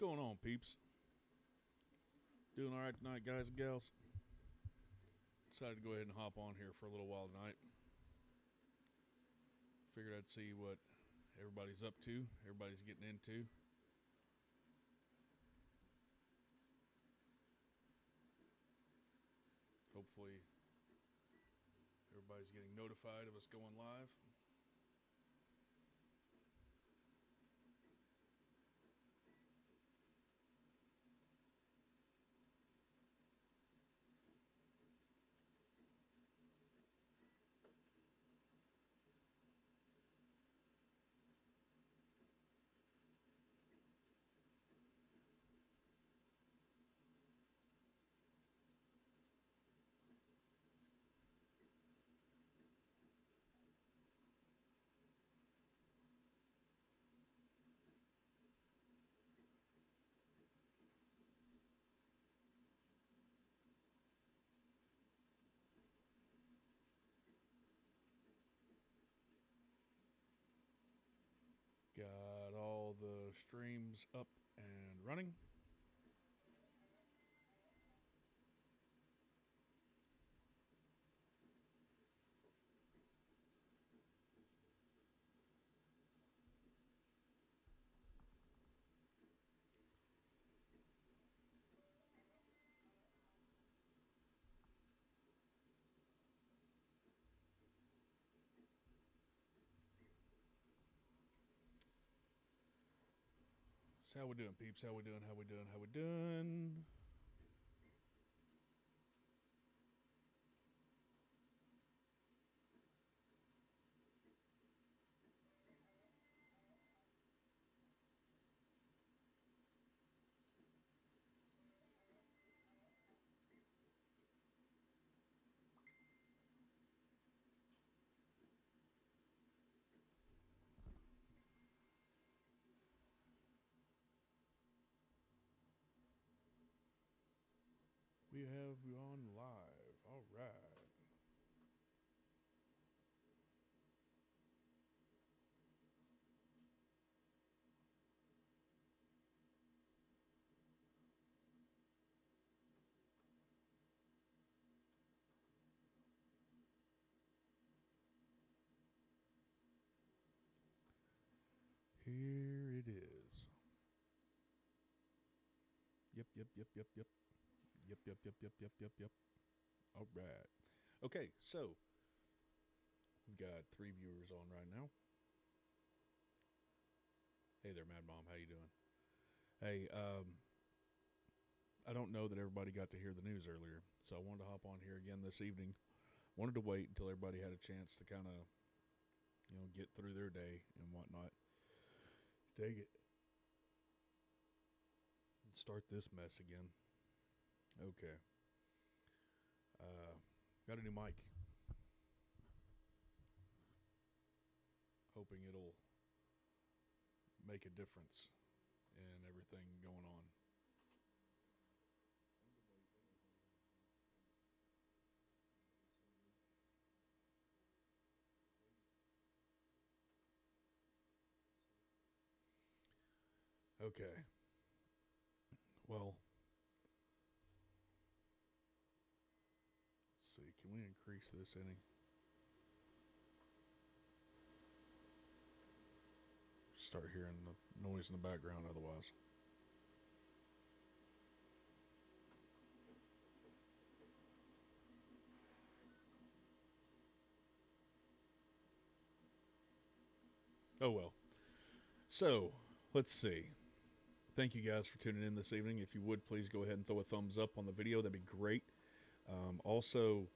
going on, peeps? Doing all right tonight, guys and gals? Decided to go ahead and hop on here for a little while tonight. Figured I'd see what everybody's up to, everybody's getting into. Hopefully, everybody's getting notified of us going live. Got all the streams up and running. So how we doing, peeps? How we doing? How we doing? How we doing? We have you on live. All right. Here it is. Yep. Yep. All right. Okay, so we've got 3 viewers on right now. Hey there, Mad Mom. How you doing? Hey, I don't know that everybody got to hear the news earlier, so I wanted to hop on here again this evening. Wanted to wait until everybody had a chance to kind of, get through their day and whatnot. Dang it. Start this mess again. Okay. Got a new mic. Hoping it'll make a difference in everything going on. Okay. Well, let's see. Can we increase this any? Start hearing the noise in the background otherwise. Oh well. So, let's see. Thank you guys for tuning in this evening. If you would, please go ahead and throw a thumbs up on the video. That'd be great. Also,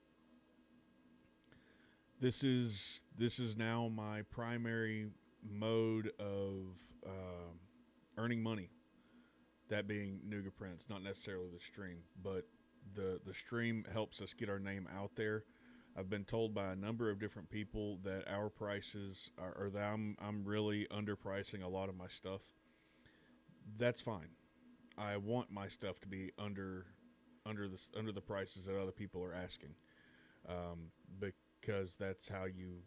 this is now my primary mode of earning money. That being Nuga Prince, not necessarily the stream, but the stream helps us get our name out there. I've been told by a number of different people that our prices are, or that I'm really underpricing a lot of my stuff. That's fine. I want my stuff to be under the prices that other people are asking, because that's how you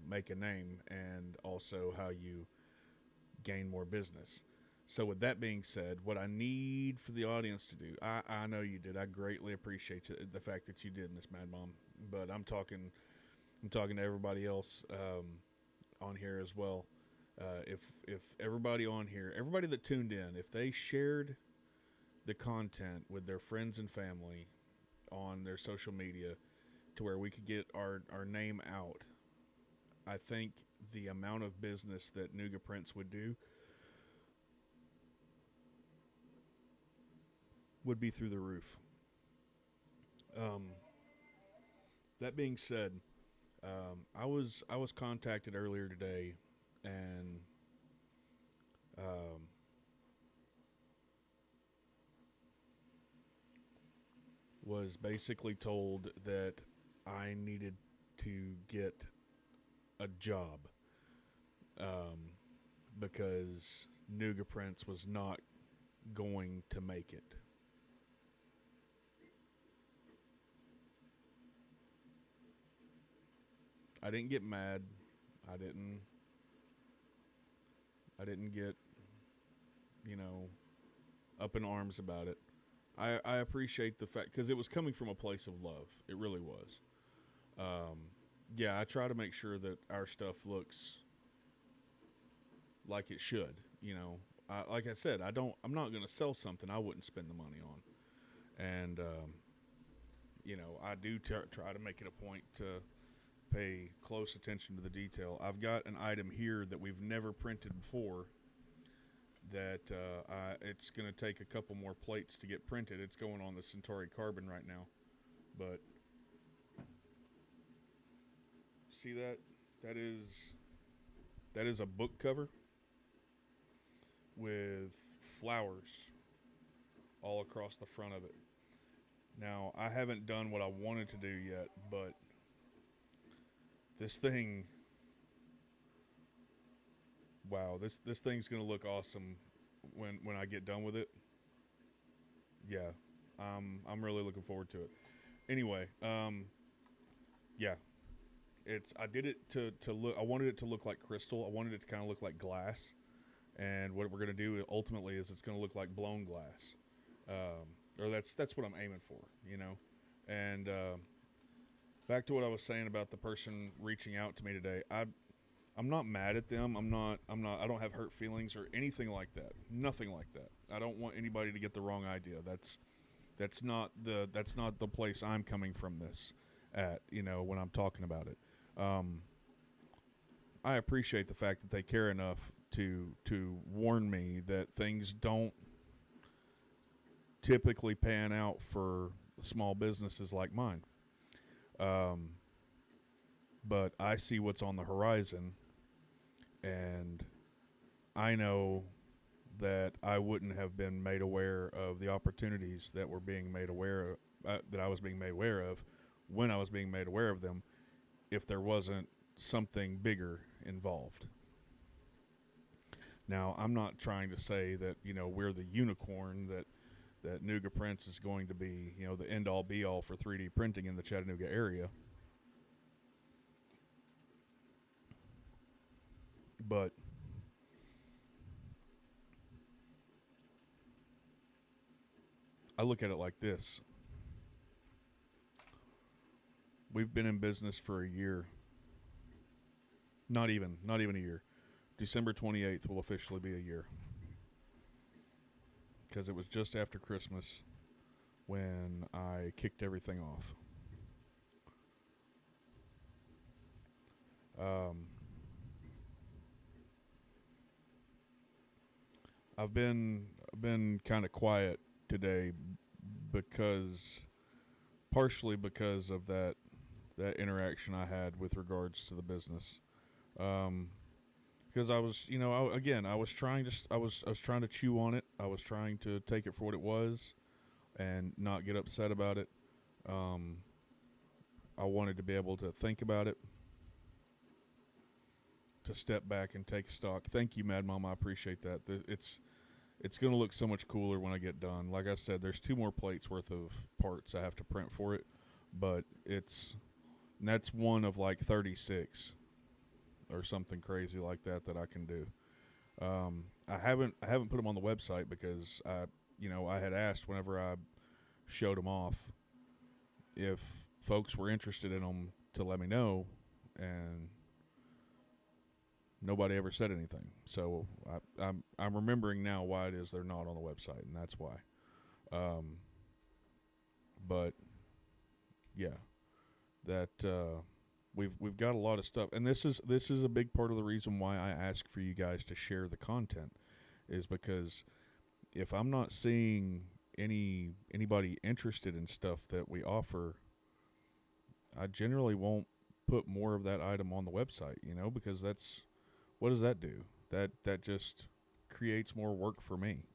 make a name, and also how you gain more business. So with that being said, what I need for the audience to do, I know you did. I greatly appreciate the fact that you did, Miss Mad Mom. But I'm talking to everybody else on here as well. If everybody on here, everybody that tuned in, if they shared the content with their friends and family on their social media to where we could get our name out, I think the amount of business that Nuga Prince would do would be through the roof. Um, that being said, I was contacted earlier today, and um, was basically told that I needed to get a job um, because Nuga Prince was not going to make it. I didn't get mad. I didn't. I didn't get you know up in arms about it. I appreciate the fact because it was coming from a place of love. It really was. Um, yeah, I try to make sure that our stuff looks like it should. Like I said, I don't. I'm not going to sell something I wouldn't spend the money on, and I do try to make it a point to pay close attention to the detail. I've got an item here that we've never printed before. That it's going to take a couple more plates to get printed. It's going on the Centauri Carbon right now, but see that that is that is a book cover with flowers all across the front of it. Now, I haven't done what I wanted to do yet, but this thing, wow, this thing's gonna look awesome when I get done with it. Yeah, I'm really looking forward to it. Anyway, yeah, I did it to look. I wanted it to look like crystal. I wanted it to kind of look like glass. And what we're gonna do ultimately is it's gonna look like blown glass. Or that's what I'm aiming for, And back to what I was saying about the person reaching out to me today. I'm not mad at them. I don't have hurt feelings or anything like that. Nothing like that. I don't want anybody to get the wrong idea. That's not the place I'm coming from this at, when I'm talking about it. I appreciate the fact that they care enough to warn me that things don't typically pan out for small businesses like mine. Um, but I see what's on the horizon, and I know that I wouldn't have been made aware of the opportunities that were being made aware of, that I was being made aware of when I was being made aware of them if there wasn't something bigger involved. Now, I'm not trying to say that, we're the unicorn that Nuga Prince is going to be, the end all be all for 3D printing in the Chattanooga area. But I look at it like this. We've been in business for a year. Not even a year. December 28th will officially be a year. Because it was just after Christmas when I kicked everything off. Um, I've been kind of quiet today because partially because of that interaction I had with regards to the business. Um, because I was, again, I was trying to chew on it. I was trying to take it for what it was and not get upset about it. Um, I wanted to be able to think about it, to step back and take stock. Thank you, Mad Mom. I appreciate that. It's going to look so much cooler when I get done. Like I said, there's 2 more plates worth of parts I have to print for it, but that's one of like 36 or something crazy like that I can do. I haven't put them on the website because I had asked whenever I showed them off if folks were interested in them to let me know, and nobody ever said anything. So I'm remembering now why it is they're not on the website, and that's why. Um, but yeah, that we've got a lot of stuff, and this is a big part of the reason why I ask for you guys to share the content, is because if I'm not seeing anybody interested in stuff that we offer, I generally won't put more of that item on the website, because that's what does that do? That just creates more work for me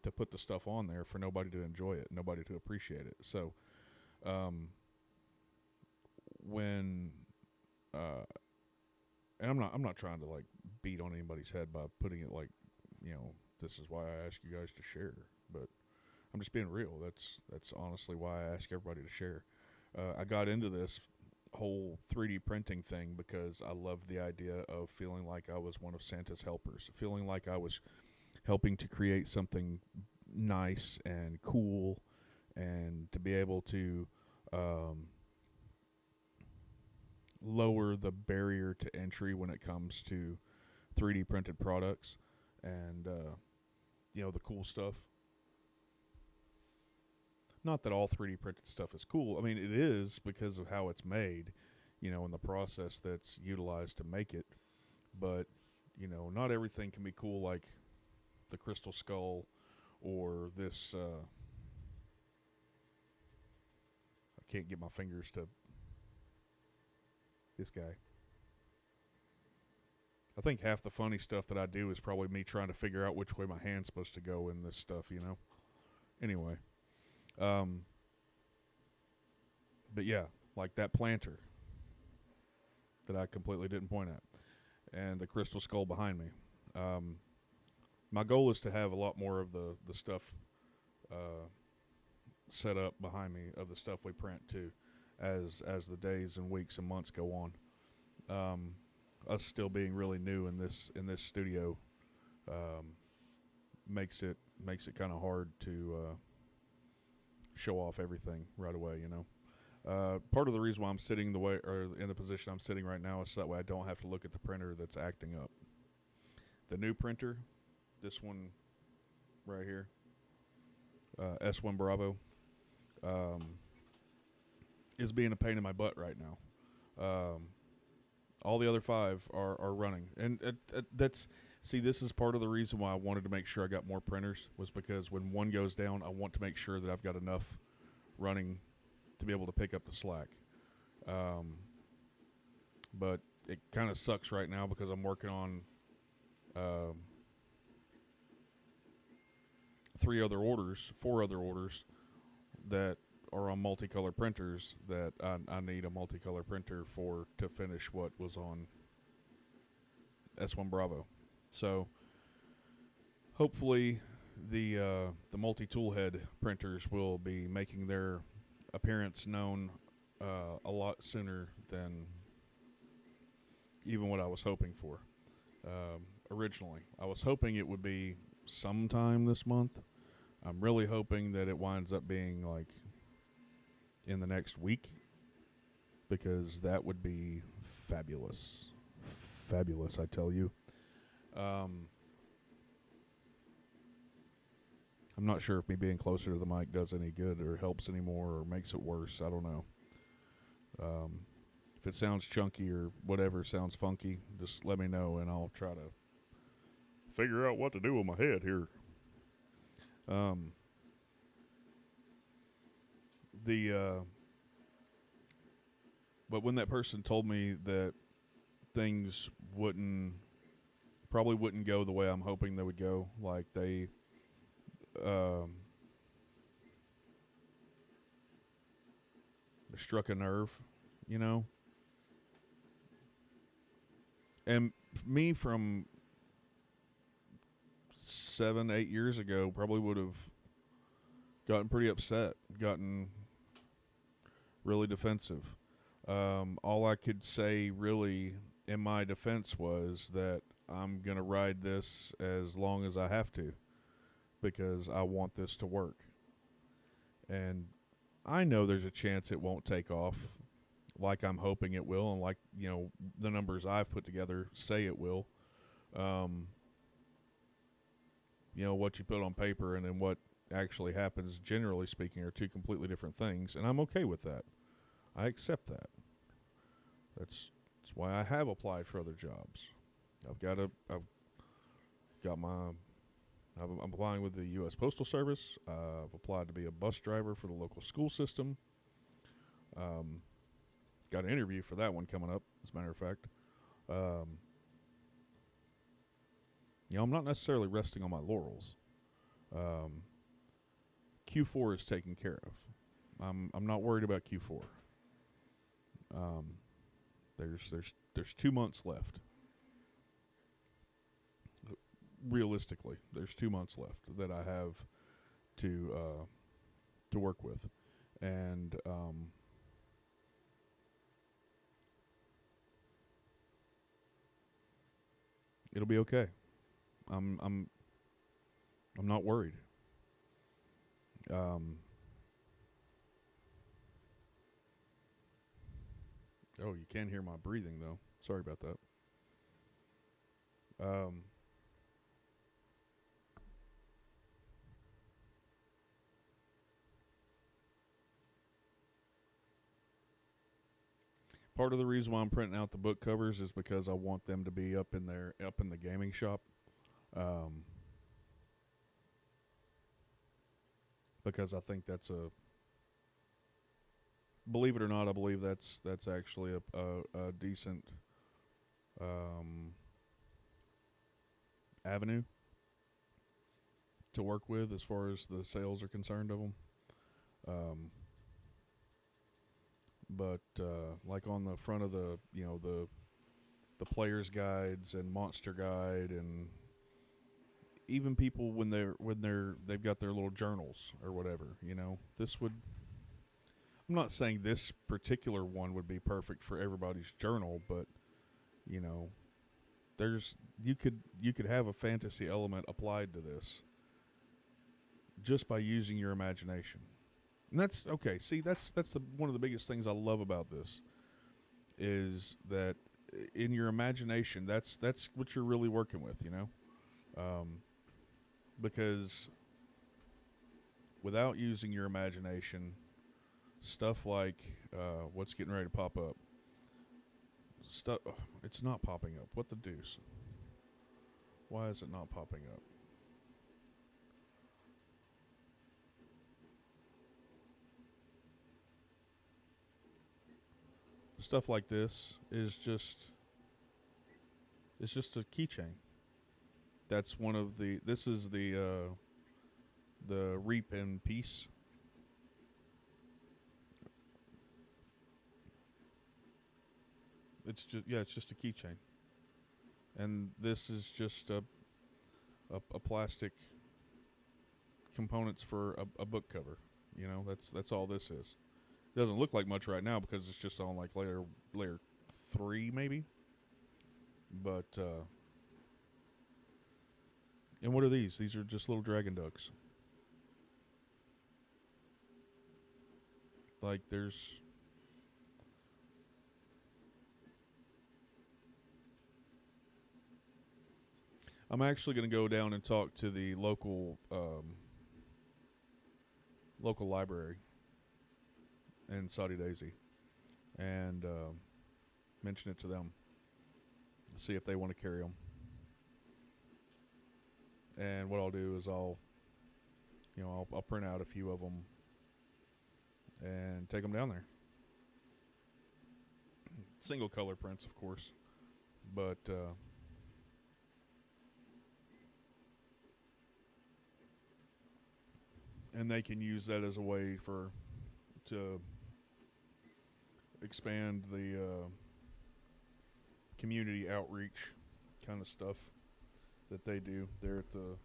to put the stuff on there for nobody to enjoy it, nobody to appreciate it. So, when and I'm not trying to like beat on anybody's head by putting it like, this is why I ask you guys to share, but I'm just being real. That's honestly why I ask everybody to share. I got into this whole 3D printing thing because I loved the idea of feeling like I was one of Santa's helpers, feeling like I was helping to create something nice and cool, and to be able to lower the barrier to entry when it comes to 3D printed products and the cool stuff. Not that all 3D printed stuff is cool. I mean, it is because of how it's made, and the process that's utilized to make it. But, not everything can be cool like the crystal skull or this. I can't get my fingers to this guy. I think half the funny stuff that I do is probably me trying to figure out which way my hand's supposed to go in this stuff, Anyway. But yeah, like that planter that I completely didn't point at, and the crystal skull behind me. My goal is to have a lot more of the stuff set up behind me, of the stuff we print too, as the days and weeks and months go on. Us still being really new in this studio makes it kind of hard to show off everything right away, Part of the reason why I'm sitting the way, or in the position I'm sitting right now, is so that way I don't have to look at the printer that's acting up. The new printer, this one right here, S1 Bravo, is being a pain in my butt right now. All the other 5 are running, and this is part of the reason why I wanted to make sure I got more printers, was because when one goes down, I want to make sure that I've got enough running to be able to pick up the slack. But it kind of sucks right now because I'm working on 4 other orders that are on multicolor printers that I need a multicolor printer for to finish what was on S1 Bravo. So hopefully the multi-tool head printers will be making their appearance known a lot sooner than even what I was hoping for. Originally, I was hoping it would be sometime this month. I'm really hoping that it winds up being like in the next week, because that would be fabulous. Fabulous, I tell you. I'm not sure if me being closer to the mic does any good or helps anymore or makes it worse. I don't know. If it sounds chunky or whatever sounds funky, just let me know and I'll try to figure out what to do with my head here. But when that person told me that things probably wouldn't go the way I'm hoping they would go, like they struck a nerve, and me from 7-8 years ago probably would have gotten pretty upset, gotten really defensive. All I could say really in my defense was that I'm going to ride this as long as I have to because I want this to work. And I know there's a chance it won't take off like I'm hoping it will, and like, the numbers I've put together say it will. Um, what you put on paper and then what actually happens, generally speaking, are two completely different things, and I'm okay with that. I accept that. That's why I have applied for other jobs. I've got my I'm applying with the U.S. Postal Service. I've applied to be a bus driver for the local school system. Um, got an interview for that one coming up, as a matter of fact. Um, I'm not necessarily resting on my laurels. Um, Q4 is taken care of. I'm not worried about Q4. Um, there's 2 months left. Realistically, there's 2 months left that I have to work with, and it'll be okay. I'm not worried. Um, oh, you can hear my breathing though. Sorry about that. Um, Part of the reason why I'm printing out the book covers is because I want them to be up in the gaming shop. Um, because I think that's believe it or not, I believe that's actually a decent um, avenue to work with as far as the sales are concerned of them. Um, but like on the front of the players guides and monster guide, and even people they've got their little journals or whatever, this would, I'm not saying this particular one would be perfect for everybody's journal, but you know there's you could have a fantasy element applied to this just by using your imagination. And that's okay. See, that's one of the biggest things I love about this is that in your imagination, that's what you're really working with, um, because without using your imagination, stuff like what's getting ready to pop up, stuff it's not popping up. What the deuce? Why is it not popping up? Stuff like this is just it's just a keychain. That's one of the. This is the reap in peace. It's just a keychain, and this is just a plastic components for a book cover. That's all this is. It doesn't look like much right now because it's just on like layer 3 maybe. But and what are these? These are just little dragon ducks. Like there's I'm actually going to go down and talk to the local library in Saudi Daisy and mention it to them. See if they want to carry them. And what I'll do is I'll print out a few of them and take them down there. Single color prints, of course, but and they can use that as a way to expand the community outreach kind of stuff that they do there at the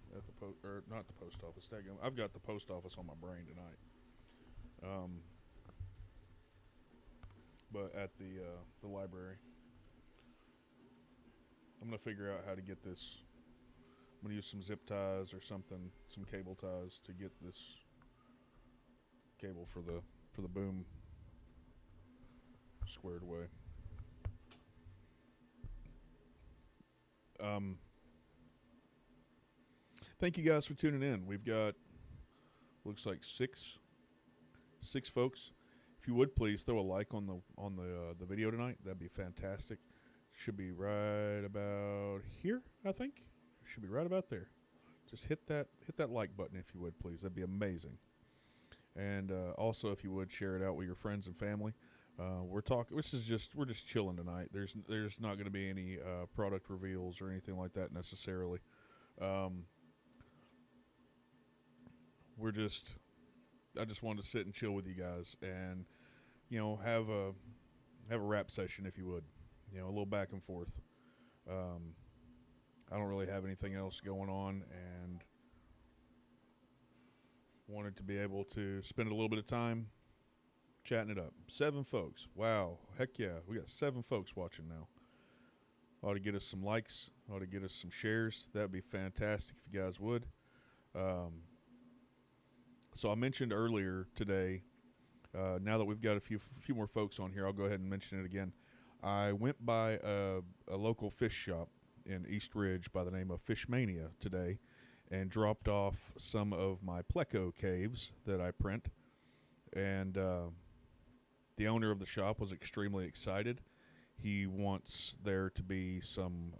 or not the post office. I've got the post office on my brain tonight. But at the library. I'm gonna figure out how to get this. I'm gonna use some zip ties or something, some cable ties to get this cable for the boom squared away. Um, Thank you guys for tuning in. We've got looks like six folks. If you would please throw a like on the video tonight, that'd be fantastic. Should be right about here, I think. Should be right about there. Just hit that like button if you would please. That'd be amazing. And also, if you would share it out with your friends and family. We're talking. We're just chilling tonight. There's not going to be any product reveals or anything like that necessarily. Um, I just wanted to sit and chill with you guys and have a rap session if you would. A little back and forth. I don't really have anything else going on and wanted to be able to spend a little bit of time chatting it up. 7 folks. Wow. Heck yeah. We got 7 folks watching now. Ought to get us some likes. Ought to get us some shares. That'd be fantastic if you guys would. So I mentioned earlier today, now that we've got a few more folks on here, I'll go ahead and mention it again. I went by a local fish shop in East Ridge by the name of Fishmania today and dropped off some of my Pleco caves that I print. And the owner of the shop was extremely excited. He wants there to be some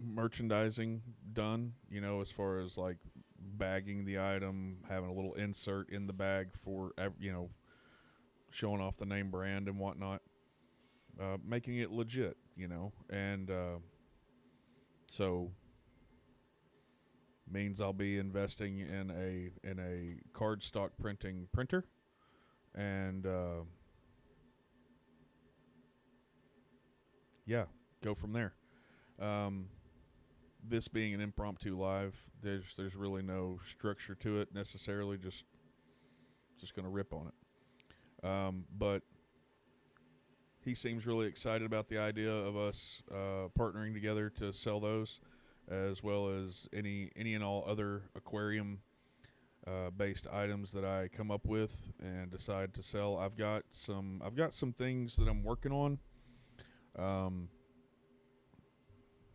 merchandising done, as far as like bagging the item, having a little insert in the bag for, showing off the name brand and whatnot, making it legit, and so means I'll be investing in a cardstock printing printer, and go from there. This being an impromptu live, there's really no structure to it necessarily. Just gonna rip on it. But he seems really excited about the idea of us partnering together to sell those, as well as any and all other aquarium based items that I come up with and decide to sell. I've got some things that I'm working on.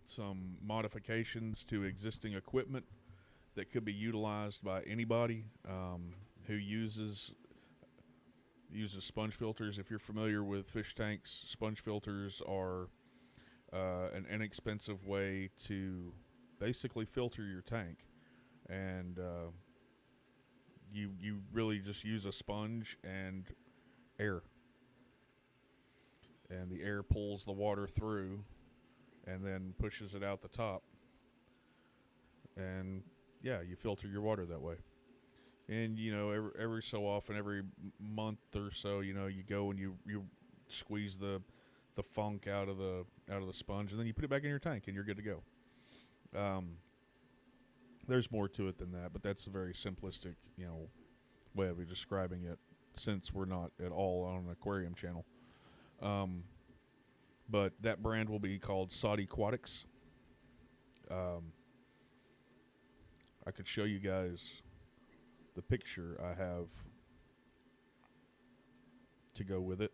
Some modifications to existing equipment that could be utilized by anybody who uses sponge filters. If you're familiar with fish tanks, sponge filters are an inexpensive way to basically filter your tank, and you really just use a sponge and air, and the air pulls the water through and then pushes it out the top, and you filter your water that way. And every so often, every month or so, you go and you squeeze the funk out of the sponge, and then you put it back in your tank, and you're good to go. There's more to it than that, but that's a very simplistic way of describing it, since we're not at all on an aquarium channel. But that brand will be called Saudi Aquatics. I could show you guys the picture I have to go with it.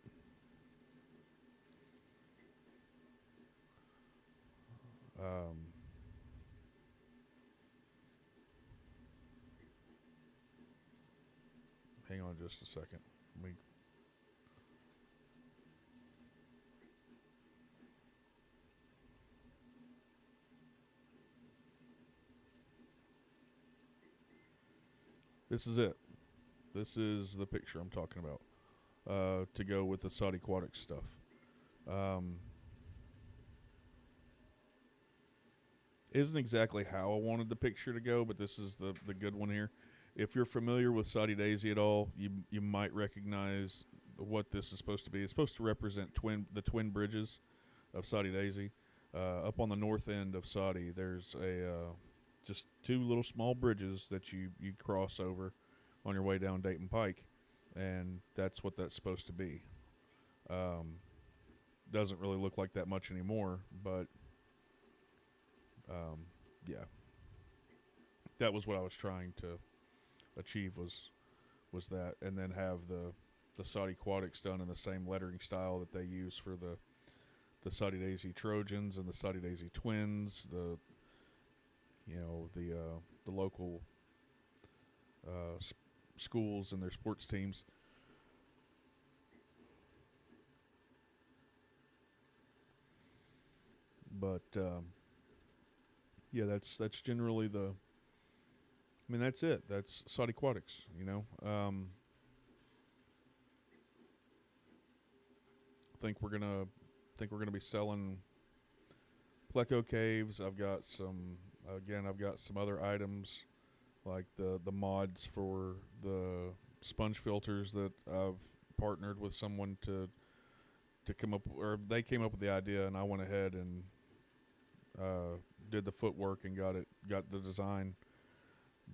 Hang on just a second. This is it. This is the picture I'm talking about, to go with the Saudi Aquatics stuff. Isn't exactly how I wanted the picture to go, but this is the good one here. If you're familiar with Saudi Daisy at all, you might recognize what this is supposed to be. It's supposed to represent the twin bridges of Saudi Daisy. Up on the north end of Saudi, there's just 2 little small bridges that you cross over on your way down Dayton Pike, and that's what that's supposed to be. doesn't really look like that much anymore. But yeah, that was what I was trying to achieve was that, and then have the Saudi Aquatics done in the same lettering style that they use for the Saudi Daisy Trojans and the Saudi Daisy Twins, the local schools and their sports teams. But yeah, that's generally the. I mean, that's it. That's Saudi Aquatics. Think we're gonna be selling Pleco caves. I've got some other items like the mods for the sponge filters that I've partnered with someone to come up, or they came up with the idea, and I went ahead and did the footwork and got the design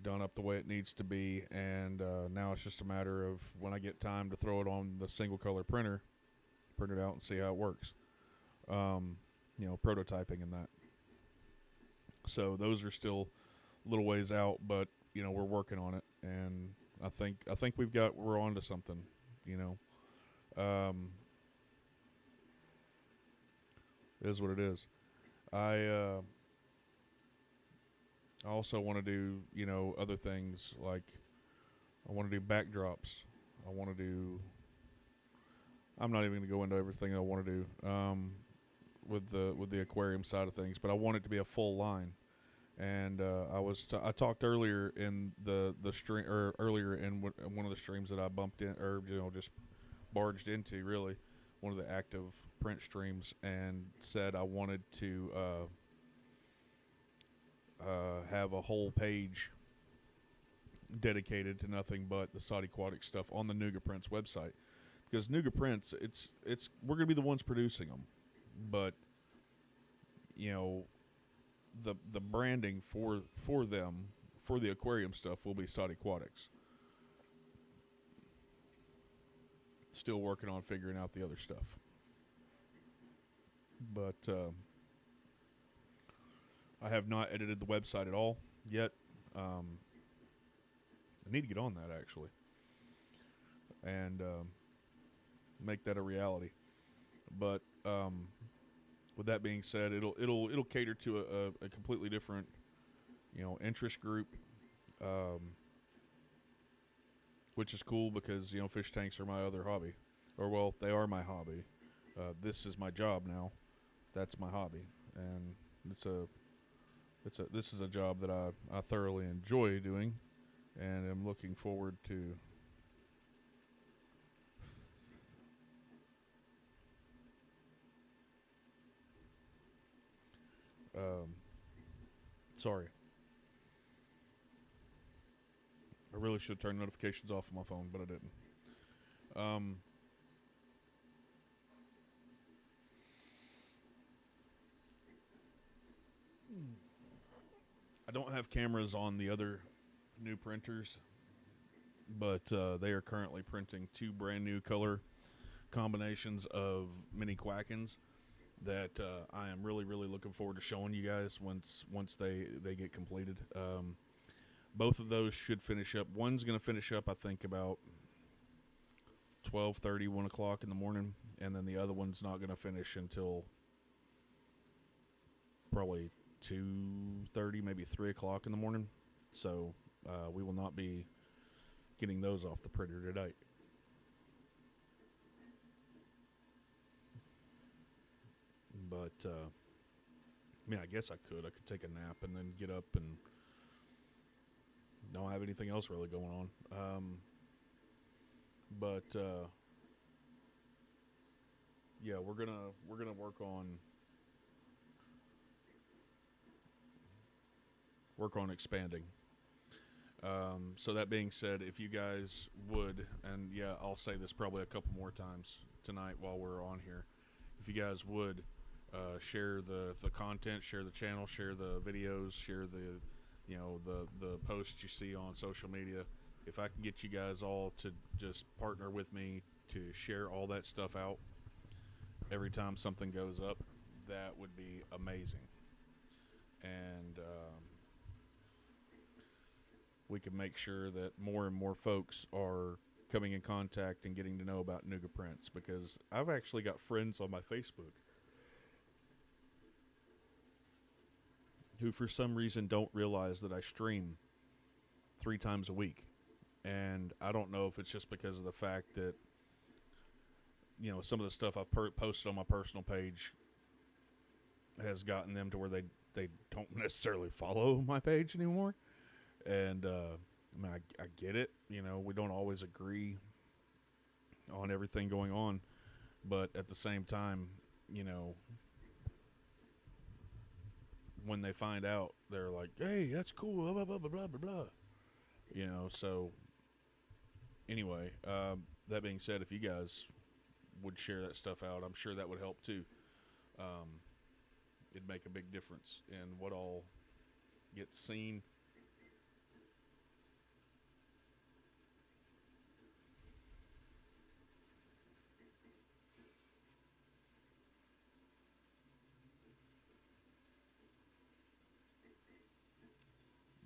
done up the way it needs to be, and now it's just a matter of when I get time to throw it on the single color printer, print it out and see how it works. Prototyping and that. So those are still a little ways out, but we're working on it, and I think we're on to something. It is what it is. I also want to do other things, like I want to do backdrops. I want to do. I'm not even going to go into everything I want to do with the aquarium side of things, but I want it to be a full line. And I talked earlier in the stream, or earlier in one of the streams that I bumped in, or just barged into, really one of the active print streams, and said I wanted to have a whole page dedicated to nothing but the Saudi Aquatic stuff on the Nuga Prints website, because Nuga Prints, it's we're gonna be the ones producing them, but the branding for them, for the aquarium stuff, will be Saudi Aquatics. Still working on figuring out the other stuff, but I have not edited the website at all yet. I need to get on that, actually, and make that a reality. But with that being said, it'll cater to a completely different interest group, which is cool, because fish tanks are my other hobby, or well, they are my hobby. This is my job now. That's my hobby, and this is a job that I thoroughly enjoy doing, and am looking forward to. Sorry. I really should turn notifications off on my phone, but I didn't. I don't have cameras on the other new printers, but they are currently printing 2 brand new color combinations of mini Quackens that I am really, really looking forward to showing you guys once they get completed. Both of those should finish up. One's going to finish up, I think, about 12:30, 1 o'clock in the morning, and then the other one's not going to finish until probably 2:30, maybe 3 o'clock in the morning. So we will not be getting those off the printer today. But I guess I could take a nap and then get up, and don't have anything else really going on. But yeah, we're gonna work on expanding. So that being said, if you guys would, and yeah, I'll say this probably a couple more times tonight while we're on here, if you guys would share the content, share the channel, share the videos, share the posts you see on social media. If I can get you guys all to just partner with me to share all that stuff out, every time something goes up, that would be amazing. And we can make sure that more and more folks are coming in contact and getting to know about Nuga Prints, because I've actually got friends on my Facebook who for some reason don't realize that I stream 3 times a week. And I don't know if it's just because of the fact that, some of the stuff I've posted on my personal page has gotten them to where they don't necessarily follow my page anymore. And I mean, I get it. We don't always agree on everything going on, but at the same time, when they find out, they're like, "Hey, that's cool." Blah blah blah blah blah blah. So anyway, that being said, if you guys would share that stuff out, I'm sure that would help too. Um, it'd make a big difference in what all gets seen.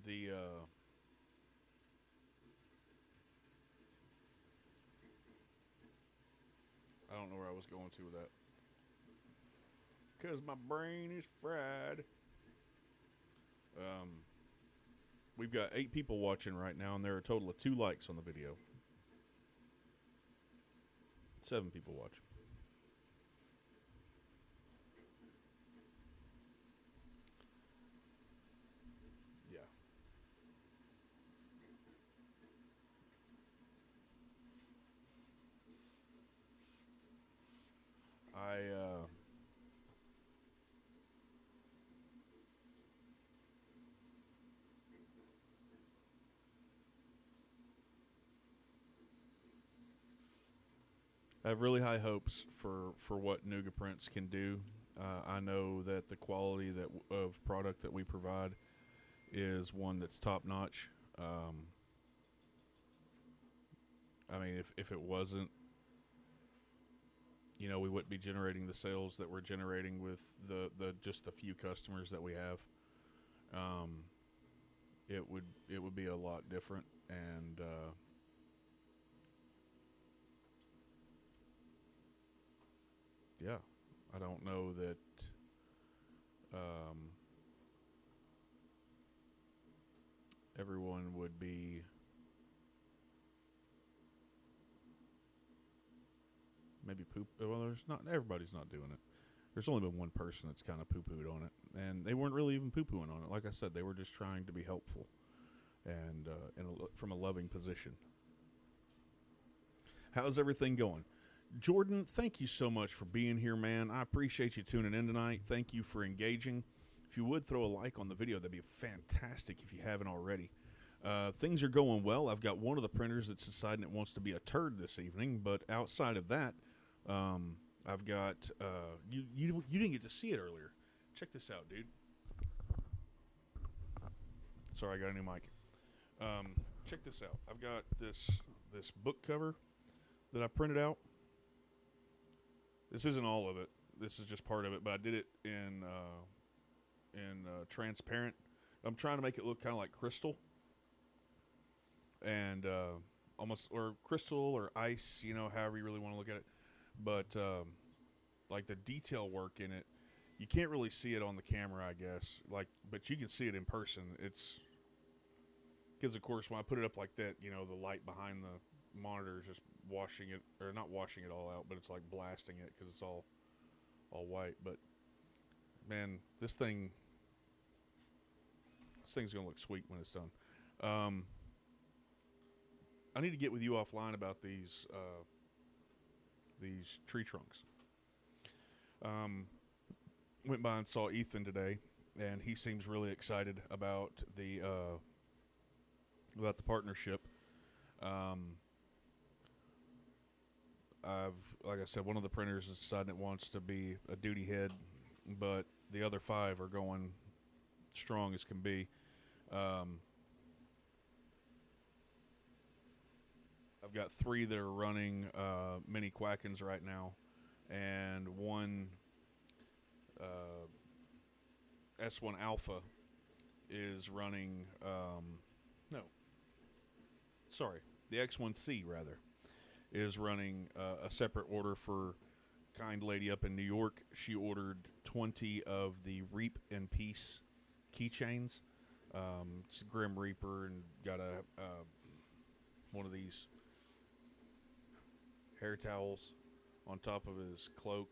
The I don't know where I was going to with that, because my brain is fried. Um, we've got 8 people watching right now, and there are a total of 2 likes on the video. 7 people watch. Yeah. I have really high hopes for what Nuga Prints can do. I know that the quality of product that we provide is one that's top notch. I mean, if it wasn't, we wouldn't be generating the sales that we're generating with the just the few customers that we have. Um, it would be a lot different, and yeah, I don't know that um, everyone would be maybe poop. Well, there's not everybody's not doing it. There's only been one person that's kind of poo pooed on it, and they weren't really even poo pooing on it. Like I said, they were just trying to be helpful and from a loving position. How's everything going? Jordan, thank you so much for being here, man. I appreciate you tuning in tonight. Thank you for engaging. If you would throw a like on the video, that'd be fantastic if you haven't already. Things are going well. I've got one of the printers that's deciding it wants to be a turd this evening, but outside of that, I've got you didn't get to see it earlier. Check this out, dude. Sorry, I got a new mic. Check this out. I've got this book cover that I printed out. This isn't all of it. This is just part of it, but I did it in transparent. I'm trying to make it look kind of like crystal, and almost or crystal or ice. However you really want to look at it. But like the detail work in it, you can't really see it on the camera, I guess. But you can see it in person. It's because, of course, when I put it up like that, the light behind the monitor is just washing it, or not washing it all out, but it's like blasting it because it's all white. But man, this thing's gonna look sweet when it's done. I need to get with you offline about these tree trunks. Went by and saw Ethan today, and he seems really excited about the partnership. Like I said, one of the printers has decided it wants to be a duty head, but the other 5 are going strong as can be. I've got 3 that are running mini Quackens right now, and one uh, S1 Alpha is running. No, sorry, the X1C rather is running a separate order for kind lady up in New York. She ordered 20 of the Reap in Peace keychains. It's a Grim Reaper and got a one of these hair towels on top of his cloak,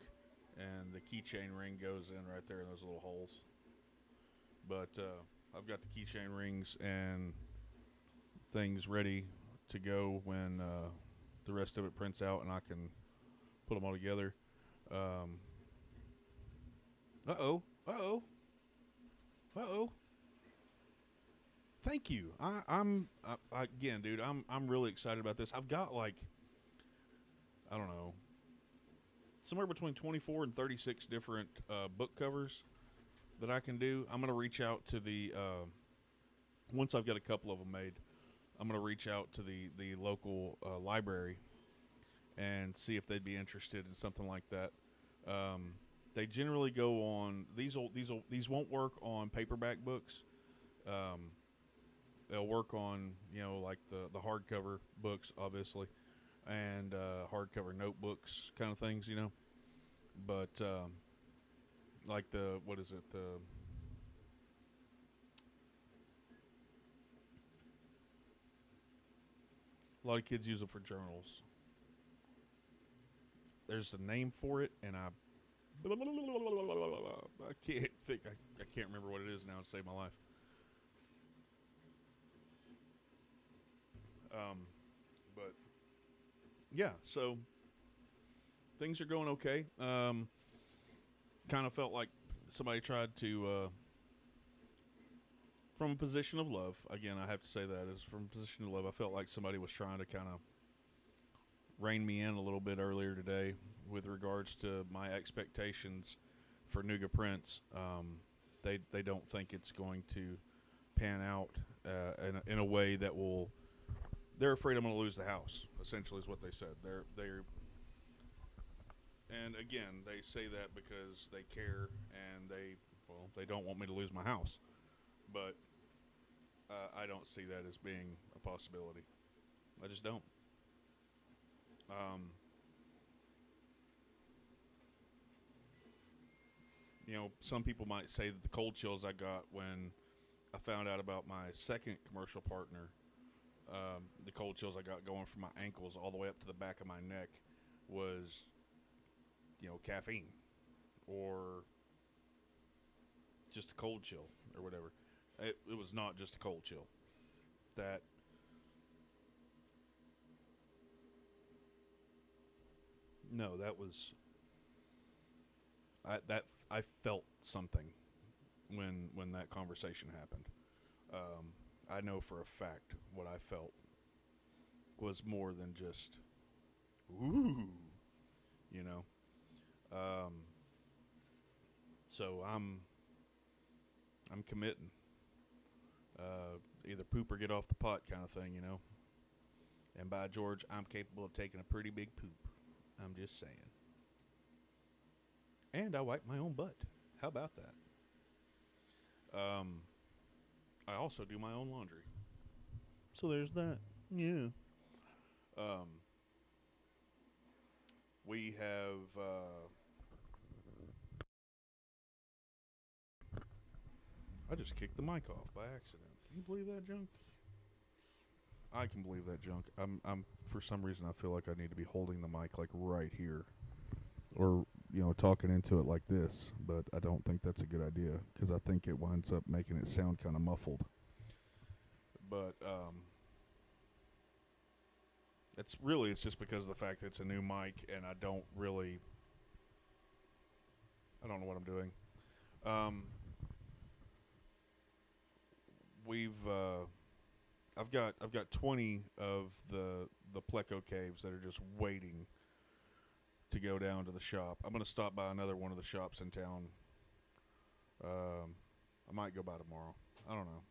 and the keychain ring goes in right there in those little holes. But I've got the keychain rings and things ready to go when the rest of it prints out and I can put them all together. Um, uh oh, uh oh, uh oh. Thank you. Again, dude. I'm really excited about this. I've got like, I don't know, somewhere between 24 and 36 different book covers that I can do. I'm gonna reach out to the once I've got a couple of them made. I'm gonna reach out to the local library and see if they'd be interested in something like that. They generally go on these won't work on paperback books. Um, they'll work on like the hardcover books, obviously, and hardcover notebooks, kind of things, But like the what is it a lot of kids use them for journals. There's a name for it, and I can't think. I can't remember what it is now to save my life. But yeah, so things are going okay. Kind of felt like somebody tried to, from a position of love. Again, I have to say that is from a position of love. I felt like somebody was trying to kind of rein me in a little bit earlier today with regards to my expectations for Nuga Prince. They don't think it's going to pan out in a way that will. They're afraid I'm going to lose the house. Essentially, is what they said. They're and again, they say that because they care and they don't want me to lose my house. But I don't see that as being a possibility. I just don't. Um, some people might say that the cold chills I got when I found out about my second commercial partner, the cold chills I got going from my ankles all the way up to the back of my neck was, caffeine or just a cold chill or whatever. It was not just a cold chill. That no, that was I felt something when that conversation happened. I know for a fact what I felt was more than just ooh, you know. Um, so I'm committing. Either poop or get off the pot kind of thing. And by George, I'm capable of taking a pretty big poop. I'm just saying. And I wipe my own butt. How about that? I also do my own laundry. So there's that. Yeah. Um, we have. I just kicked the mic off by accident. Can you believe that junk? I can believe that junk. I'm. For some reason, I feel like I need to be holding the mic like right here, or talking into it like this. But I don't think that's a good idea because I think it winds up making it sound kind of muffled. But it's just because of the fact that it's a new mic and I don't know what I'm doing. Um, we've I've got 20 of the Pleco caves that are just waiting to go down to the shop. I'm gonna stop by another one of the shops in town. I might go by tomorrow. I don't know.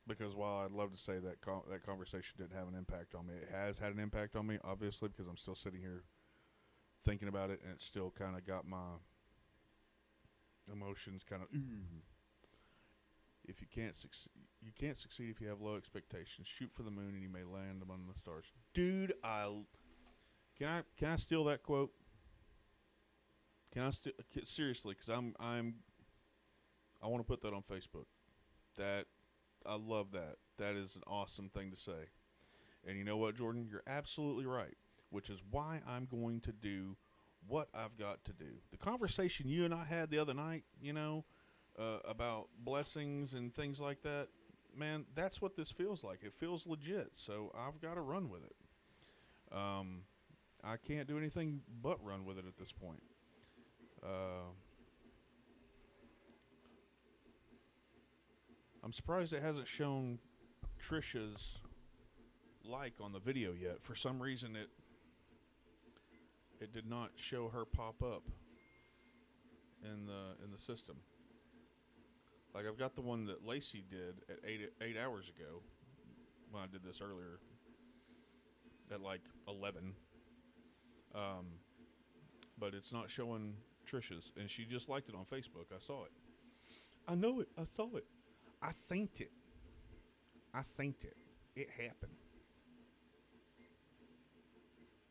because while I'd love to say that that conversation didn't have an impact on me, it has had an impact on me, obviously, because I'm still sitting here thinking about it, and it still kind of got my emotions kind of. If you can't succeed if you have low expectations. Shoot for the moon, and you may land among the stars. Dude, can I steal that quote? Can I seriously? Because I want to put that on Facebook. That I love that. That is an awesome thing to say. And you know what, Jordan? You're absolutely right. Which is why I'm going to do what I've got to do. The conversation you and I had the other night, about blessings and things like that, man, that's what this feels like. It feels legit. So I've got to run with it. I can't do anything but run with it at this point. I'm surprised it hasn't shown Trisha's like on the video yet. For some reason, it did not show her pop up in the system. Like I've got the one that Lacey did at 8 hours ago when I did this earlier at like 11. But it's not showing Trisha's, and she just liked it on Facebook. I saw it. I know it. I saw it. I synced it. It happened.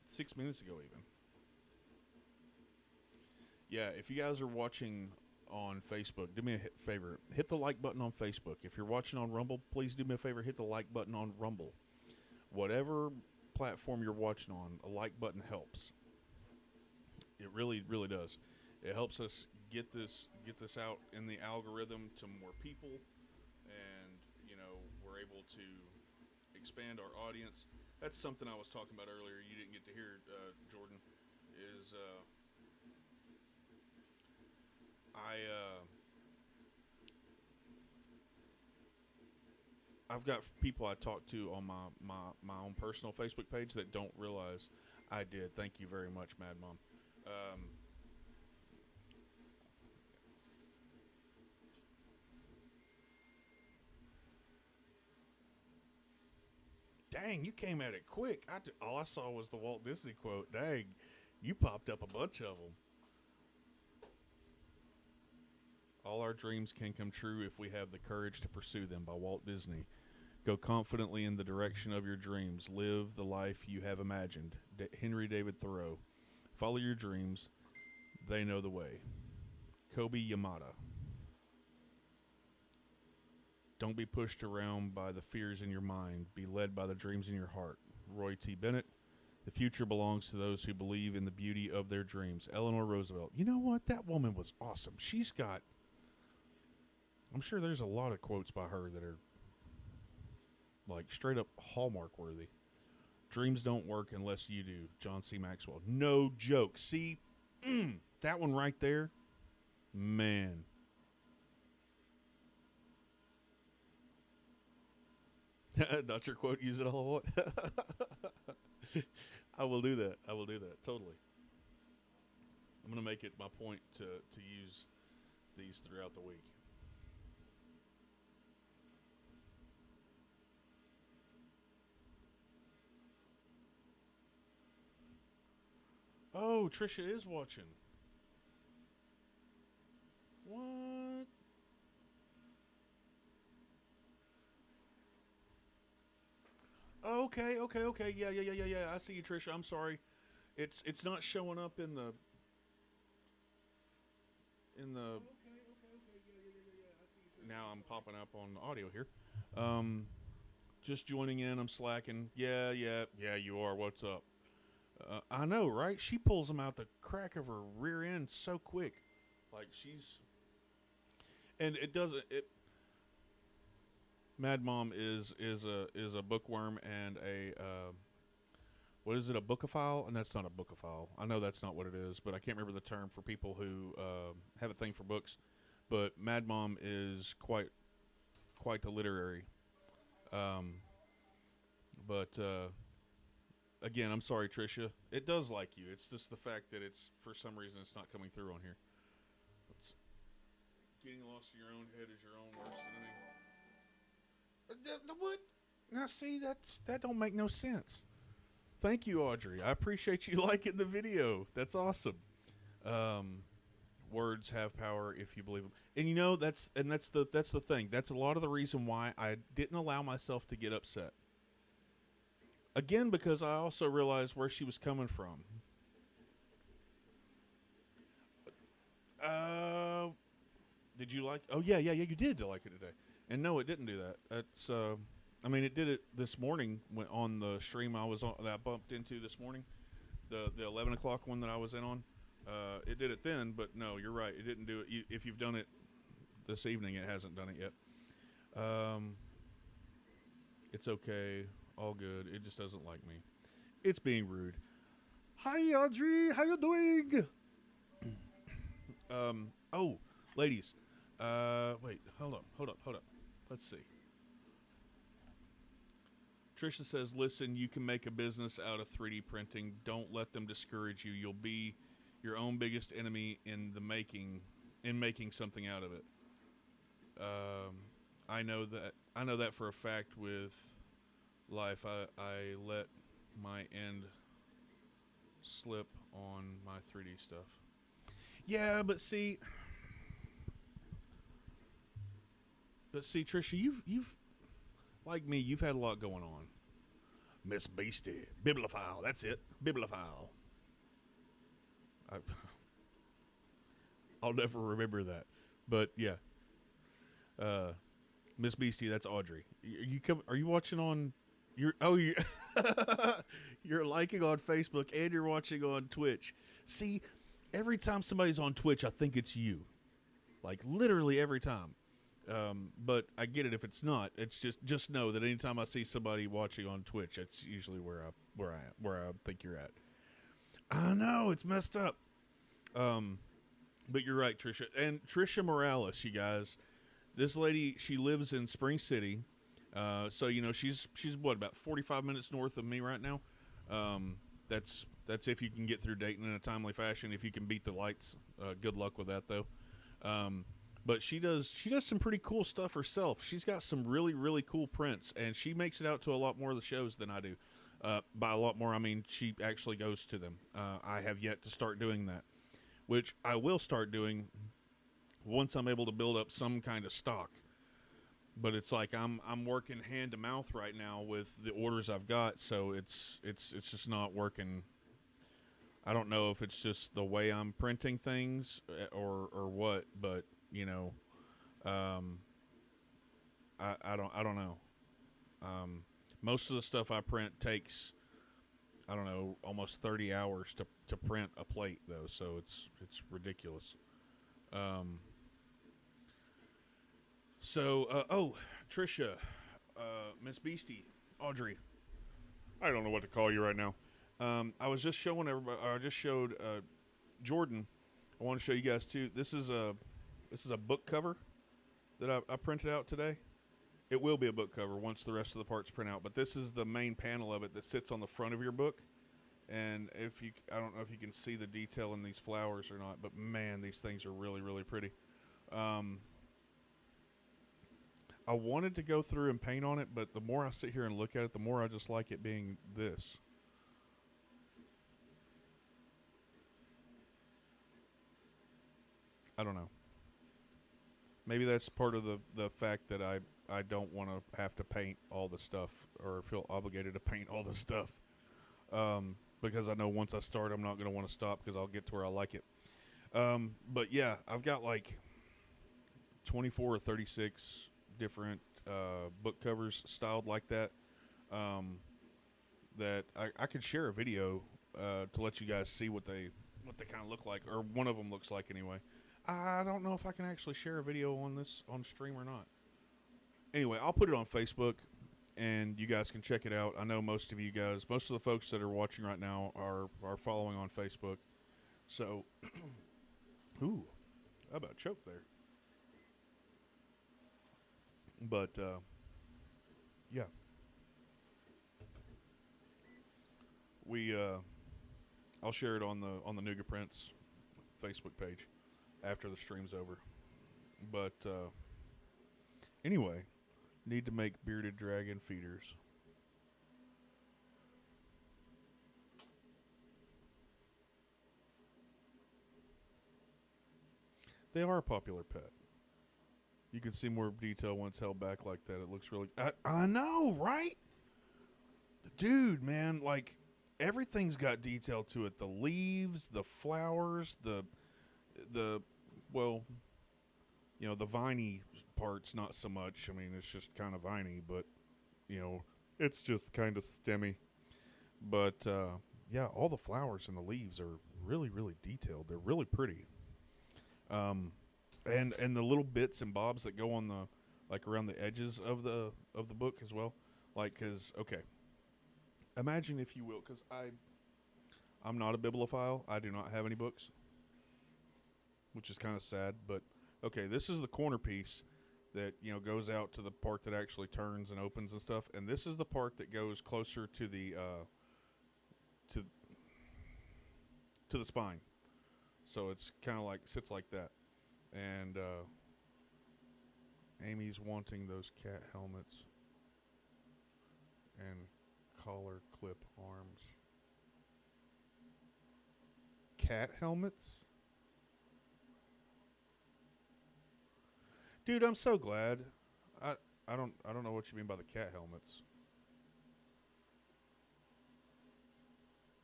6 minutes ago, even. Yeah, if you guys are watching on Facebook, do me a favor. Hit the like button on Facebook. If you're watching on Rumble, please do me a favor. Hit the like button on Rumble. Whatever platform you're watching on, a like button helps. It really, really does. It helps us get this out in the algorithm to more people, and we're able to expand our audience. That's something I was talking about earlier. You didn't get to hear, Jordan. Is I've got people I talk to on my own personal Facebook page that don't realize I did. Thank you very much, Mad Mom. Dang, you came at it quick. All I saw was the Walt Disney quote. Dang, you popped up a bunch of them. All our dreams can come true if we have the courage to pursue them, by Walt Disney. Go confidently in the direction of your dreams. Live the life you have imagined. Henry David Thoreau. Follow your dreams. They know the way. Kobe Yamada. Don't be pushed around by the fears in your mind. Be led by the dreams in your heart. Roy T. Bennett. The future belongs to those who believe in the beauty of their dreams. Eleanor Roosevelt. You know what? That woman was awesome. She's got... I'm sure there's a lot of quotes by her that are like straight up Hallmark worthy. Dreams don't work unless you do. John C. Maxwell. No joke. See, that one right there, man. Not your quote. Use it all. I will do that. Totally. I'm gonna make it my point to use these throughout the week. Oh, Trisha is watching. What? Okay. Yeah. I see you, Trisha. I'm sorry. It's not showing up in the in the. Now I'm popping up on the audio here. Just joining in. I'm slacking. Yeah. You are. What's up? I know, right? She pulls them out the crack of her rear end so quick, like she's. And it doesn't. Mad Mom is a bookworm and a what is it? A bookophile? And that's not a bookophile. I know that's not what it is, but I can't remember the term for people who have a thing for books. But Mad Mom is quite the literary. But again, I'm sorry, Trisha. It does like you. It's just the fact that it's for some reason it's not coming through on here. It's getting lost in your own head is your own worst enemy. What? Now see, that don't make no sense. Thank you, Audrey. I appreciate you liking the video. That's awesome. Um, Words have power if you believe them. And that's the thing. That's a lot of the reason why I didn't allow myself to get upset. Again, because I also realized where she was coming from. Uh, did you like? Oh yeah, you did like it today. And no, it didn't do that. It's I mean, it did it this morning when on the stream I was on that I bumped into this morning, the 11 o'clock one that I was in on. It did it then, but no, you're right. It didn't do it. If you've done it this evening, it hasn't done it yet. Um, it's okay, all good. It just doesn't like me. It's being rude. Hi, Audrey. How you doing? Oh, ladies. Wait. Hold up. Let's see. Trisha says, "Listen, you can make a business out of 3D printing. Don't let them discourage you. You'll be your own biggest enemy in making something out of it." I know that for a fact with life. I let my end slip on my 3D stuff. Yeah, but see, Trisha, you've like me, you've had a lot going on. Miss Beastie, bibliophile. That's it, bibliophile. I'll never remember that, but yeah. Miss Beastie, that's Audrey. Are you watching on? You're liking on Facebook and you're watching on Twitch. See, every time somebody's on Twitch, I think it's you. Like literally every time. But I get it if it's not. It's just know that anytime I see somebody watching on Twitch, that's usually where I think you're at. I know it's messed up. But you're right, Trisha. And Trisha Morales, you guys. This lady, she lives in Spring City. So she's what, about 45 minutes north of me right now. That's if you can get through Dayton in a timely fashion. If you can beat the lights, good luck with that though. But she does some pretty cool stuff herself. She's got some really, really cool prints, and she makes it out to a lot more of the shows than I do. By a lot more, I mean she actually goes to them. I have yet to start doing that, which I will start doing once I'm able to build up some kind of stock. But it's like I'm working hand to mouth right now with the orders I've got, so it's just not working. I don't know if it's just the way I'm printing things or what, but I don't know. Most of the stuff I print takes, I don't know, almost 30 hours to print a plate though, so it's ridiculous. Trisha, Miss Beastie, Audrey. I don't know what to call you right now. I was just showing everybody. I just showed Jordan. I want to show you guys too. This is a book cover that I printed out today. It will be a book cover once the rest of the parts print out. But this is the main panel of it that sits on the front of your book. And I don't know if you can see the detail in these flowers or not, but man, these things are really, really pretty. I wanted to go through and paint on it, but the more I sit here and look at it, the more I just like it being this. I don't know. Maybe that's part of the fact that I don't want to have to paint all the stuff or feel obligated to paint all the stuff. Because I know once I start, I'm not going to want to stop because I'll get to where I like it. But yeah, I've got like 24 or 36 different book covers styled like that. That I could share a video to let you guys see what they kind of look like, or one of them looks like anyway. I don't know if I can actually share a video on stream or not. Anyway, I'll put it on Facebook, and you guys can check it out. I know most of the folks that are watching right now are following on Facebook. So, ooh, I about choked there. But yeah, I'll share it on the Nougat Prince Facebook page after the stream's over. But anyway, Need to make bearded dragon feeders. They are a popular pet. You can see more detail when it's held back like that. It looks really. I know, right? Dude, man, like everything's got detail to it. The leaves, the flowers, the well, the viney parts not so much. I mean, it's just kind of viney, but you know, it's just kind of stemmy. But yeah, all the flowers and the leaves are really, really detailed. They're really pretty. Um, and the little bits and bobs that go on the like around the edges of the book as well. Like, cause okay, imagine if you will, cause I'm not a bibliophile. I do not have any books, which is kind of sad. But okay, this is the corner piece that goes out to the part that actually turns and opens and stuff, and this is the part that goes closer to the to to the spine. So it's kind of like sits like that, and Amy's wanting those cat helmets and collar clip arms. Cat helmets? Dude, I'm so glad. I I don't know what you mean by the cat helmets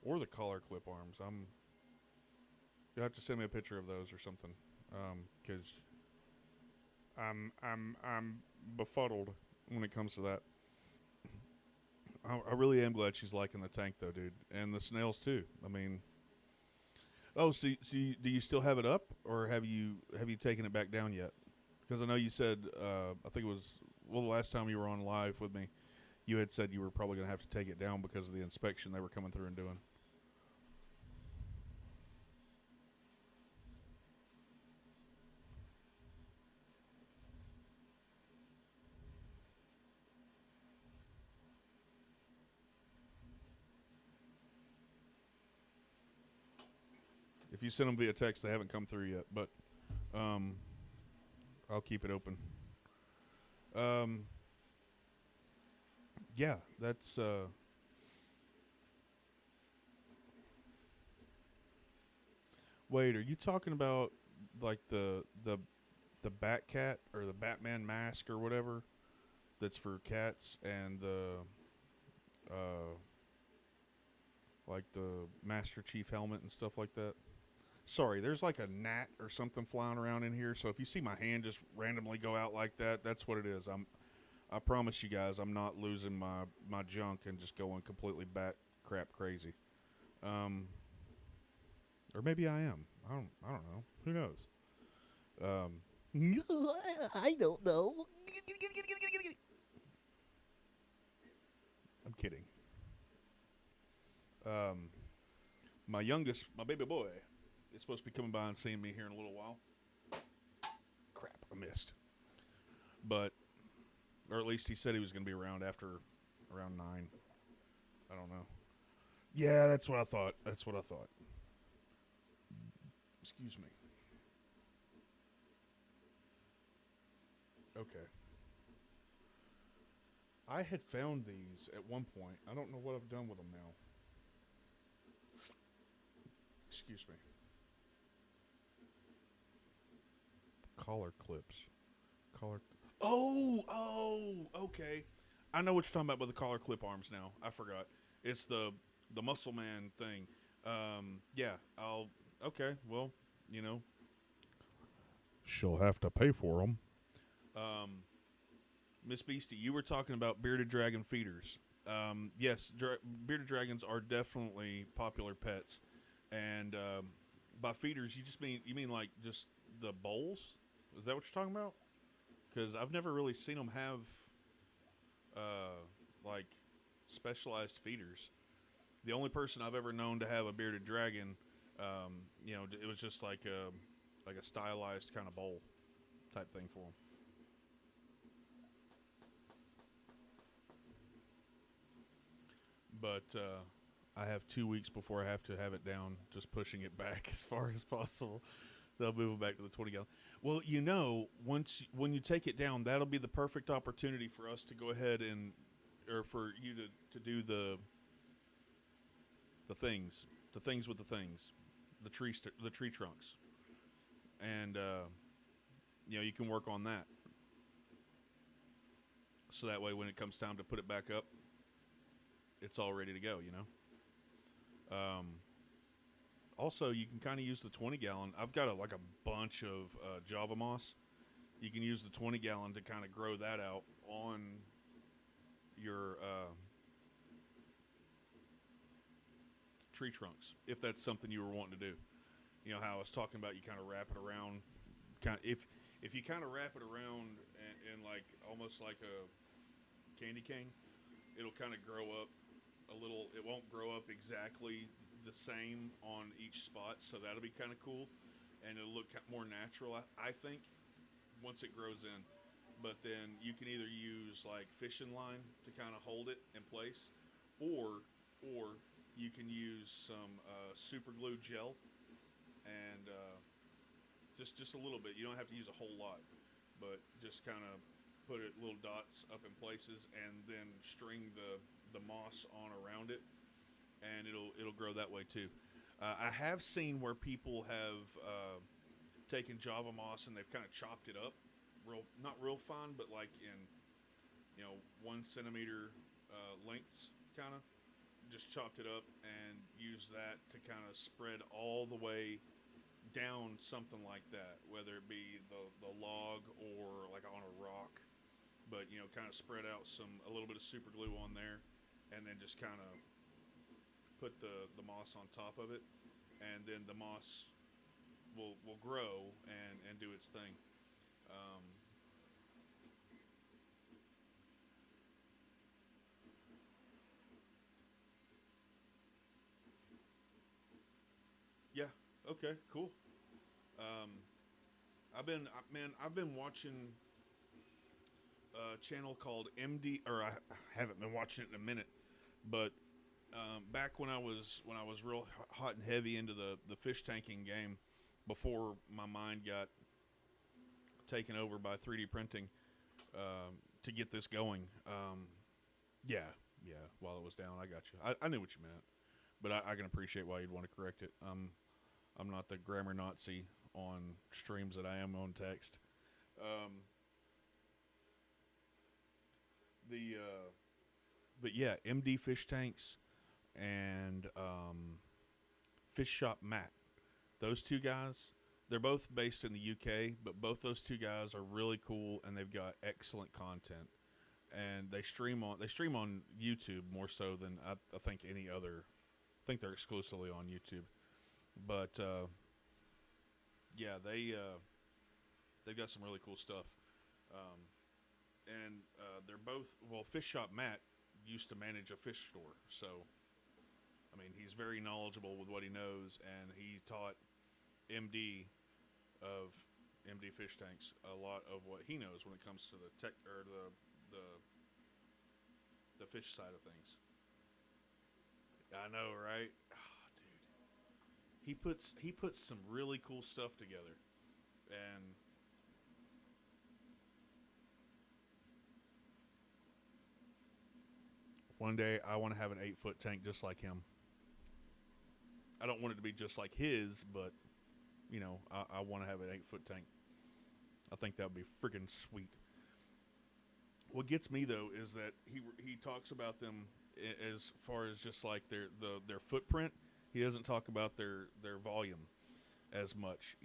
or the collar clip arms. You have to send me a picture of those or something, because I'm befuddled when it comes to that. I really am glad she's liking the tank though, dude, and the snails too. I mean, oh, do you still have it up, or have you taken it back down yet? Because I know you said, I think it was the last time you were on live with me, you had said you were probably going to have to take it down because of the inspection they were coming through and doing. If you send them via text, they haven't come through yet, but um, I'll keep it open. Um, yeah, that's. Wait, are you talking about like the Bat Cat or the Batman mask or whatever that's for cats, and the uh like the Master Chief helmet and stuff like that? Sorry, there's like a gnat or something flying around in here, so if you see my hand just randomly go out like that, that's what it is. I promise you guys, I'm not losing my junk and just going completely bat crap crazy. Um, or maybe I am. I don't know. Who knows? I don't know. I'm kidding. Um, my youngest, my baby boy, is supposed to be coming by and seeing me here in a little while. Crap, I missed. But, or at least he said he was going to be around after around 9. I don't know. Yeah, that's what I thought. That's what I thought. Excuse me. Okay. I had found these at one point. I don't know what I've done with them now. Excuse me. Collar clips. Collar. Okay. I know what you're talking about with the collar clip arms now. I forgot. It's the muscle man thing. Yeah. I'll. Okay. Well, you know, she'll have to pay for them. Um, Miss Beastie, you were talking about bearded dragon feeders. Yes, bearded dragons are definitely popular pets, and by feeders, you mean like just the bowls? Is that what you're talking about? Because I've never really seen them have like specialized feeders. The only person I've ever known to have a bearded dragon, it was just like a stylized kind of bowl type thing for them. But I have 2 weeks before I have to have it down, just pushing it back as far as possible. They'll move them back to the 20 gallon. Well, when you take it down, that'll be the perfect opportunity for us to go ahead and, or for you to do the things, the things with the things, the tree trunks, and you can work on that. So that way, when it comes time to put it back up, it's all ready to go. Also, you can kind of use the 20 gallon. I've got like a bunch of Java moss. You can use the 20 gallon to kind of grow that out on your tree trunks, if that's something you were wanting to do. You know how I was talking about, you kind of wrap it around, kind of, if you kind of wrap it around and like almost like a candy cane, it'll kind of grow up a little. It won't grow up exactly the same on each spot, so that'll be kind of cool, and it'll look more natural. I think once it grows in, but then you can either use like fishing line to kind of hold it in place, or you can use some super glue gel and just a little bit. You don't have to use a whole lot, but just kind of put it little dots up in places, and then string the moss on around it, and it'll grow that way too. I have seen where people have taken Java moss and they've kind of chopped it up, not real fine, but like in 1 centimeter lengths, kind of just chopped it up and used that to kind of spread all the way down something like that, whether it be the log or like on a rock, but kind of spread out a little bit of super glue on there, and then just kind of put the moss on top of it, and then the moss will grow and do its thing. Um, yeah. Okay. Cool. Um, I've been watching a channel called MD, or I haven't been watching it in a minute, but back when I was real hot and heavy into the fish tanking game, before my mind got taken over by 3D printing, to get this going. Yeah, yeah. While it was down, I got you. I knew what you meant, but I can appreciate why you'd want to correct it. I'm not the grammar Nazi on streams that I am on text. Um, the but yeah, MD fish tanks and Fish Shop Matt. Those two guys, they're both based in the UK, but both those two guys are really cool and they've got excellent content. And they stream on YouTube more so than I think any other. I think they're exclusively on YouTube. But yeah, they've got some really cool stuff. Um, and they're both, well, Fish Shop Matt used to manage a fish store, so I mean he's very knowledgeable with what he knows, and he taught MD of MD Fish Tanks a lot of what he knows when it comes to the tech, or the the fish side of things. I know, right? Oh, dude, he puts some really cool stuff together, and one day I want to have an 8 foot tank just like him. I don't want it to be just like his, but I want to have an 8 foot tank. I think that would be freaking sweet. What gets me though is that he talks about them as far as just like their footprint. He doesn't talk about their volume as much,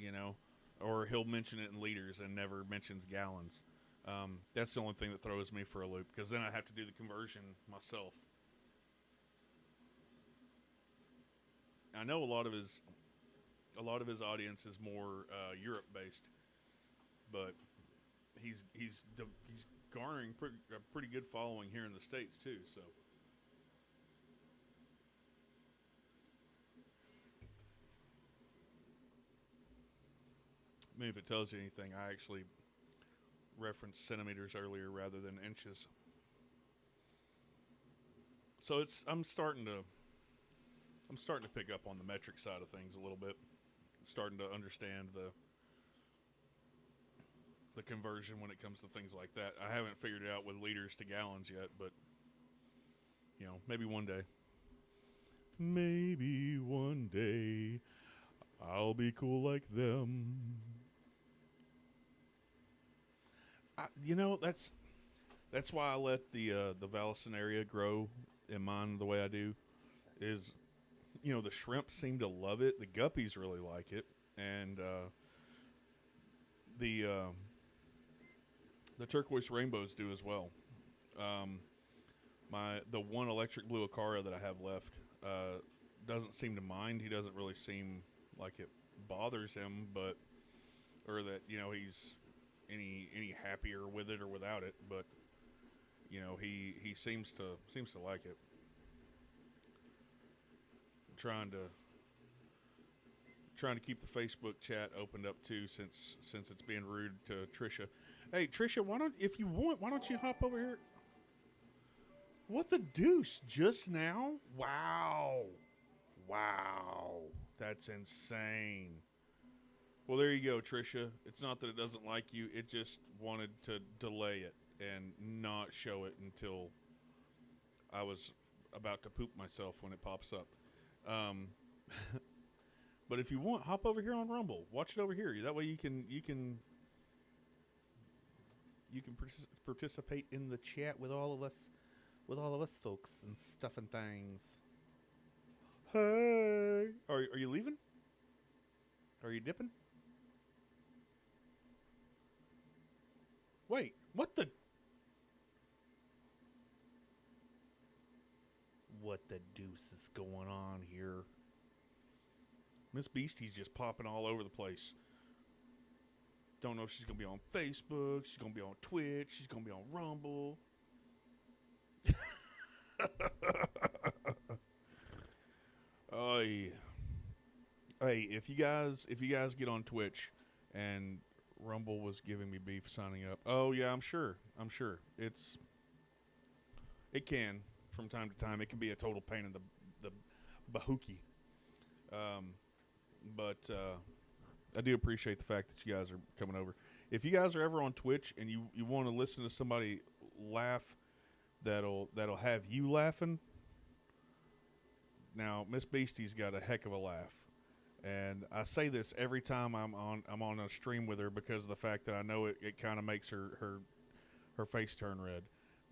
or he'll mention it in liters and never mentions gallons. That's the only thing that throws me for a loop, because then I have to do the conversion myself. I know a lot of his audience is more Europe based, but he's garnering a pretty good following here in the States too. So I mean, if it tells you anything, I actually referenced centimeters earlier rather than inches. So I'm starting to pick up on the metric side of things a little bit. starting to understand the conversion when it comes to things like that. I haven't figured it out with liters to gallons yet, but maybe one day. Maybe one day I'll be cool like them. That's why I let the Vallisneria grow in mine the way I do. Is the shrimp seem to love it. The guppies really like it, and the the turquoise rainbows do as well. Um, the one electric blue Acara that I have left doesn't seem to mind. He doesn't really seem like it bothers him, but or that he's any happier with it or without it. But he seems to like it. Trying to keep the Facebook chat opened up too, since it's being rude to Trisha. Hey Trisha, why don't you hop over here? What the deuce? Just now? Wow. That's insane. Well, there you go, Trisha. It's not that it doesn't like you. It just wanted to delay it and not show it until I was about to poop myself when it pops up. But if you want, hop over here on Rumble. Watch it over here. That way you can participate in the chat with all of us folks and stuff and things. Hey, are you leaving? Are you dipping? Wait, what the deuce is going on here? Miss Beastie's just popping all over the place. Don't know if she's going to be on Facebook, she's going to be on Twitch, she's going to be on Rumble. Oh, yeah. Hey, if you guys get on Twitch and Rumble was giving me beef signing up. Oh yeah, I'm sure. It can from time to time. It can be a total pain in the bahookie. But I do appreciate the fact that you guys are coming over. If you guys are ever on Twitch and you want to listen to somebody laugh, that'll have you laughing. Now, Miss Beastie's got a heck of a laugh. And I say this every time I'm on a stream with her because of the fact that I know it kind of makes her face turn red.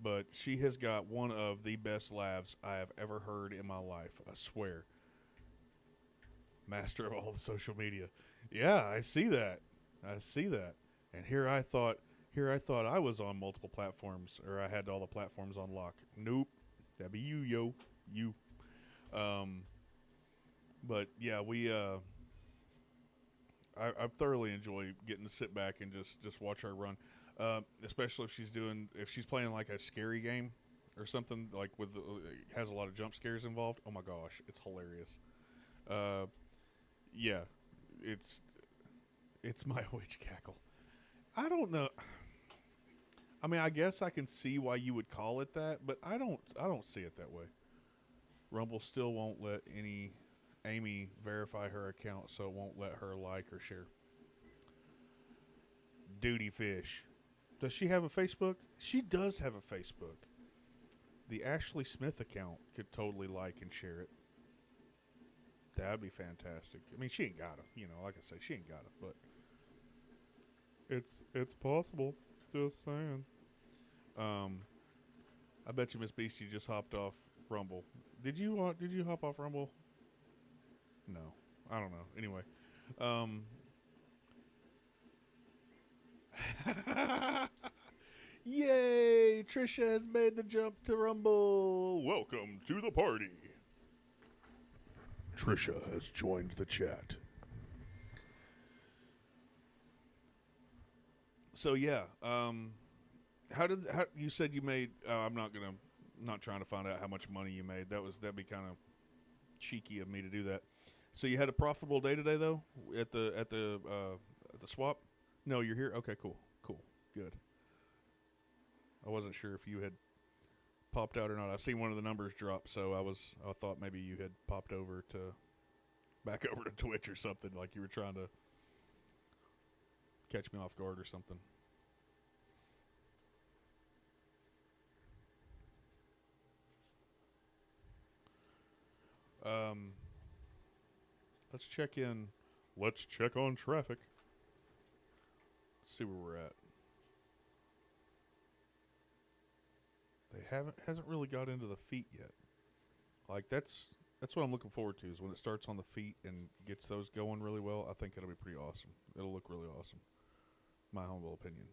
But she has got one of the best laughs I have ever heard in my life. I swear. Master of all the social media. Yeah, I see that. And here I thought I was on multiple platforms, or I had all the platforms on lock. Nope. That'd be you, yo. You. But yeah, I thoroughly enjoy getting to sit back and just watch her run, especially if she's playing like a scary game or something like has a lot of jump scares involved. Oh my gosh, it's hilarious. Yeah, it's my witch cackle. I don't know. I mean, I guess I can see why you would call it that, but I don't see it that way. Rumble still won't let Amy verify her account, so it won't let her like or share. Duty Fish. Does she have a Facebook? She does have a Facebook. The Ashley Smith account could totally like and share it. That'd be fantastic. I mean, she ain't got it. Like I say, she ain't got it, but it's possible. Just saying. I bet you Miss Beastie just hopped off Rumble. Did you hop off Rumble? No, I don't know. Anyway, yay! Trisha has made the jump to Rumble. Welcome to the party. Trisha has joined the chat. So yeah, how you said you made? I'm not trying to find out how much money you made. That'd be kind of cheeky of me to do that. So you had a profitable day today, though, at the swap. No, you're here. Okay, cool, good. I wasn't sure if you had popped out or not. I seen one of the numbers drop, so I thought maybe you had popped over to back over to Twitch or something, like you were trying to catch me off guard or something. Um, let's check in. Let's check on traffic. See where we're at. They hasn't really got into the feet yet. Like that's what I'm looking forward to, is when it starts on the feet and gets those going really well. I think it'll be pretty awesome. It'll look really awesome. My humble opinion.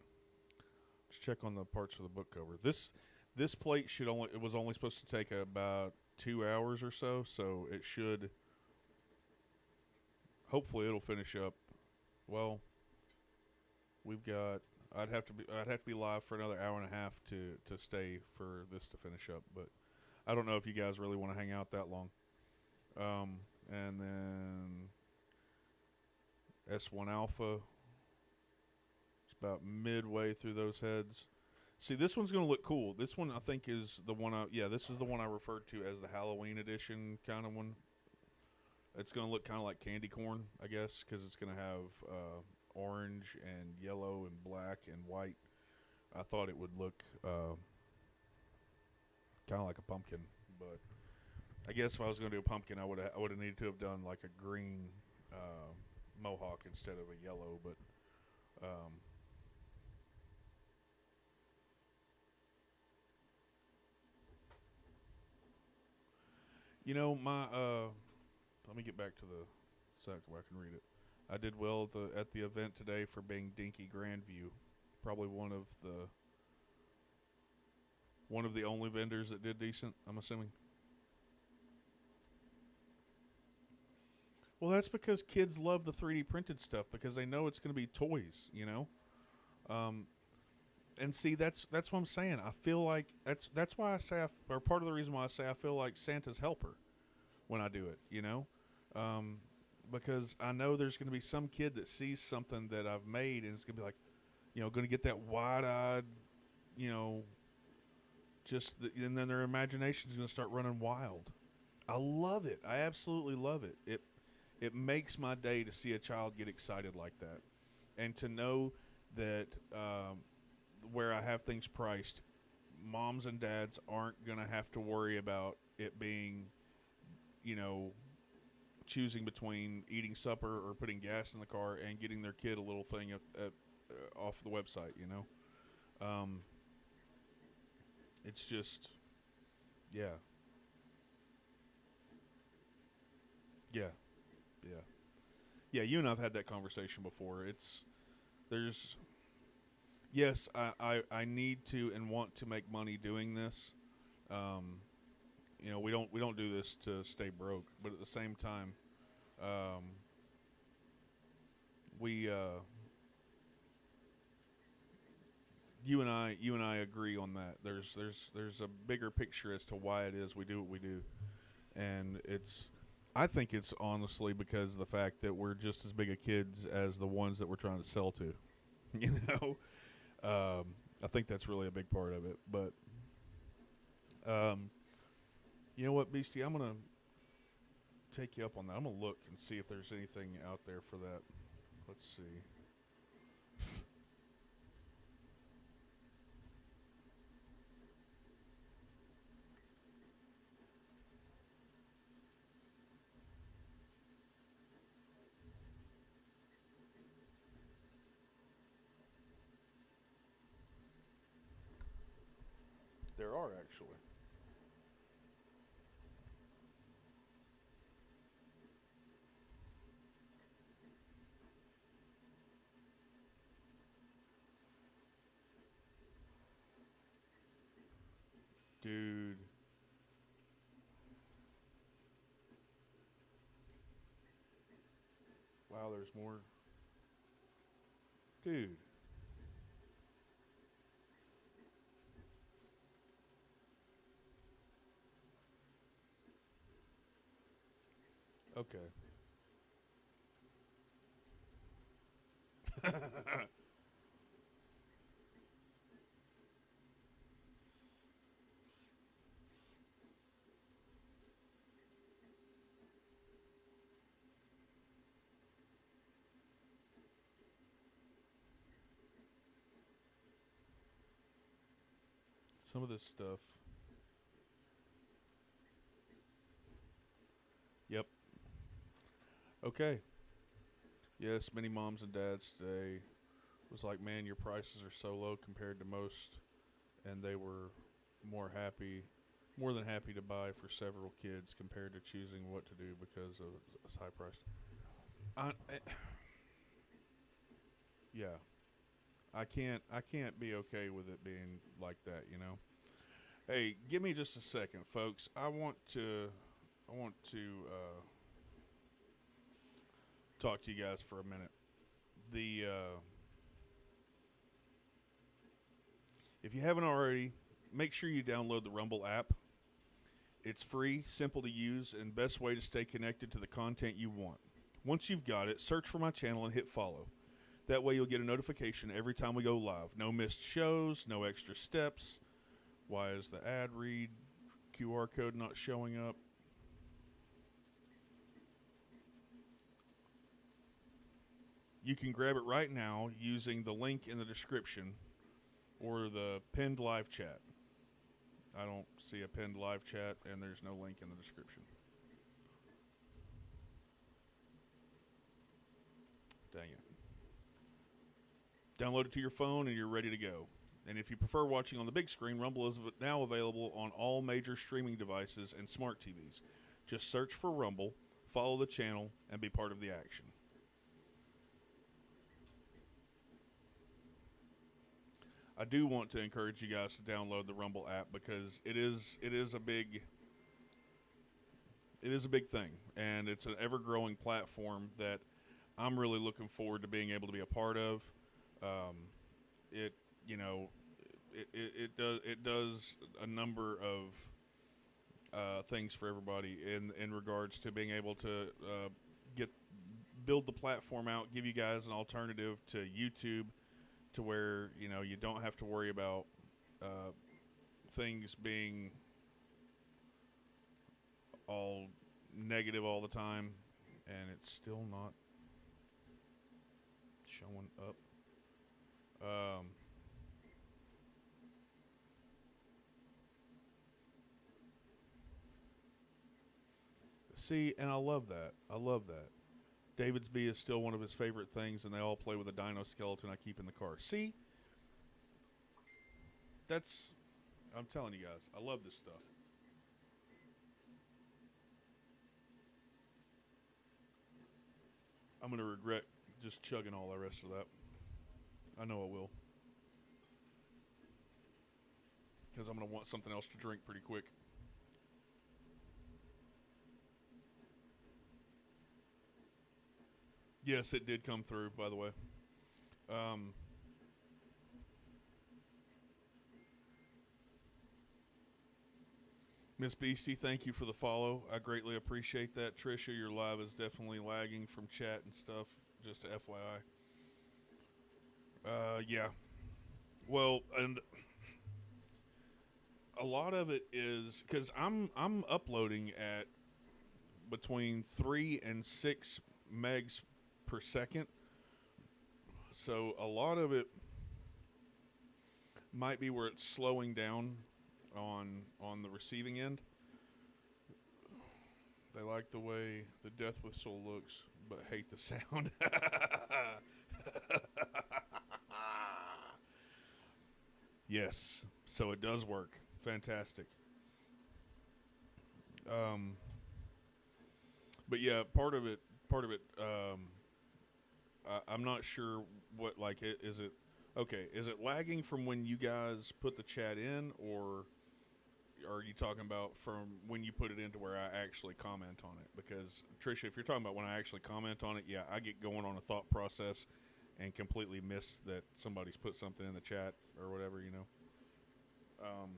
Let's check on the parts for the book cover. This plate it was only supposed to take about 2 hours or so, so it should, hopefully it'll finish up. Well, we've got, I'd have to be live for another hour and a half to stay for this to finish up, but I don't know if you guys really want to hang out that long. And then S1 Alpha. It's about midway through those heads. See, this one's going to look cool. This one, I think, is the one this is the one I referred to as the Halloween edition kind of one. It's going to look kind of like candy corn, I guess, because it's going to have orange and yellow and black and white. I thought it would look kind of like a pumpkin, but I guess if I was going to do a pumpkin, I would have needed to have done like a green mohawk instead of a yellow. But you know, my let me get back to the sec where I can read it. I did well at the event today for being Dinky Grandview. Probably one of the only vendors that did decent, I'm assuming. Well, that's because kids love the 3D printed stuff because they know it's going to be toys, you know. And see, that's what I'm saying. I feel like that's why I say, or part of the reason why I say I feel like Santa's helper when I do it, you know, because I know there's going to be some kid that sees something that I've made and it's going to be like, you know, going to get that wide-eyed, you know, and then their imagination's going to start running wild. I love it. I absolutely love it. It makes my day to see a child get excited like that, and to know that where I have things priced, moms and dads aren't going to have to worry about it being, you know, choosing between eating supper or putting gas in the car and getting their kid a little thing off the website, you know. It's just, yeah. Yeah. Yeah. Yeah, you and I've had that conversation before. There's, yes, I need to and want to make money doing this. You know, we don't do this to stay broke, but at the same time, um, we you and I agree on that. There's a bigger picture as to why it is we do what we do, and I think it's honestly because of the fact that we're just as big a kids as the ones that we're trying to sell to. You know, I think that's really a big part of it. But you know what, Beastie, I'm gonna take you up on that. I'm gonna look and see if there's anything out there for that. Let's see. There are actually. Dude. Wow, there's more. Dude. Okay. Some of this stuff. Yep. Okay. Yes, many moms and dads today was like, man, your prices are so low compared to most, and they were more than happy to buy for several kids compared to choosing what to do because of this high price. Yeah, I can't be okay with it being like that, you know. Hey, give me just a second, folks. I want to talk to you guys for a minute. The If you haven't already, make sure you download the Rumble app. It's free, simple to use, and best way to stay connected to the content you want. Once you've got it, search for my channel and hit follow. That way you'll get a notification every time we go live. No missed shows, no extra steps. Why is the ad read QR code not showing up? You can grab it right now using the link in the description or the pinned live chat. I don't see a pinned live chat, and there's no link in the description. Dang it. Download it to your phone and you're ready to go. And if you prefer watching on the big screen, Rumble is now available on all major streaming devices and smart TVs. Just search for Rumble, follow the channel, and be part of the action. I do want to encourage you guys to download the Rumble app because it is a big thing, and it's an ever growing platform that I'm really looking forward to being able to be a part of. Um, it you know it does a number of things for everybody in regards to being able to get build the platform out, give you guys an alternative to YouTube, to where you don't have to worry about uh, things being all negative all the time, and it's still not showing up. Um, See, and I love that. I love that. David's Bee is still one of his favorite things, and they all play with a dino skeleton I keep in the car. See, that's, I'm telling you guys, I love this stuff. I'm going to regret just chugging all the rest of that. I know I will. Because I'm going to want something else to drink pretty quick. Yes, it did come through, by the way. Um, Miss Beastie, thank you for the follow. I greatly appreciate that. Trisha, your live is definitely lagging from chat and stuff. Just FYI. Yeah. Well, and a lot of it is because I'm uploading at between 3 and 6 megs per second. So a lot of it might be where it's slowing down on the receiving end. They like the way the death whistle looks, but hate the sound. Yes, so it does work. Fantastic. Um, but yeah, part of it. I'm not sure what like it is. It okay? Is it lagging from when you guys put the chat in, or are you talking about from when you put it into where I actually comment on it? Because Trisha, if you're talking about when I actually comment on it, yeah, I get going on a thought process and completely miss that somebody's put something in the chat or whatever, you know. Um,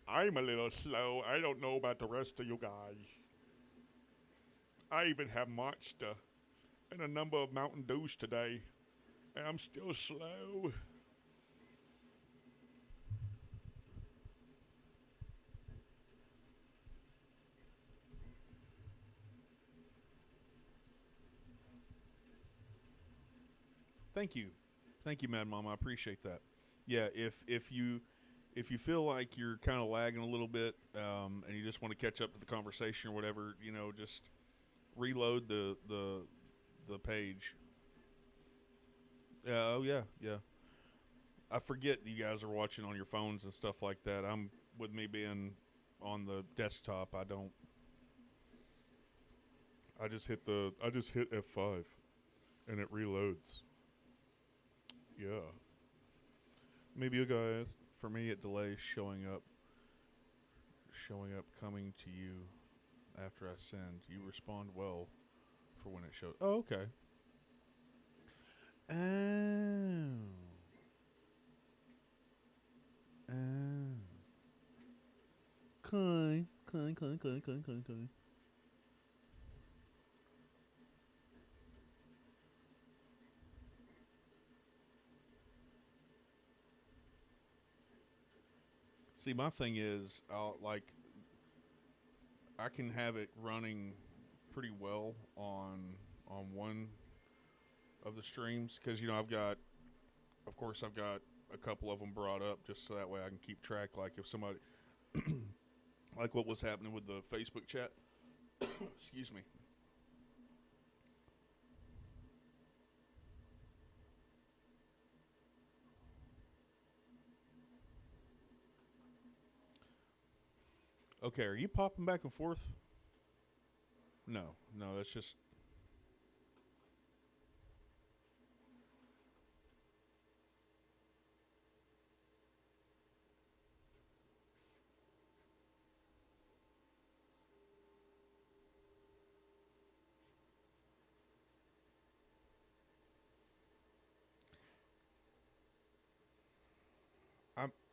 I'm a little slow. I don't know about the rest of you guys. I even have Monster and a number of Mountain Dews today, and I'm still slow. Thank you. Thank you, Mad Mom. I appreciate that. Yeah, if you feel like you're kind of lagging a little bit, and you just want to catch up to the conversation or whatever, just reload the page. Oh yeah, yeah. I forget you guys are watching on your phones and stuff like that. I'm with me being on the desktop. I don't. I just hit F5 and it reloads. Yeah. Maybe you guys. For me, it delays showing up, coming to you after I send. You respond well for when it shows. Oh, okay. Oh. Oh. Okay. Okay. Okay. Okay. Okay. Okay. See, my thing is, I can have it running pretty well on one of the streams because of course, I've got a couple of them brought up just so that way I can keep track. Like if somebody, like what was happening with the Facebook chat. Excuse me. Okay, are you popping back and forth? No, no, that's just.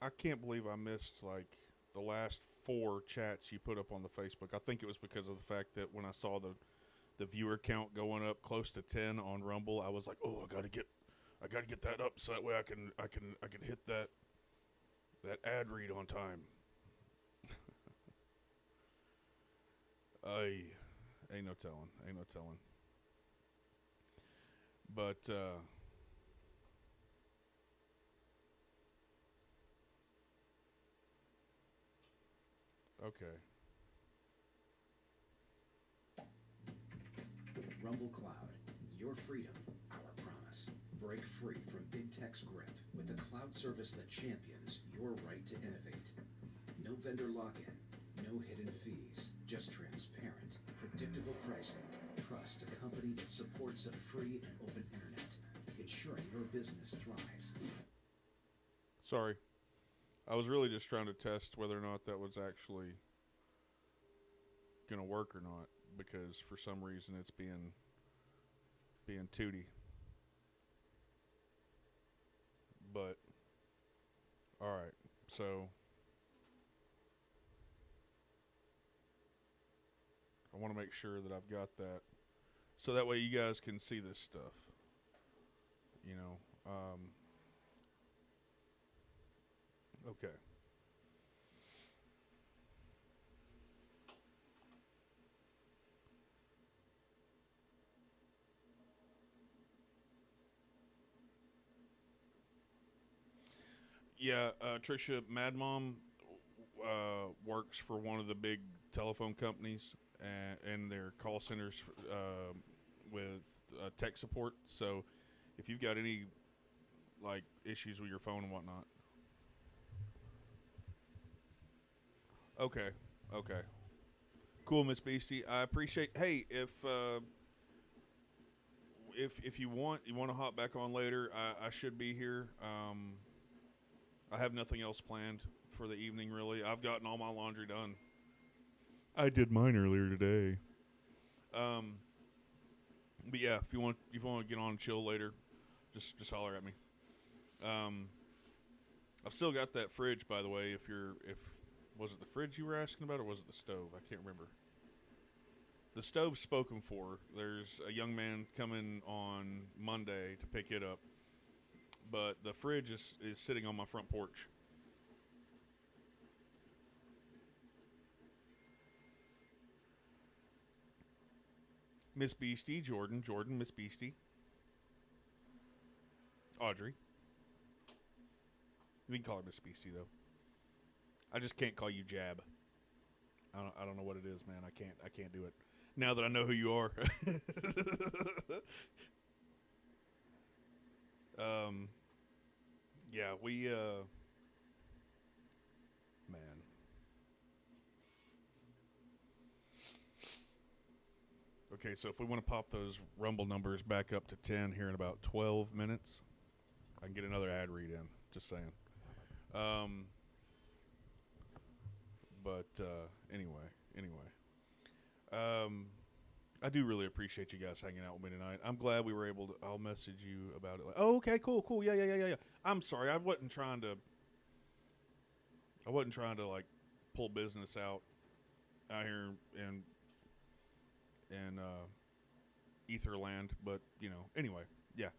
I can't believe I missed like the last four chats you put up on the Facebook. I think it was because of the fact that when I saw the viewer count going up close to 10 on Rumble, I was like, "Oh, I got to get that up so that way I can hit that ad read on time." I ain't no telling, ain't no telling. But okay. Rumble Cloud, your freedom, our promise. Break free from big tech's grip with a cloud service that champions your right to innovate. No vendor lock-in, no hidden fees, just transparent, predictable pricing. Trust a company that supports a free and open internet, ensuring your business thrives. Sorry. I was really just trying to test whether or not that was actually going to work or not because for some reason it's being tooty. But all right. So I want to make sure that I've got that so that way you guys can see this stuff. You know. Okay. Yeah, Trisha, Mad Mom works for one of the big telephone companies and their call centers with tech support. So if you've got any like issues with your phone and whatnot, okay, okay, cool, Miss Beastie. I appreciate. Hey, if you want to hop back on later, I should be here. I have nothing else planned for the evening. Really, I've gotten all my laundry done. I did mine earlier today. Um, but yeah, if you want to get on and chill later, just holler at me. Um, I've still got that fridge, by the way. If was it the fridge you were asking about, or was it the stove? I can't remember. The stove's spoken for. There's a young man coming on Monday to pick it up, but the fridge is sitting on my front porch. Miss Beastie, Jordan, Miss Beastie. Audrey. We can call her Miss Beastie though. I just can't call you Jab. I don't know what it is, man. I can't do it. Now that I know who you are. um, yeah, man. Okay, so if we want to pop those Rumble numbers back up to 10 here in about 12 minutes, I can get another ad read in. Just saying. Um, but anyway. Um, I do really appreciate you guys hanging out with me tonight. I'm glad we were able to. I'll message you about it. Oh, okay, cool. Yeah. I'm sorry. I wasn't trying to like pull business out here in Etherland, but anyway, yeah.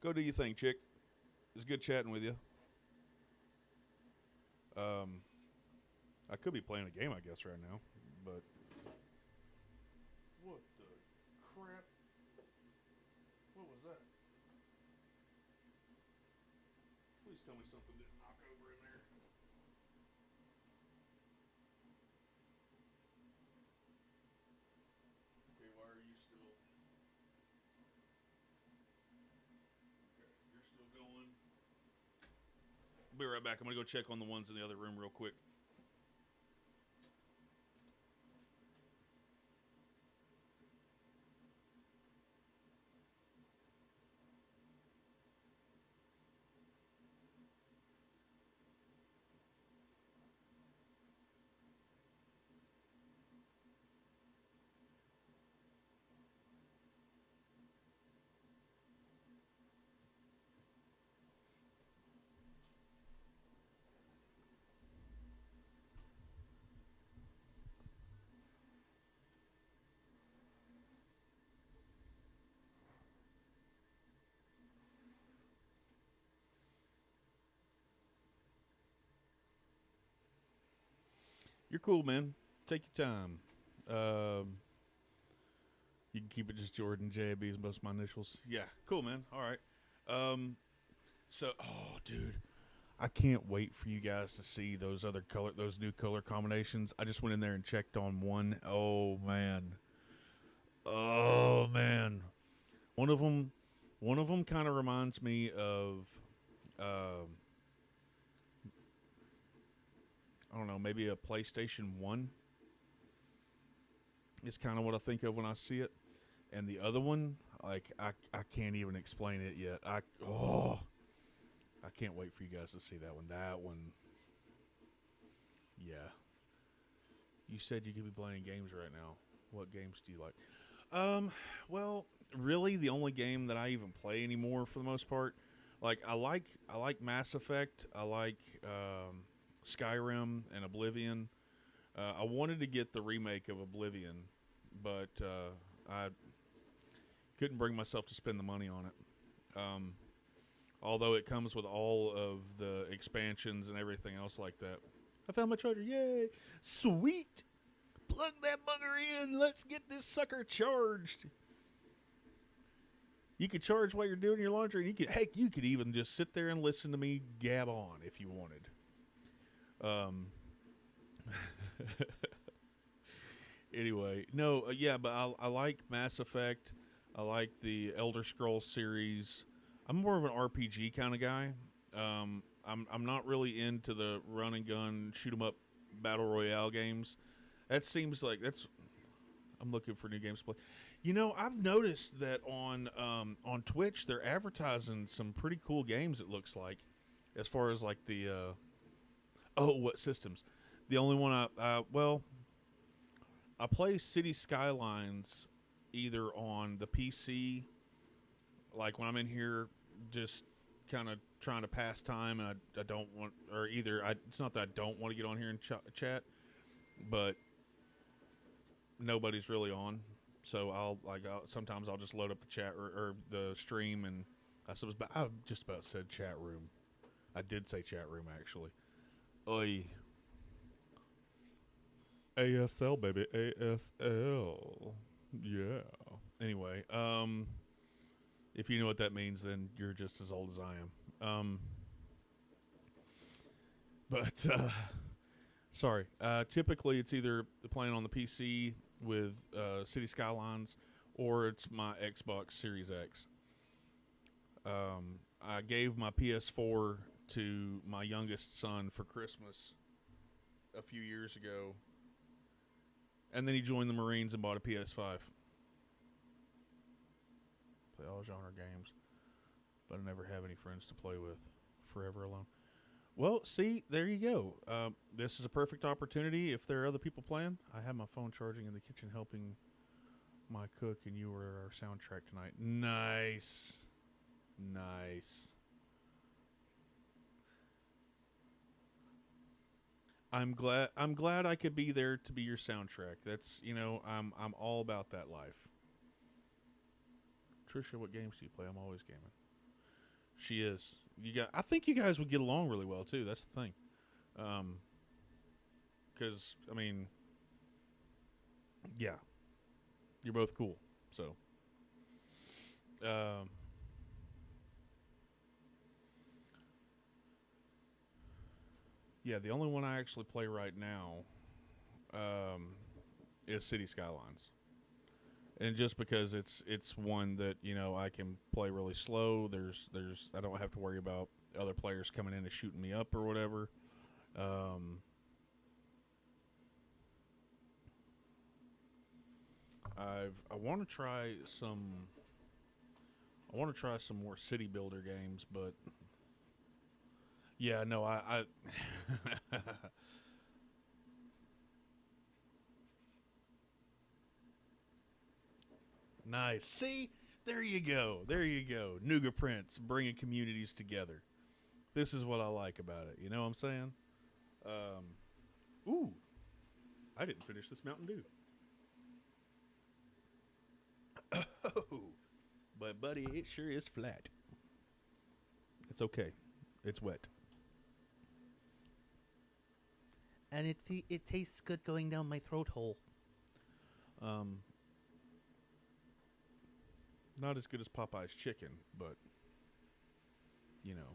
Go do your thing, chick. It was good chatting with you. I could be playing a game, I guess, right now, but what the crap? What was that? Please tell me something didn't knock over in there. Okay, why are you still? Okay, you're still going. I'll be right back. I'm gonna go check on the ones in the other room real quick. You're cool, man. Take your time. Um, you can keep it just Jordan JB is most of my initials. Yeah, cool, man. All right. Oh, dude, I can't wait for you guys to see those new color combinations. I just went in there and checked on one. Oh man. One of them kind of reminds me of, um, I don't know, maybe a PlayStation 1. It's kind of what I think of when I see it. And the other one, like, I can't even explain it yet. I can't wait for you guys to see that one. That one, yeah. You said you could be playing games right now. What games do you like? Well, really, the only game that I even play anymore, for the most part, like I like Mass Effect. I like Skyrim and Oblivion. I wanted to get the remake of Oblivion, but I couldn't bring myself to spend the money on it. Although it comes with all of the expansions and everything else like that. I found my charger. Yay! Sweet! Plug that bugger in. Let's get this sucker charged. You could charge while you're doing your laundry. And you could even just sit there and listen to me gab on if you wanted. Anyway, no, yeah, but I like Mass Effect. I like the Elder Scrolls series. I'm more of an RPG kind of guy. I'm not really into the run and gun, shoot 'em up, battle royale games. That seems like I'm looking for new games to play. I've noticed that on Twitch they're advertising some pretty cool games. It looks like, as far as like the what systems? The only one I play City Skylines either on the PC, like when I'm in here just kind of trying to pass time, and I don't want, or it's not that I don't want to get on here and chat, but nobody's really on. So sometimes I'll just load up the chat or the stream, and I just about said chat room. I did say chat room, actually. Oy. ASL, baby. ASL. Yeah. Anyway, If you know what that means, then you're just as old as I am. But sorry. Typically, it's either playing on the PC with City Skylines, or it's my Xbox Series X. I gave my PS4 to my youngest son for Christmas a few years ago, and then he joined the Marines and bought a PS5. Play all genre games, but I never have any friends to play with. Forever alone. Well, see, there you go. This is a perfect opportunity. If there are other people playing, I have my phone charging in the kitchen helping my cook, and you were at our soundtrack tonight. Nice. Nice. I'm glad I could be there to be your soundtrack. That's, I'm all about that life. Trisha, what games do you play? I'm always gaming. She is. I think you guys would get along really well too. That's the thing. Because I mean, yeah, you're both cool. So, um, yeah, the only one I actually play right now, um, is City Skylines. And just because it's one that I can play really slow. There's I don't have to worry about other players coming in and shooting me up or whatever. Um, I want to try some. I want to try some more city builder games, but yeah, no, I nice. See, there you go. There you go. Nougat Prince bringing communities together. This is what I like about it. You know what I'm saying? Ooh, I didn't finish this Mountain Dew. Oh, but buddy, it sure is flat. It's okay. It's wet. And it tastes good going down my throat hole. Um, Not as good as Popeye's chicken, but you know,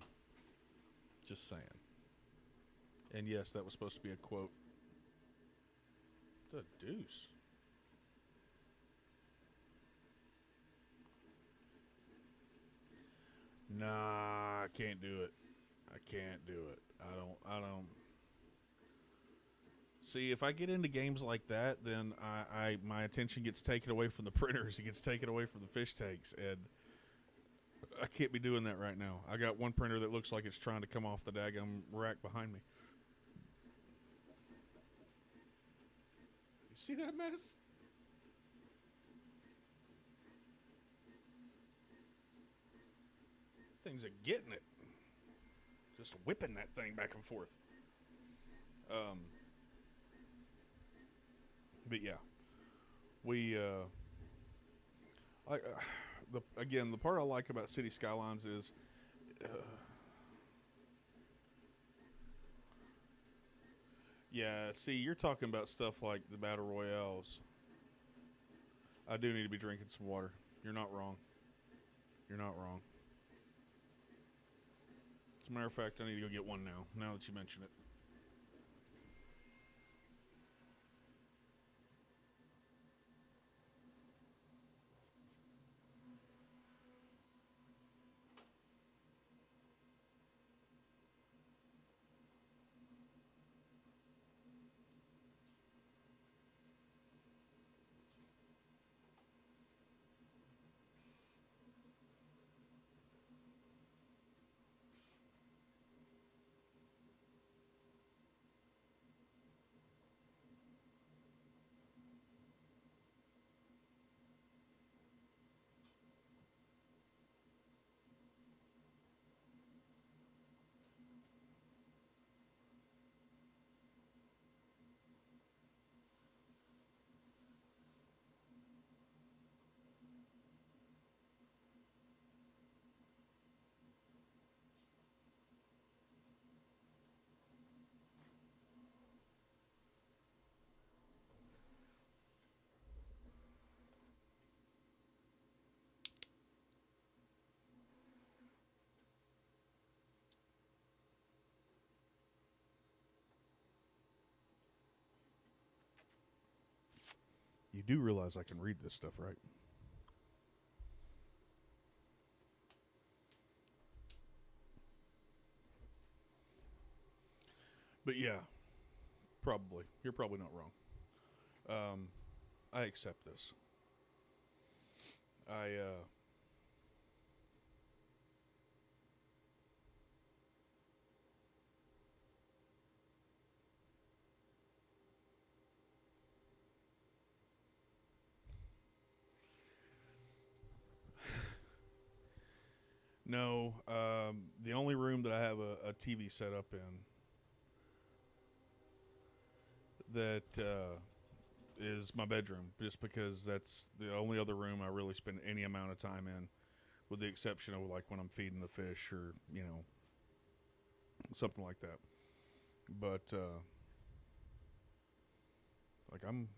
just saying. And yes, that was supposed to be a quote. The deuce. Nah, I can't do it. I can't do it. I don't. See, if I get into games like that, then my attention gets taken away from the printers. It gets taken away from the fish tanks, and I can't be doing that right now. I got one printer that looks like it's trying to come off the daggum rack behind me. You see that mess? Things are getting it. Just whipping that thing back and forth. Um, but yeah, we the part I like about City Skylines is yeah. See, you're talking about stuff like the battle royales. I do need to be drinking some water. You're not wrong. You're not wrong. As a matter of fact, I need to go get one now. Now that you mention it. You do realize I can read this stuff, right? But yeah, probably. You're probably not wrong. Um, I accept this. I no. The only room that I have a TV set up in that is my bedroom, just because that's the only other room I really spend any amount of time in, with the exception of like when I'm feeding the fish or something like that. But like I'm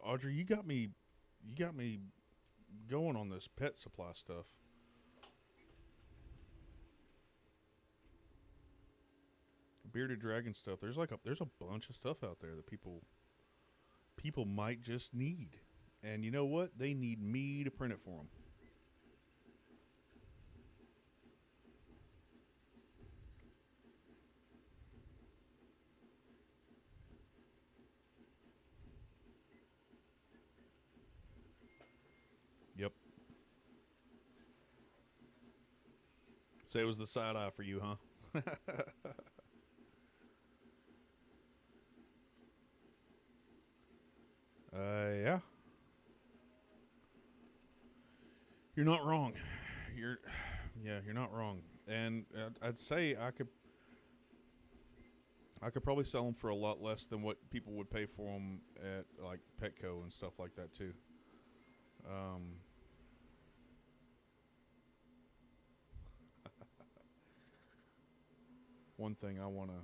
Audrey, you got me going on this pet supply stuff. Bearded dragon stuff. There's a bunch of stuff out there that people might just need. And you know what? They need me to print it for them. Yep. Say it was the side eye for you, huh? Yeah. You're not wrong. You're, yeah, you're not wrong. And I'd say I could probably sell them for a lot less than what people would pay for them at like Petco and stuff like that too. Um, One thing I want to.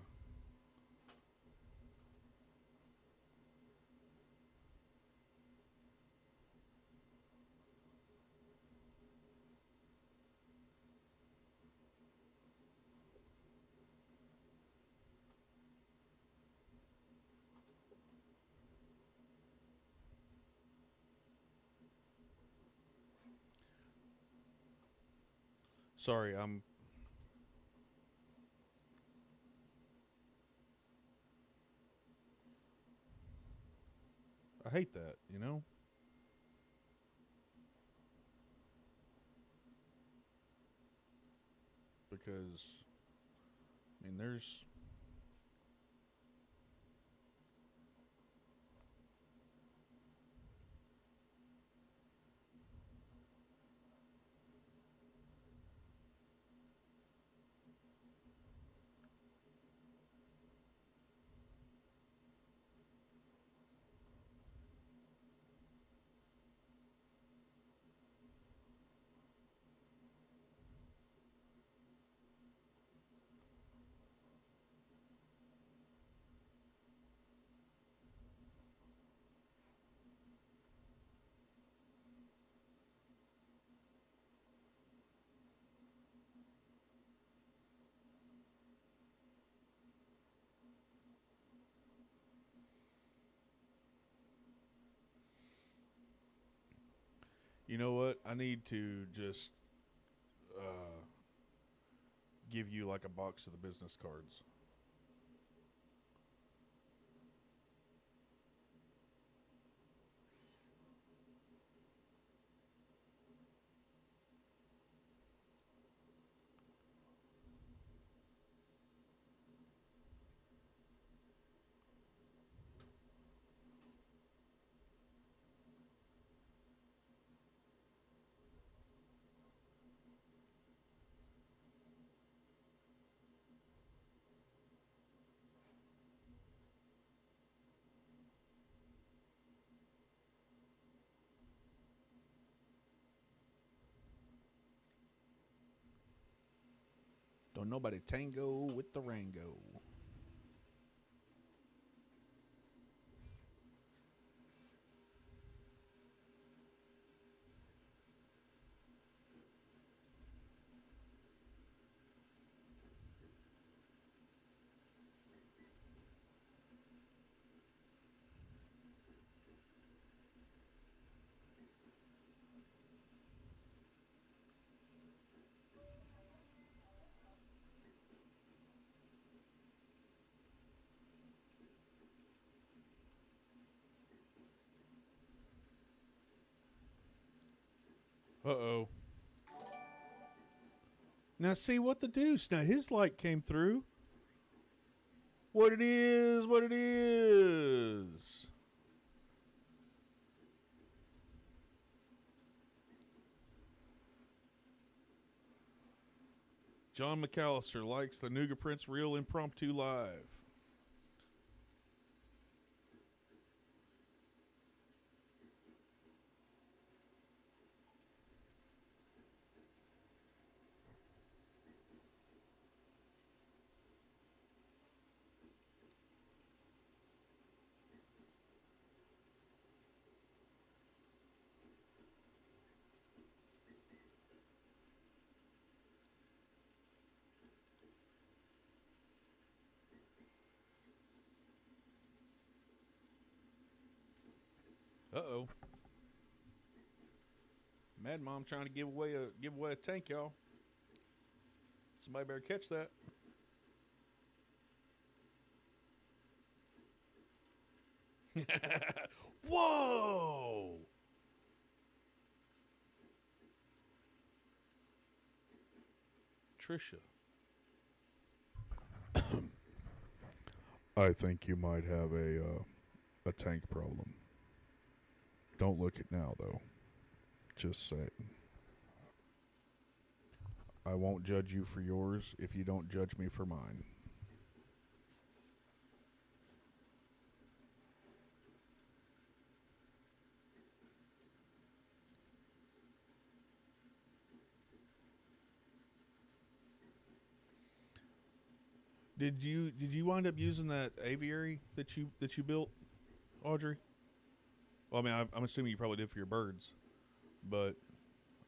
Sorry, I hate that. Because I mean, there's. You know what? I need to just uh, give you like a box of the business cards. Don't nobody tango with the Rango. Uh-oh. Now see what the deuce. Now his light came through. What it is, what it is. John McAllister likes the Nougat Prince Real Impromptu Live. Uh-oh. Mad Mom trying to give away a tank, y'all. Somebody better catch that. Whoa! Trisha. I think you might have a tank problem. Don't look it now, though. Just saying. I won't judge you for yours if you don't judge me for mine. Did you wind up using that aviary that you built, Audrey? Well, I mean, I'm assuming you probably did for your birds, but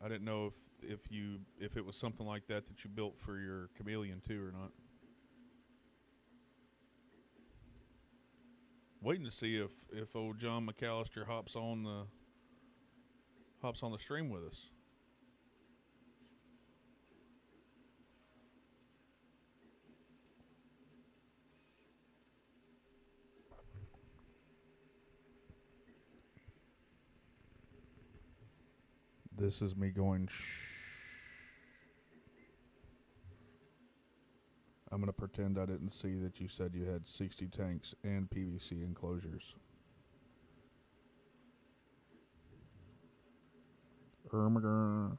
I didn't know if it was something like that you built for your chameleon too or not. Waiting to see if old John McAllister hops on the stream with us. This is me going shh. I'm going to pretend I didn't see that you said you had 60 tanks and PVC enclosures. Ermagger.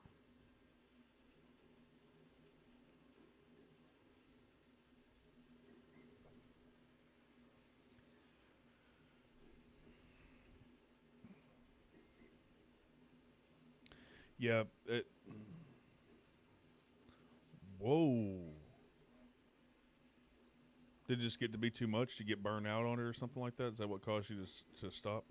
Yeah, whoa. Did it just get to be too much to get burned out on it or something like that? Is that what caused you to stop?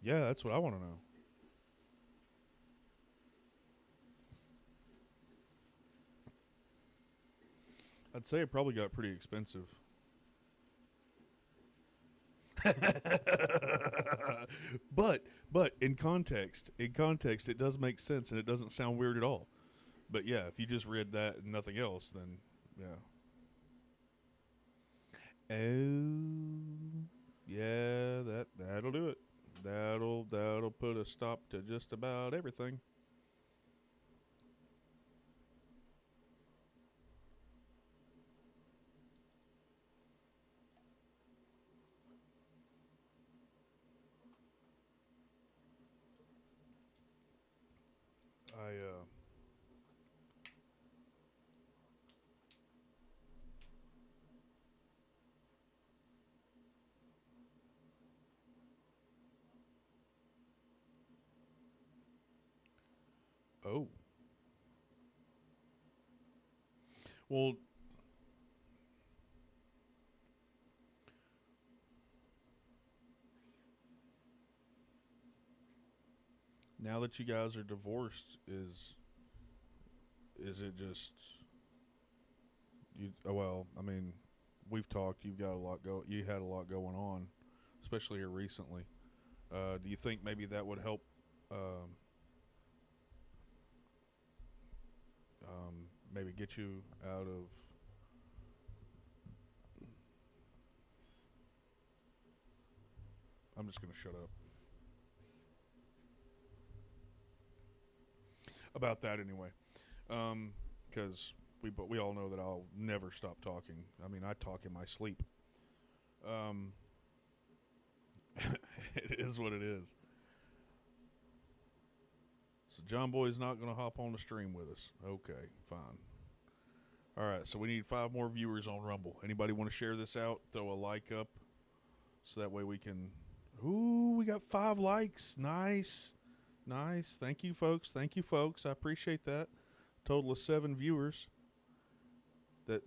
Yeah, that's what I want to know. I'd say it probably got pretty expensive. but in context, it does make sense and it doesn't sound weird at all. But yeah, if you just read that and nothing else, then yeah. Oh, yeah, that'll do it. That'll put a stop to just about everything. I oh. Well, now that you guys are divorced, is it just you? Oh, well, I mean, we've talked. You've got a lot go. You had a lot going on, especially here recently. Do you think maybe that would help? Um, maybe get you out of I'm just going to shut up. About that anyway. Because we all know that I'll never stop talking. I mean, I talk in my sleep. It is what it is. So John Boy's not going to hop on the stream with us. Okay, fine. All right, so we need 5 more viewers on Rumble. Anybody want to share this out? Throw a like up so that way we can... Ooh, we got 5 likes. Nice. Nice. Thank you, folks. Thank you, folks. I appreciate that. Total of 7 viewers. That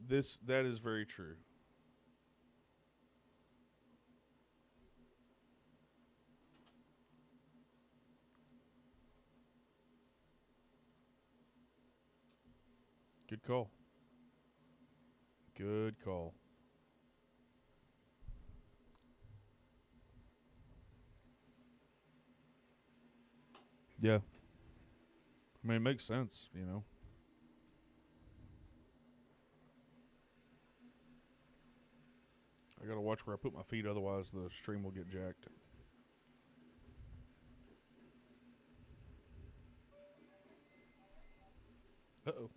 is very true. Good call. Good call. Yeah. I mean, it makes sense, you know. I gotta watch where I put my feet, otherwise the stream will get jacked. Uh-oh.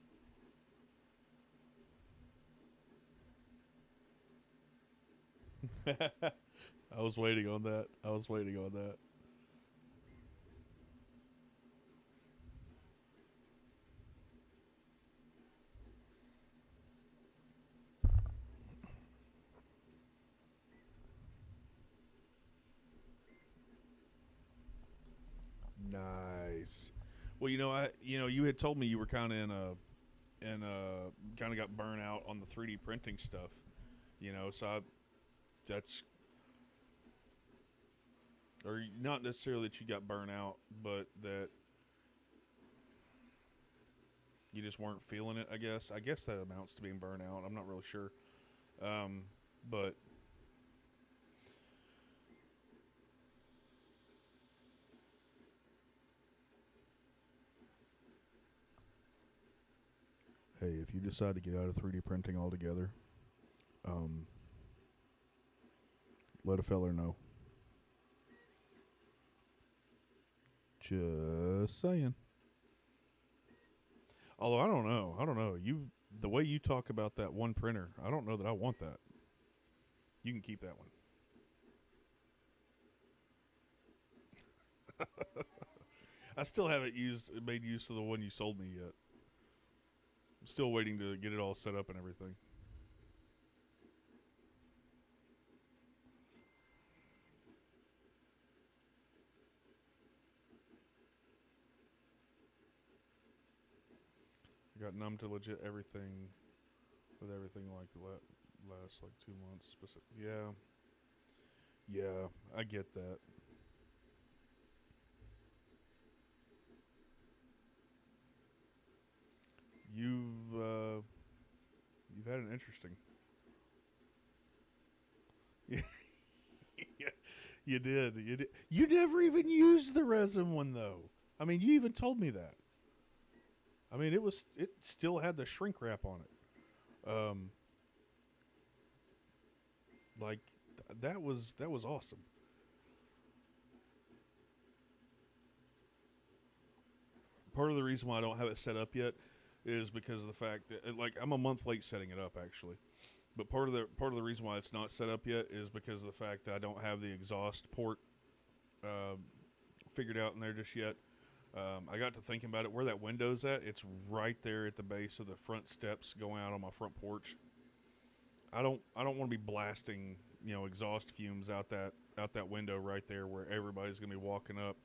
I was waiting on that. Nice. Well, you had told me you were kind of kind of got burnt out on the 3D printing stuff. So that's, or not necessarily that you got burnt out, but that you just weren't feeling it, I guess. I guess that amounts to being burnt out. I'm not really sure. But hey, if you decide to get out of 3D printing altogether, let a feller know. Just saying. Although I don't know. The way you talk about that one printer, I don't know that I want that. You can keep that one. I still haven't made use of the one you sold me yet. I'm still waiting to get it all set up and everything. I got numb to legit everything with everything like the last like 2 months. Yeah, I get that. You've had an interesting. Yeah, you did. You never even used the resin one though. I mean, you even told me that. I mean, it still had the shrink wrap on it. Like that was awesome. Part of the reason why I don't have it set up yet is because of the fact that like I'm a month late setting it up actually. But part of the reason why it's not set up yet is because of the fact that I don't have the exhaust port figured out in there just yet. I got to thinking about it. Where that window's at, it's right there at the base of the front steps going out on my front porch. I don't want to be blasting exhaust fumes out that window right there where everybody's gonna be walking up.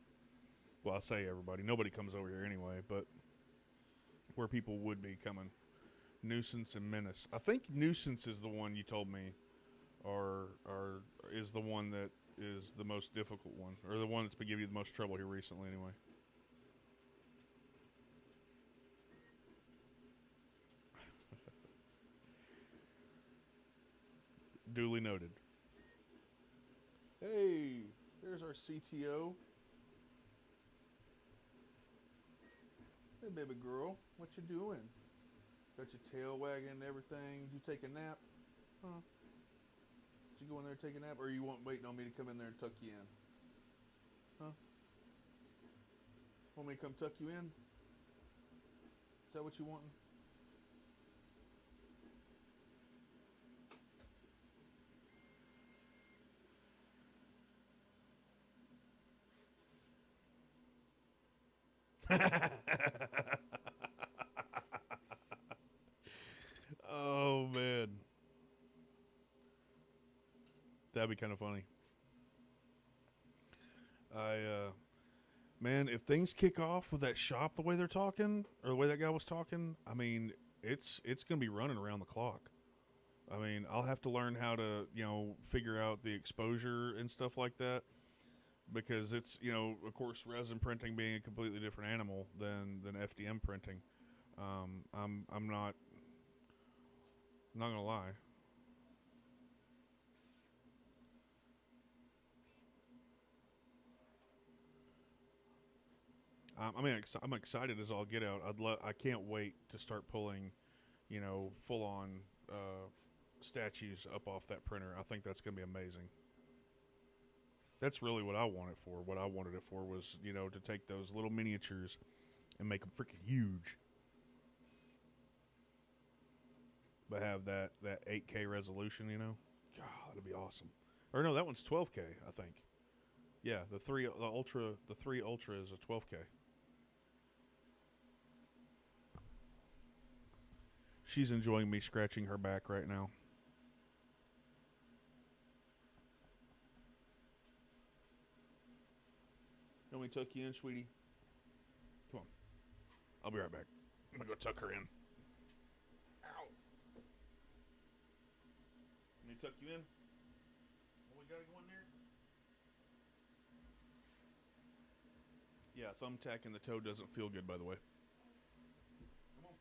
Well, I say everybody. Nobody comes over here anyway, but where people would be coming. Nuisance and menace. I think nuisance is the one you told me, is the one that is the most difficult one, or the one that's been giving you the most trouble here recently, anyway. Duly noted. Hey, there's our CTO. Hey, baby girl, what you doing? Got your tail wagging and everything. Did you take a nap? Huh? Did you go in there and take a nap, or you want waiting on me to come in there and tuck you in? Huh? Want me to come tuck you in? Is that what you want? Oh man, that'd be kind of funny. Man, if things kick off with that shop the way they're talking, or the way that guy was talking, I mean, it's gonna be running around the clock. I mean, I'll have to learn how to, figure out the exposure and stuff like that because it's, of course, resin printing being a completely different animal than FDM printing. I'm not gonna lie. I'm excited as all get out. I can't wait to start pulling, full on statues up off that printer. I think that's gonna be amazing. That's really what I want it for. What I wanted it for was, to take those little miniatures and make them freaking huge, but have that 8K resolution. God, that'd be awesome. Or no, that one's 12K. I think. Yeah, the three ultra is a 12K. She's enjoying me scratching her back right now. You want me to tuck you in, sweetie? Come on. I'll be right back. I'm going to go tuck her in. Ow. Let me tuck you in? Oh, we got to go in there? Yeah, thumbtack in the toe doesn't feel good, by the way. Come on.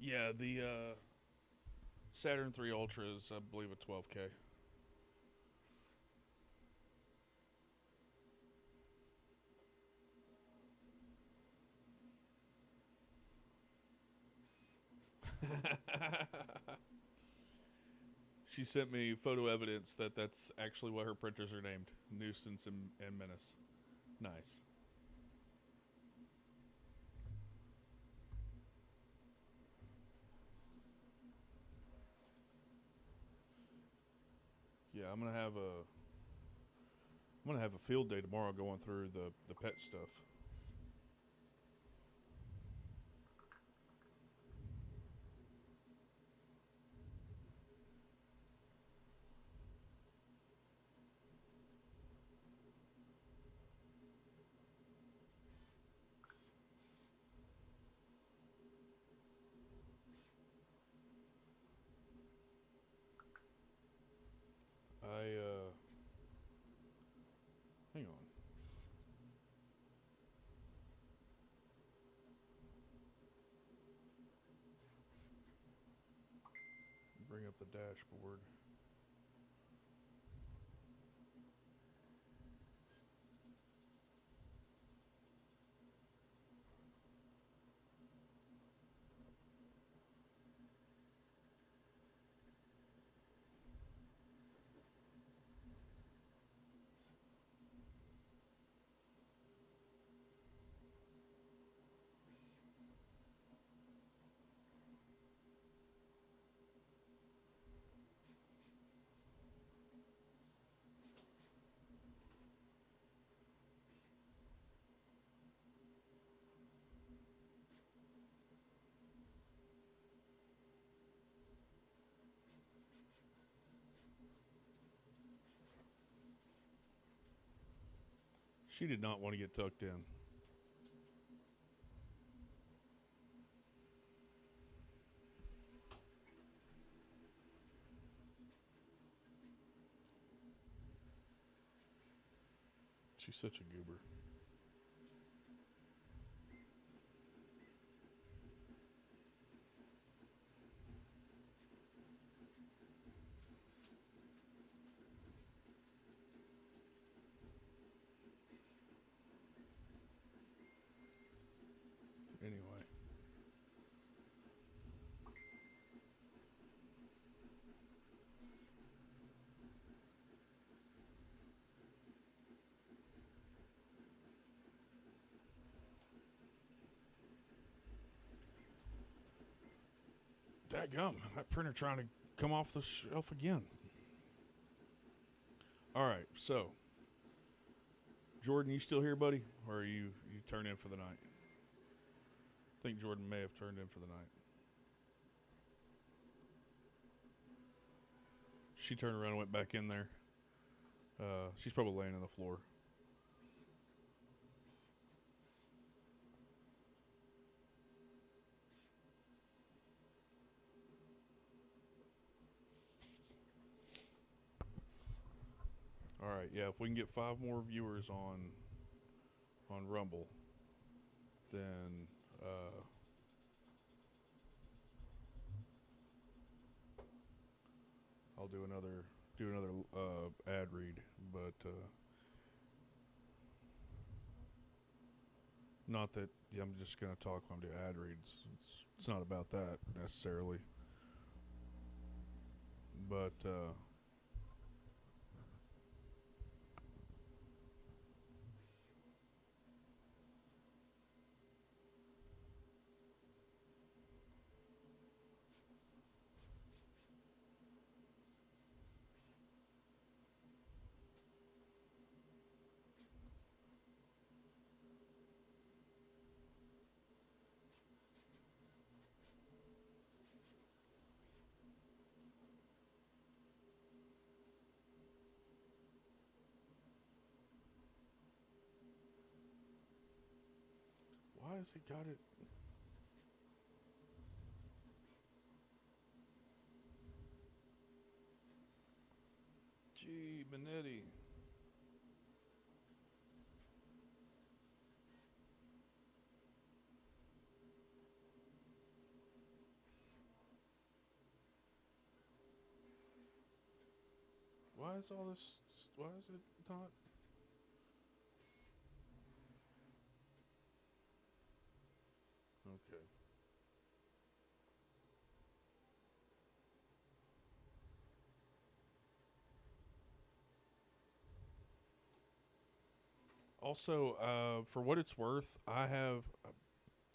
Yeah, the Saturn 3 Ultra is, I believe, a 12K. She sent me photo evidence that that's actually what her printers are named: Nuisance and Menace. Nice. Yeah, I'm gonna have a field day tomorrow going through the pet stuff. bring up the dashboard. She did not want to get tucked in. She's such a goober. Anyway. Dadgum, that printer trying to come off the shelf again. All right, so Jordan, you still here, buddy, or are you turned in for the night? I think Jordan may have turned in for the night. She turned around and went back in there. She's probably laying on the floor. All right, yeah. If we can get 5 more viewers on Rumble, then I'll do another ad read, but not that I'm just gonna talk while I'm doing ad reads. It's not about that necessarily, but. Why has it got it? Gee, Benetti. Why is all this? Why is it not? Okay. Also, for what it's worth, I have a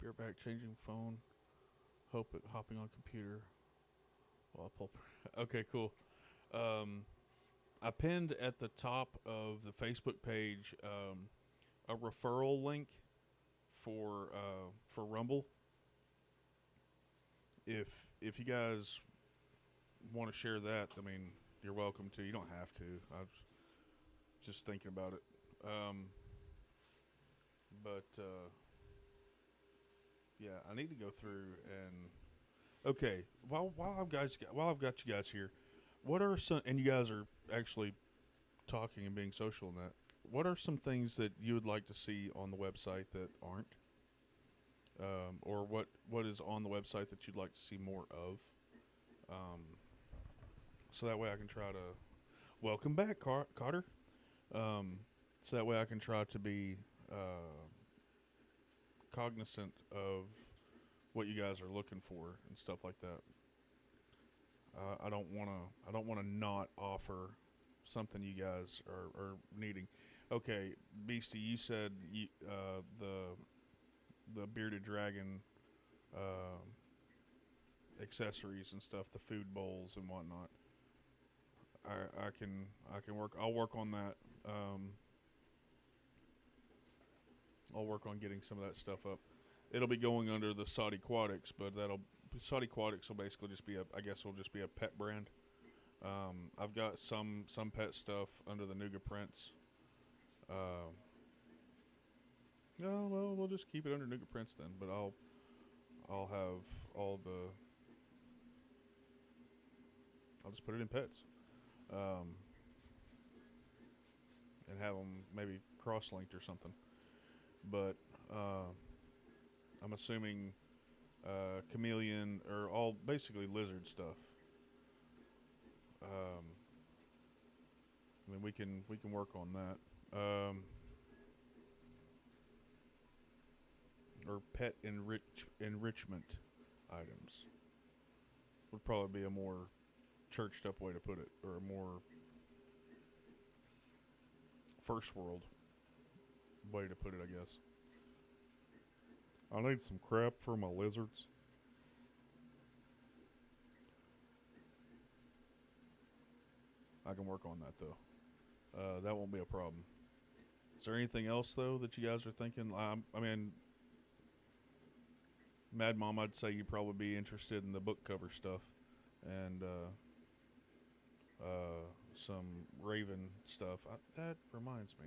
beer back changing phone. Hopping on computer. Well, okay, cool. I pinned at the top of the Facebook page a referral link for Rumble. If you guys want to share that, I mean, you're welcome to. You don't have to. I was just thinking about it. But yeah, I need to go through and okay. While I've got you guys here, what are some? And you guys are actually talking and being social in that. What are some things that you would like to see on the website that aren't? Or what is on the website that you'd like to see more of? so that way I can try to welcome back, Carter. So that way I can try to be cognizant of what you guys are looking for and stuff like that. I don't want to. I don't want to not offer something you guys are needing. Okay, Beastie, you said the bearded dragon uh, accessories and stuff, the food bowls and whatnot. I can work. I'll work on that. I'll work on getting some of that stuff up. It'll be going under the Saudi Aquatics, but Saudi Aquatics will basically just be I guess it'll just be a pet brand. I've got some pet stuff under the Nougat Prince. Uh, no, well, we'll just keep it under Nougat Prince then. But I'll have all the. I'll just put it in pets, and have them maybe cross-linked or something. But I'm assuming chameleon or all basically lizard stuff. I mean, we can work on that. Or pet enrichment items would probably be a more churched up way to put it, or a more first world way to put it, I guess. I need some crap for my lizards. I can work on that though. That won't be a problem. Is there anything else though that you guys are thinking? I mean, Mad Mom, I'd say you'd probably be interested in the book cover stuff and some Raven stuff. That reminds me.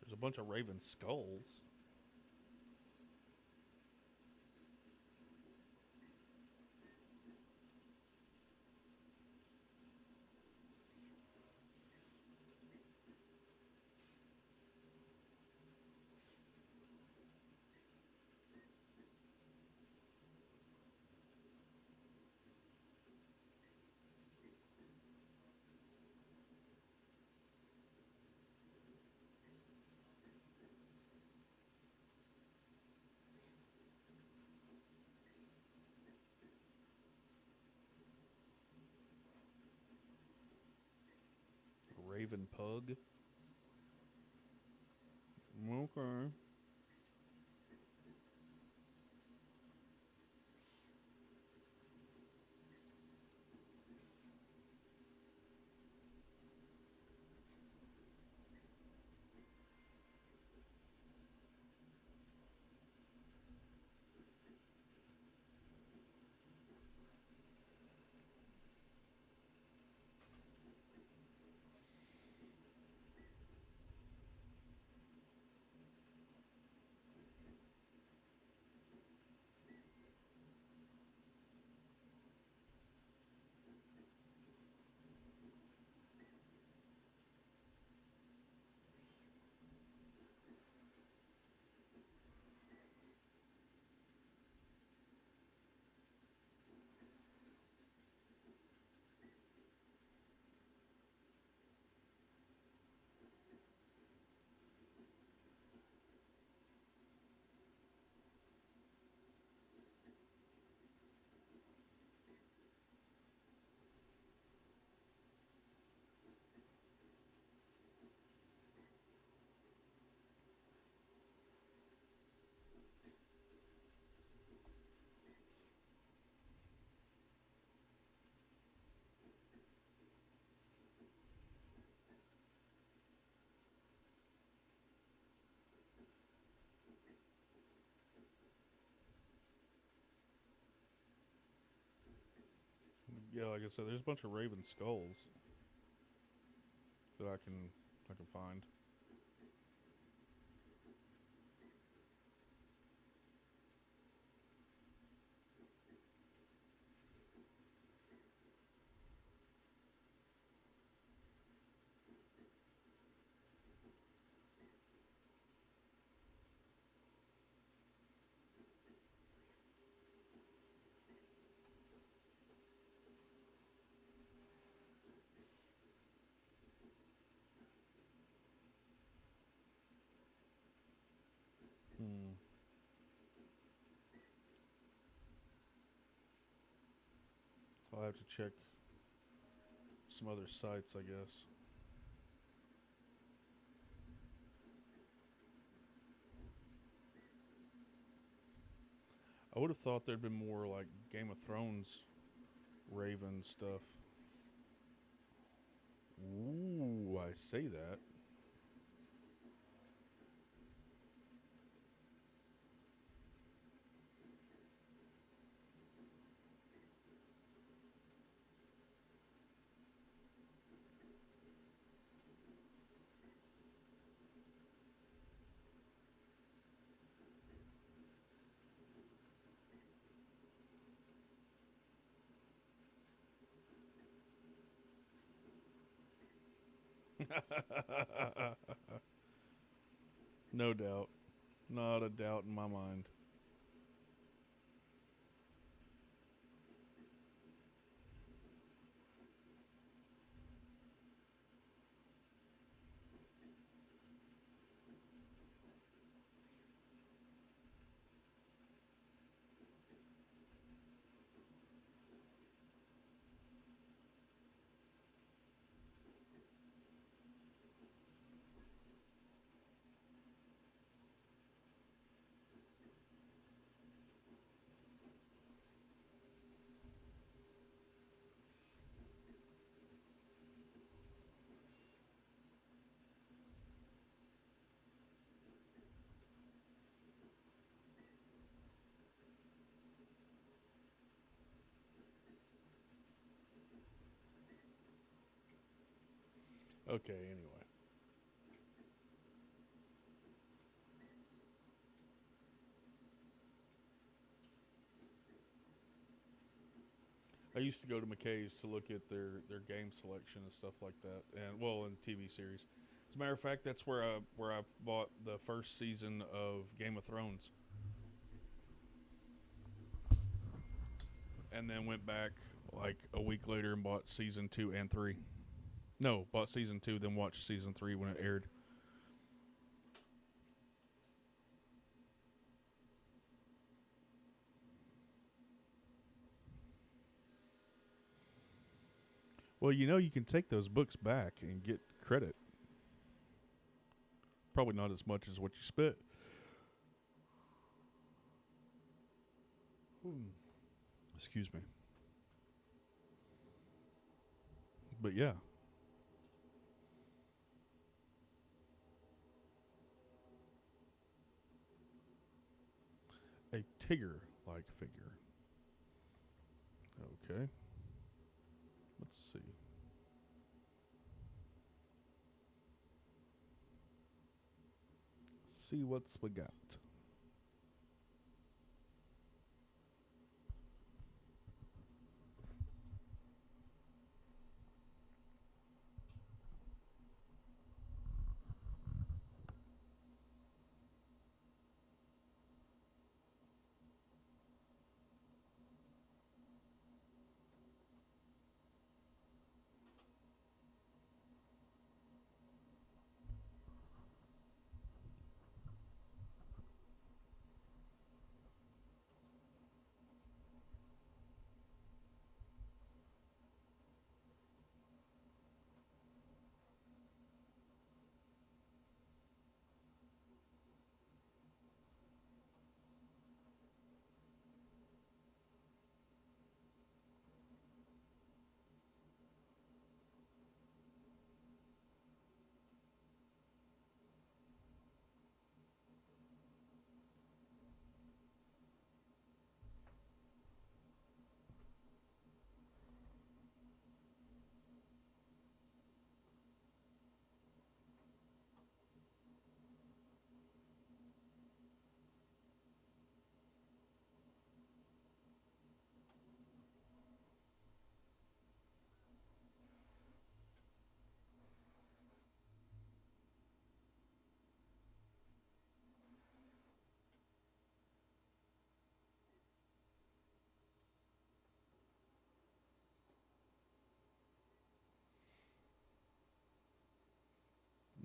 There's a bunch of Raven skulls. Raven pug. Okay. Yeah, like I said, there's a bunch of raven skulls that I can find. Hmm. So I'll have to check some other sites, I guess. I would have thought there'd been more like Game of Thrones Raven stuff. Ooh, I say that. No doubt. Not a doubt in my mind. Okay, anyway. I used to go to McKay's to look at their game selection and stuff like that, and well, in TV series. As a matter of fact, that's where I bought the first season of Game of Thrones, and then went back like a week later and bought season 2 and 3. No, bought season 2, then watched season 3 when it aired. Well, you can take those books back and get credit. Probably not as much as what you spent. Excuse me. But yeah, a Tigger-like figure. Okay, let's see. See what's we got.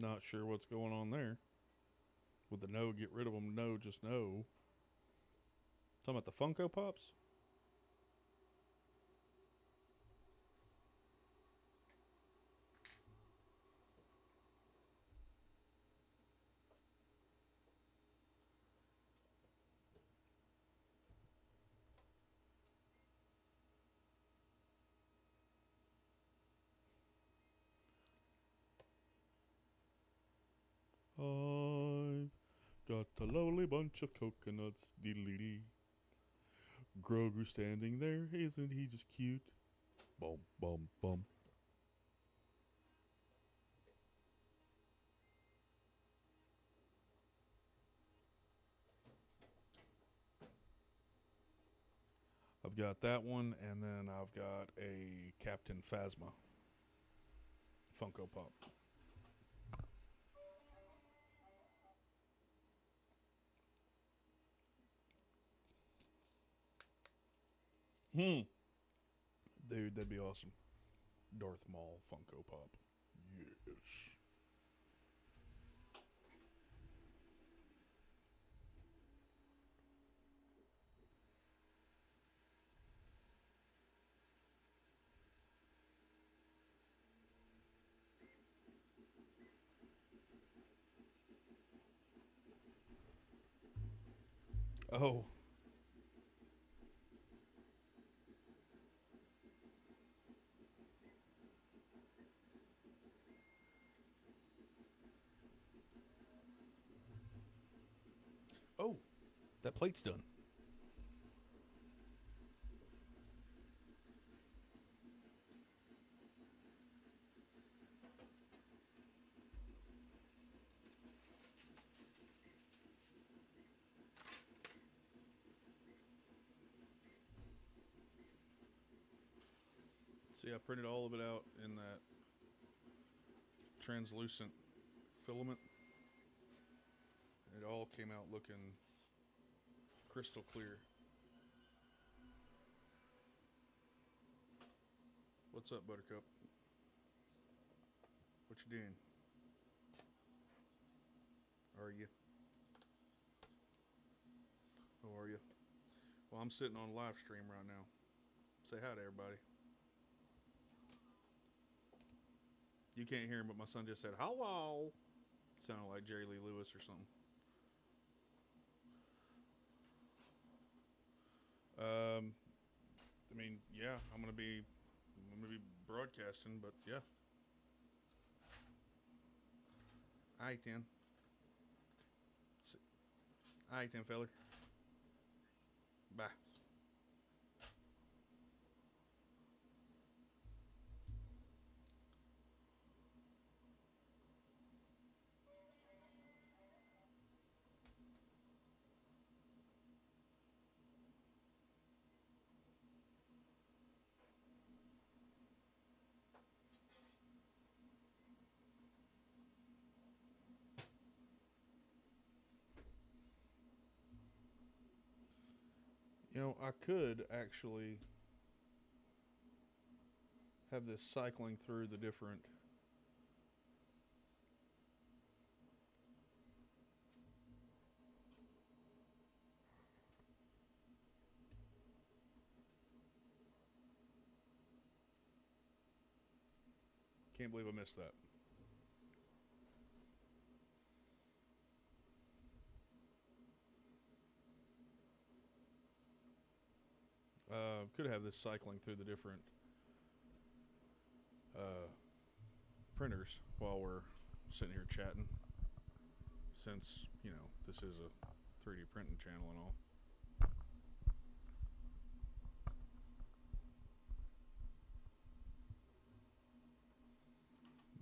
Not sure what's going on there. With the no, get rid of them. No, just no. Talking about the Funko Pops? I've got a lovely bunch of coconuts, diddly dee. Grogu standing there, isn't he just cute? Bum, bum, bum. I've got that one, and then I've got a Captain Phasma Funko Pop. Dude, that'd be awesome. Darth Maul Funko Pop. Yes. Oh. Oh, that plate's done. See, I printed all of it out in that translucent filament. It all came out looking crystal clear. What's up, Buttercup? What you doing? Are you? How are you? Well, I'm sitting on live stream right now. Say hi to everybody. You can't hear him, but my son just said hello. Sounded like Jerry Lee Lewis or something. I mean, yeah, I'm gonna be broadcasting, but yeah. Alright then. Alright then, feller. Bye. You know, I could actually have this cycling through the different can't believe I missed that. Could have this cycling through the different printers while we're sitting here chatting, since, you know, this is a 3D printing channel and all.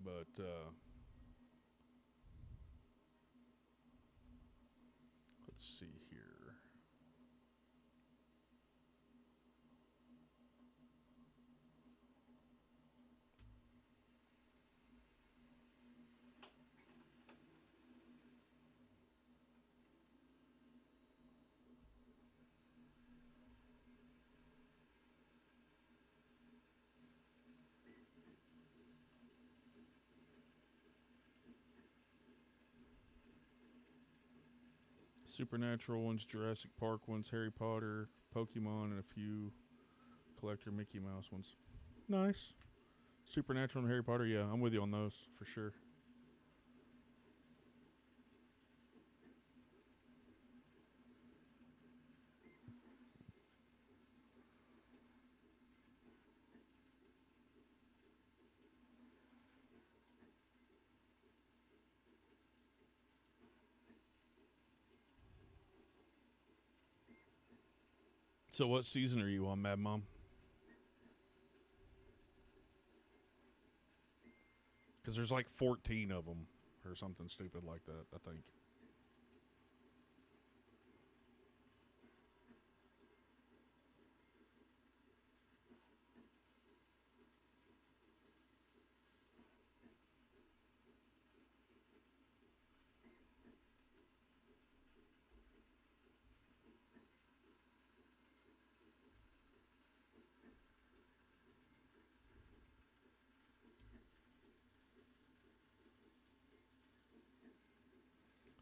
But let's see here. Supernatural ones, Jurassic Park ones, Harry Potter, Pokemon, and a few collector Mickey Mouse ones. Nice. Supernatural and Harry Potter, yeah, I'm with you on those for sure. So, what season are you on, Mad Mom? Because there's like 14 of them or something stupid like that, I think.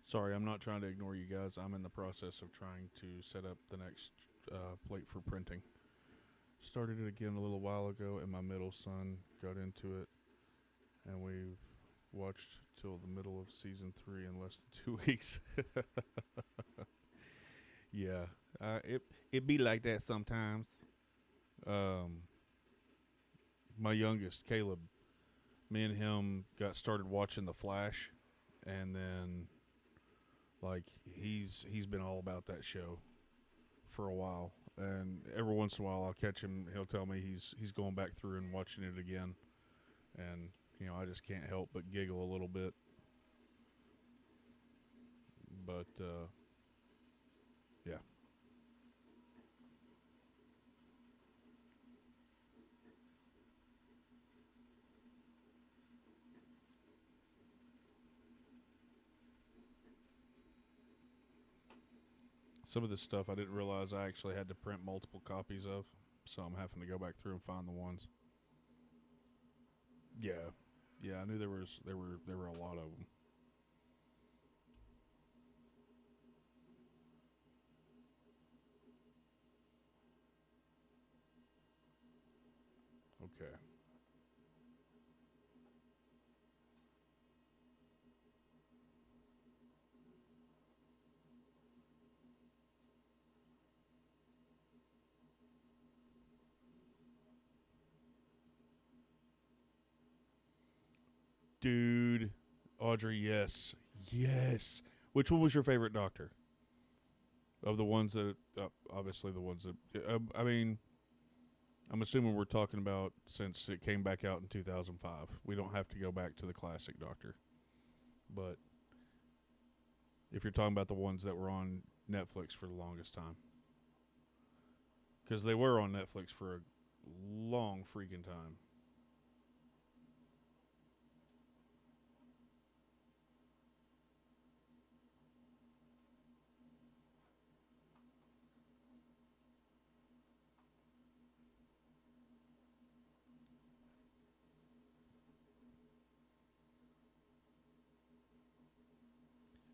Sorry, I'm not trying to ignore you guys. I'm in the process of trying to set up the next plate for printing. Started it again a little while ago, and my middle son got into it, and we've watched till the middle of season 3 in less than 2 weeks. Yeah, it be like that sometimes. Um, my youngest, Caleb, me and him got started watching The Flash, and then like he's been all about that show for a while, and every once in a while I'll catch him. He'll tell me he's going back through and watching it again, and I just can't help but giggle a little bit. But yeah, some of this stuff I didn't realize I actually had to print multiple copies of, so I'm having to go back through and find the ones. Yeah, yeah, I knew there were a lot of them. Okay. Dude, Audrey, yes. Yes. Which one was your favorite doctor? Of the ones that, obviously the ones that, I mean, I'm assuming we're talking about since it came back out in 2005. We don't have to go back to the classic doctor. But if you're talking about the ones that were on Netflix for the longest time, because they were on Netflix for a long freaking time.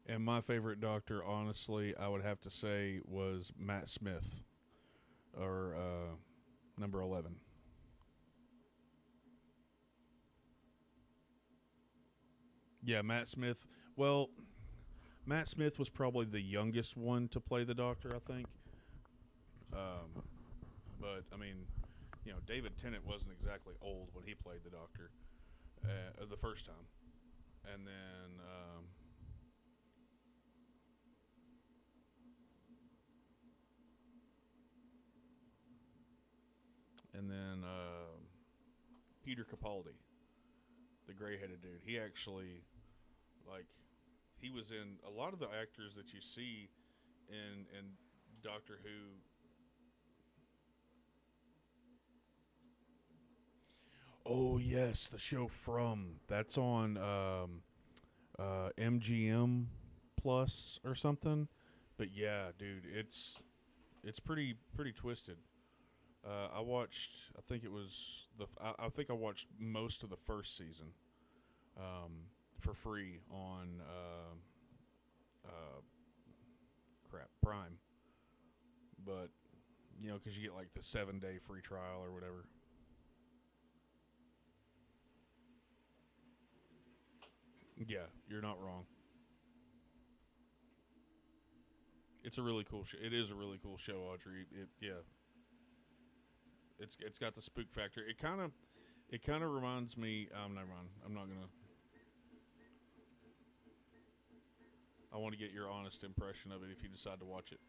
And my favorite doctor, honestly, I would have to say was Matt Smith, or number 11. Yeah, Matt Smith. Well, Matt Smith was probably the youngest one to play the Doctor, I think. Um, but I mean, David Tennant wasn't exactly old when he played the Doctor the first time, and then Peter Capaldi, the gray-headed dude. He actually like he was in a lot of the actors that you see in Doctor Who. Oh yes, the show From. That's on MGM Plus or something. But yeah, dude, it's pretty twisted. I watched. I think it was I think I watched most of the first season for free on crap, Prime. But because you get like the 7-day free trial or whatever. Yeah, you're not wrong. It's a really cool show. It is a really cool show, Audrey. Yeah, it's got the spook factor. It kind of reminds me. Never mind. I'm not gonna. I want to get your honest impression of it if you decide to watch it.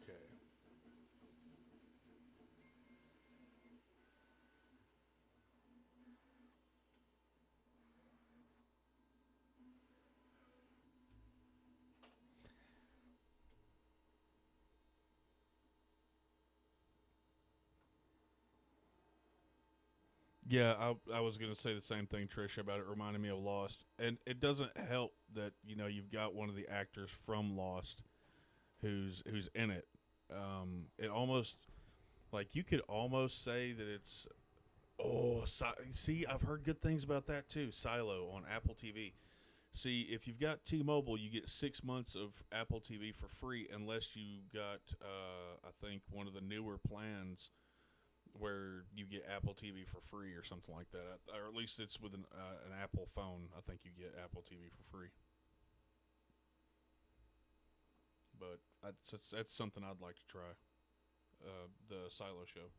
Okay. Yeah, I was gonna say the same thing, Trish, about it reminding me of Lost, and it doesn't help that you've got one of the actors from Lost who's in it. It almost like you could almost say that it's see, I've heard good things about that too. Silo on Apple TV. See, if you've got T-Mobile, you get 6 months of Apple TV for free, unless you got I think one of the newer plans where you get Apple TV for free or something like that, or at least it's with an Apple phone. I think you get Apple TV for free. But that's something I'd like to try. The Silo show.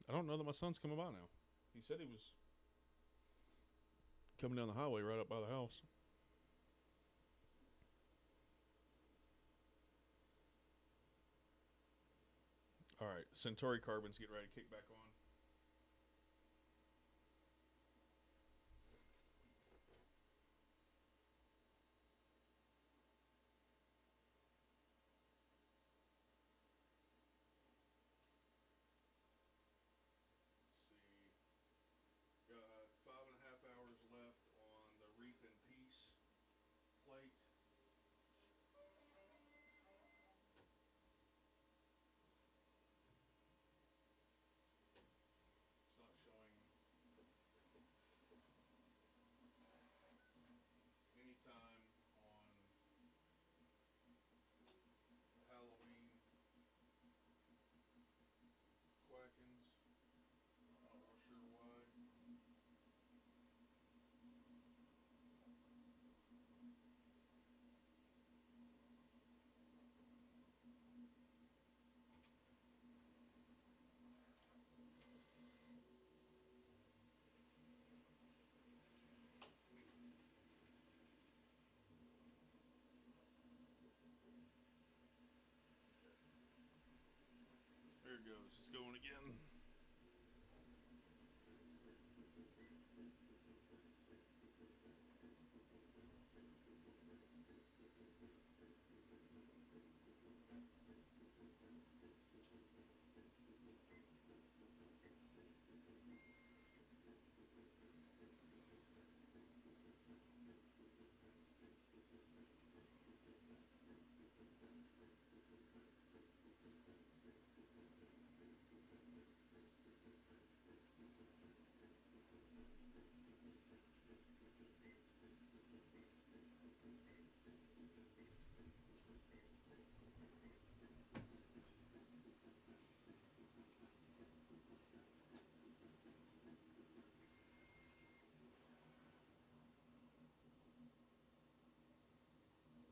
I don't know that my son's coming by now. He said he was coming down the highway right up by the house. All right, Centauri Carbon's getting ready to kick back on. Let's see. Got 5.5 hours left on the Reap in Peace plate. It's not showing any time on Halloween Quackins. Not real sure why. There it goes. It's going again.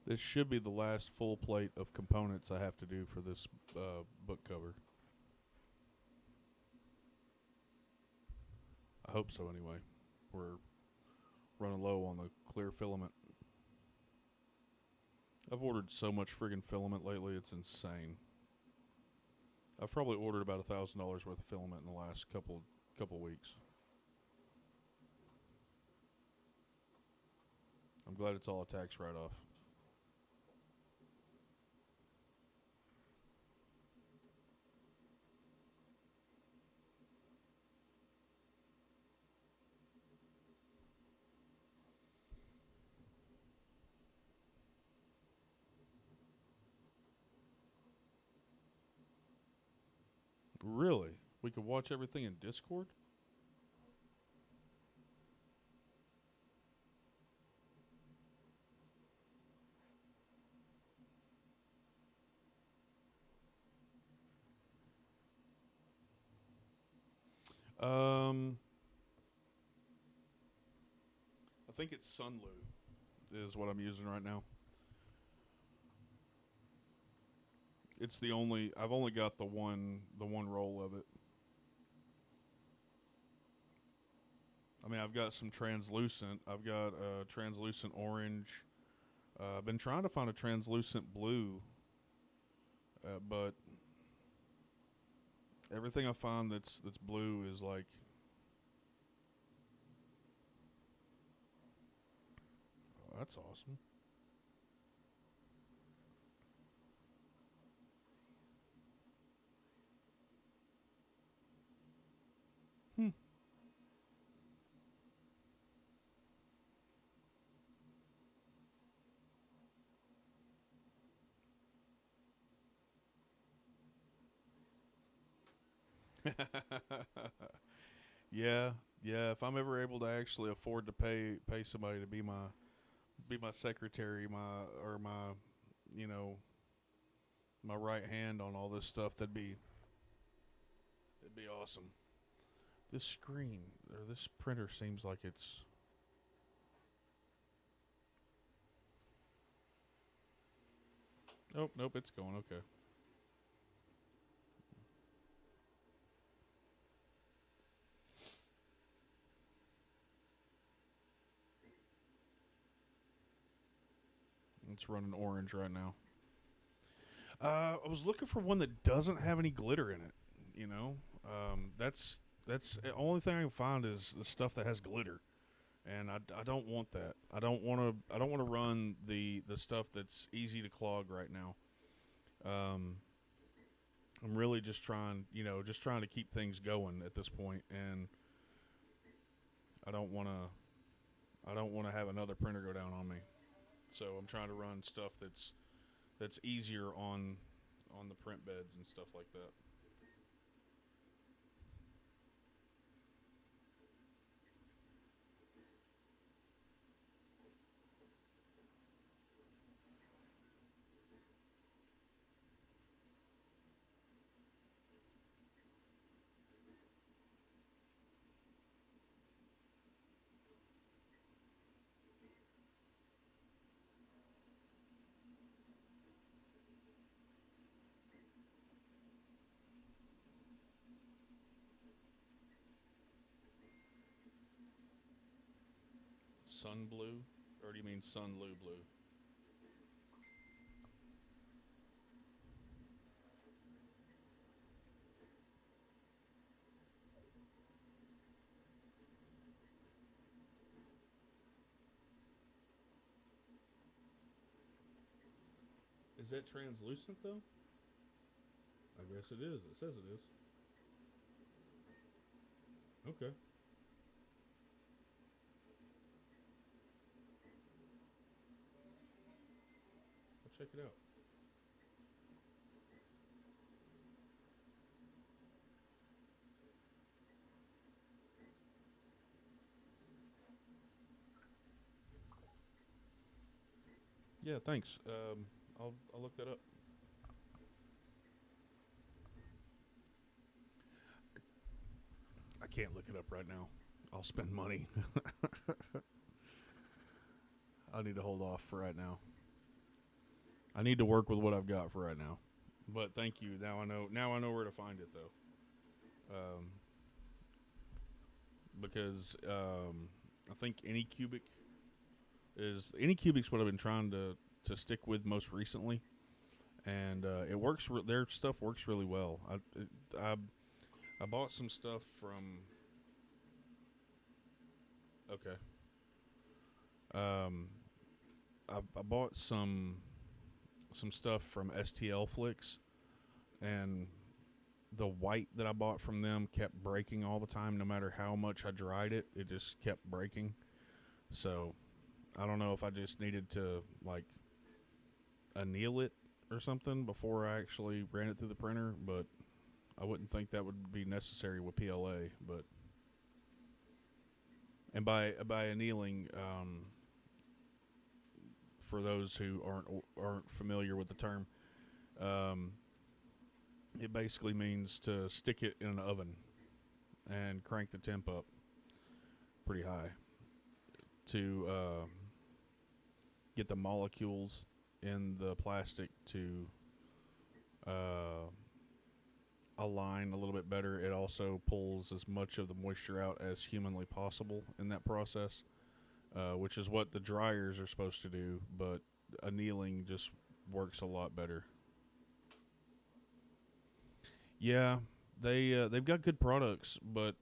This should be the last full plate of components I have to do for this book cover. hope so anyway. We're running low on the clear filament. I've ordered so much friggin' filament lately, it's insane. I've probably ordered about $1,000 worth of filament in the last couple weeks. I'm glad it's all a tax write-off. Really? We could watch everything in Discord? Um, I think it's Sunlu is what I'm using right now. It's the only I've only got the one roll of it. I mean, I've got some translucent. I've got a translucent orange. I've been trying to find a translucent blue, but everything I find that's blue is like. Oh, that's awesome. Hmm. Yeah, yeah. If I'm ever able to actually afford to pay somebody to be my secretary, you know, my right hand on all this stuff, it'd be awesome. This screen or this printer seems like it's. Oh, nope, it's going okay. It's running orange right now. I was looking for one that doesn't have any glitter in it. You know, that's the only thing I can find is the stuff that has glitter, and I don't want that. I don't want to run the stuff that's easy to clog right now. Um, I'm really just trying, just trying to keep things going at this point, and I don't want to I don't want to have another printer go down on me. So I'm trying to run stuff that's easier on the print beds and stuff like that. Sun blue, or do you mean sun blue blue? Is that translucent though? I guess it is. It says it is. Okay, I'll check it out. Yeah, thanks. I'll look that up. I can't look it up right now. I'll spend money. I need to hold off for right now. I need to work with what I've got for right now. But thank you. Now I know. Now I know where to find it though. Um, because I think Anycubic's what I've been trying to stick with most recently, and it works. Their stuff works really well. I I bought some stuff from. Okay. Um, I bought some stuff from STL Flicks, and the white that I bought from them kept breaking all the time. No matter how much I dried it, it just kept breaking. So I don't know if I just needed to like anneal it or something before I actually ran it through the printer, but I wouldn't think that would be necessary with PLA. But and by annealing, for those who aren't familiar with the term, um, it basically means to stick it in an oven and crank the temp up pretty high to get the molecules in the plastic to uh, align a little bit better. It also pulls as much of the moisture out as humanly possible in that process, which is what the dryers are supposed to do, but annealing just works a lot better. Yeah, they've got good products, but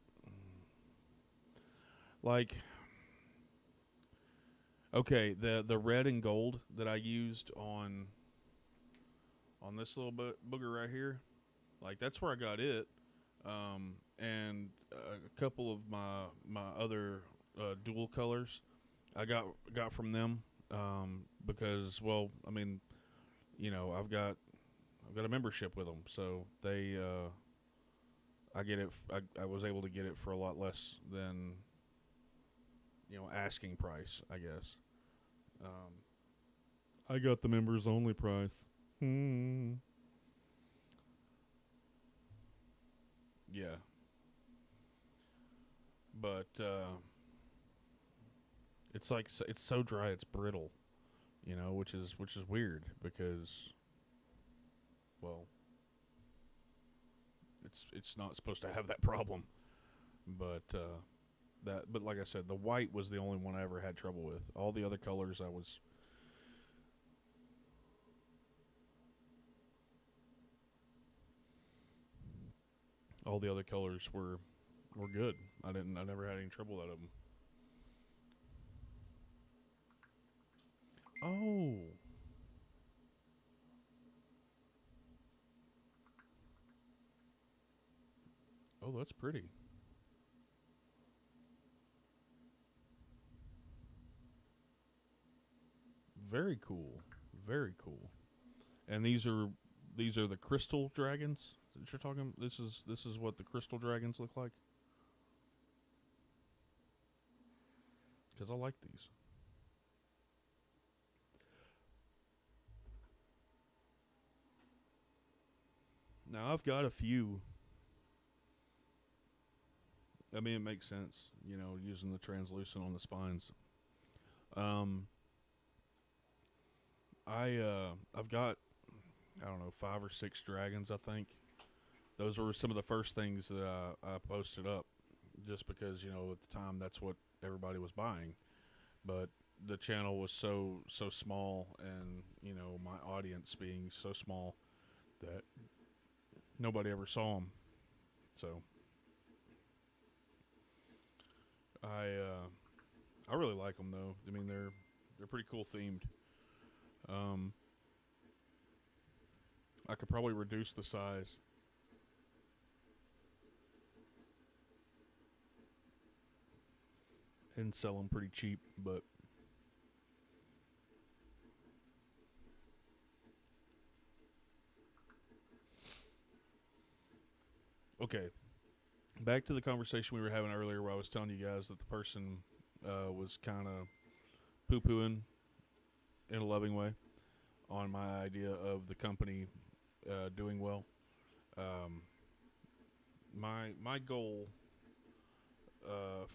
like okay, the red and gold that I used on this little booger right here, like that's where I got it, and a couple of my other dual colors I got from them, because well, I mean, you know, I've got a membership with them, so they I get it. I was able to get it for a lot less than asking price, I guess. I got the members only price. Hmm. Yeah, but it's like it's so dry, it's brittle. Which is weird because well, it's not supposed to have that problem. But but like I said, the white was the only one I ever had trouble with. All the other colors, all the other colors were good. I never had any trouble out of them. Oh, oh, that's pretty. Very cool. Very cool. And these are the crystal dragons that you're talking. This is what the crystal dragons look like. Because I like these. Now I've got a few. I mean, it makes sense, using the translucent on the spines. Um, I've got, I don't know, 5 or 6 dragons. I think those were some of the first things that I posted up, just because at the time that's what everybody was buying. But the channel was so small, and my audience being so small that nobody ever saw them. So I I really like them though. I mean they're pretty cool themed. Um, I could probably reduce the size and sell them pretty cheap, but okay. Back to the conversation we were having earlier, where I was telling you guys that the person was kind of poo pooing in a loving way on my idea of the company doing well. Um, my goal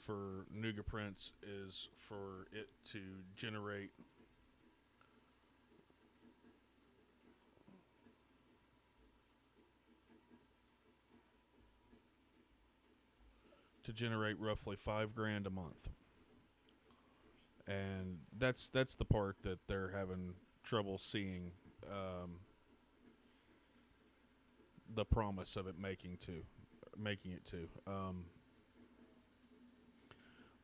for Nuga Prince is for it to to generate roughly $5,000 a month, and that's the part that they're having trouble seeing the promise of it making it to.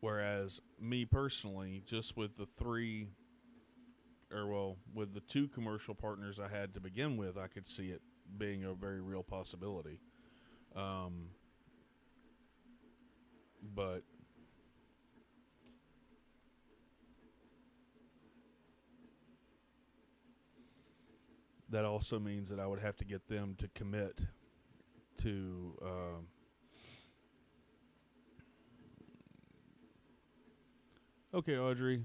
Whereas me personally, just with the with the two commercial partners I had to begin with, I could see it being a very real possibility. But that also means that I would have to get them to commit to okay, Audrey,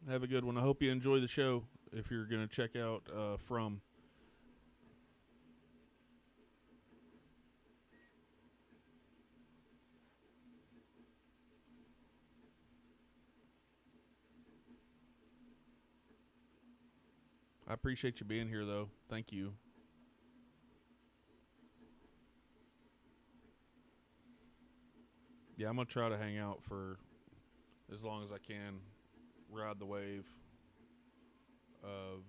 have a good one. I hope you enjoy the show. If you're going to check out From. I appreciate you being here, though. Thank you. Yeah, I'm going to try to hang out for as long as I can, ride the wave of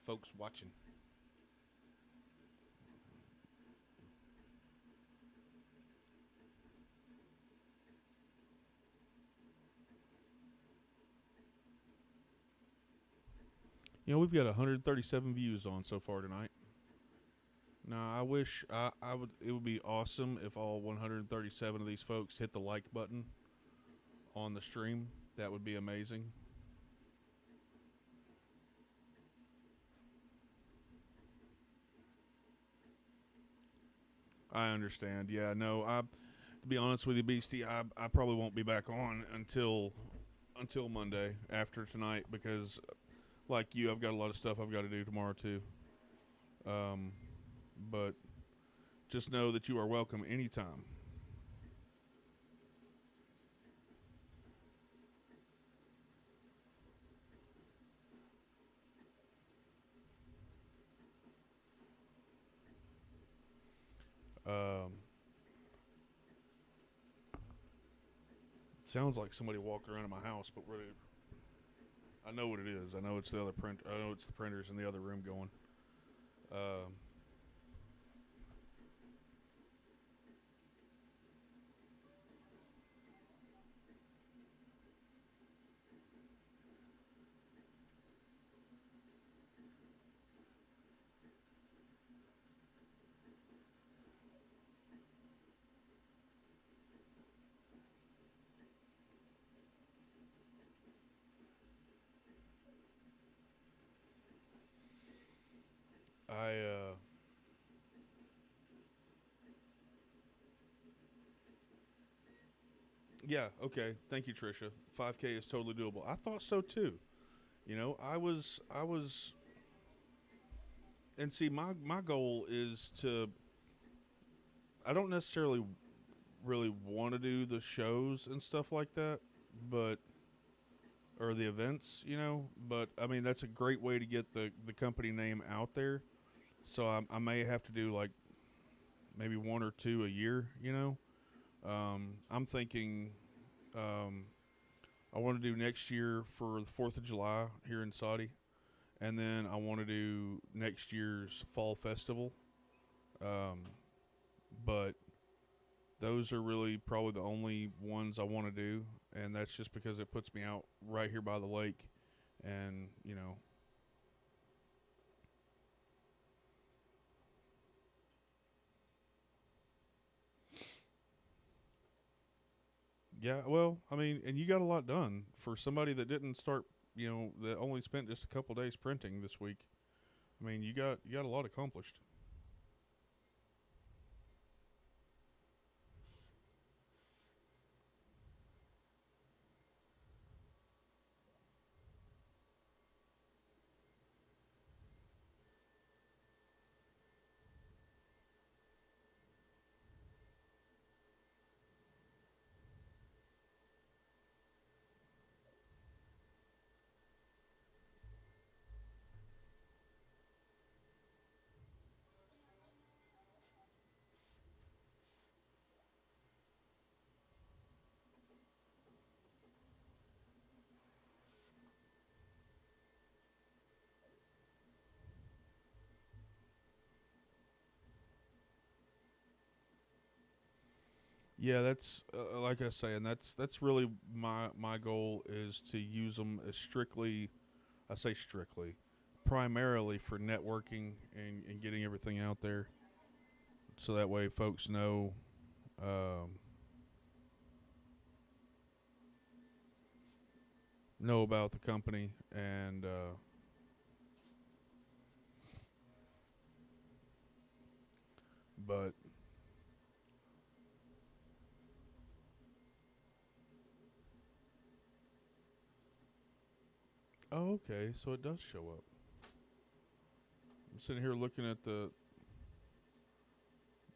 folks watching. You know, we've got 137 views on so far tonight. Now, I wish I would. It would be awesome if all 137 of these folks hit the like button on the stream. That would be amazing. I understand. Yeah, no. To be honest with you, Beastie, I probably won't be back on until Monday after tonight because, like you, I've got a lot of stuff I've got to do tomorrow too. But just know that you are welcome anytime. Sounds like somebody walked around in my house, but really, I know what it is. I know it's the other print. I know it's the printers in the other room going. Um, I yeah, okay. Thank you, Trisha. 5K is totally doable. I thought so too. You know, I was and see my goal is to I don't necessarily really want to do the shows and stuff like that, but or the events, you know, but I mean that's a great way to get the company name out there. So I may have to do like maybe one or two a year, you know. I'm thinking um, I want to do next year for the 4th of July here in Saudi, and then I want to do next year's fall festival. Um, but those are really probably the only ones I want to do, and that's just because it puts me out right here by the lake, and you know. Yeah, well, I mean, and you got a lot done for somebody that didn't start, you know, that only spent just a couple days printing this week. I mean, you got a lot accomplished. Yeah, that's like I say, and that's really my goal is to use them as strictly. I say strictly, primarily for networking and getting everything out there, so that way folks um, know about the company and but oh, okay, so it does show up. I'm sitting here looking at the.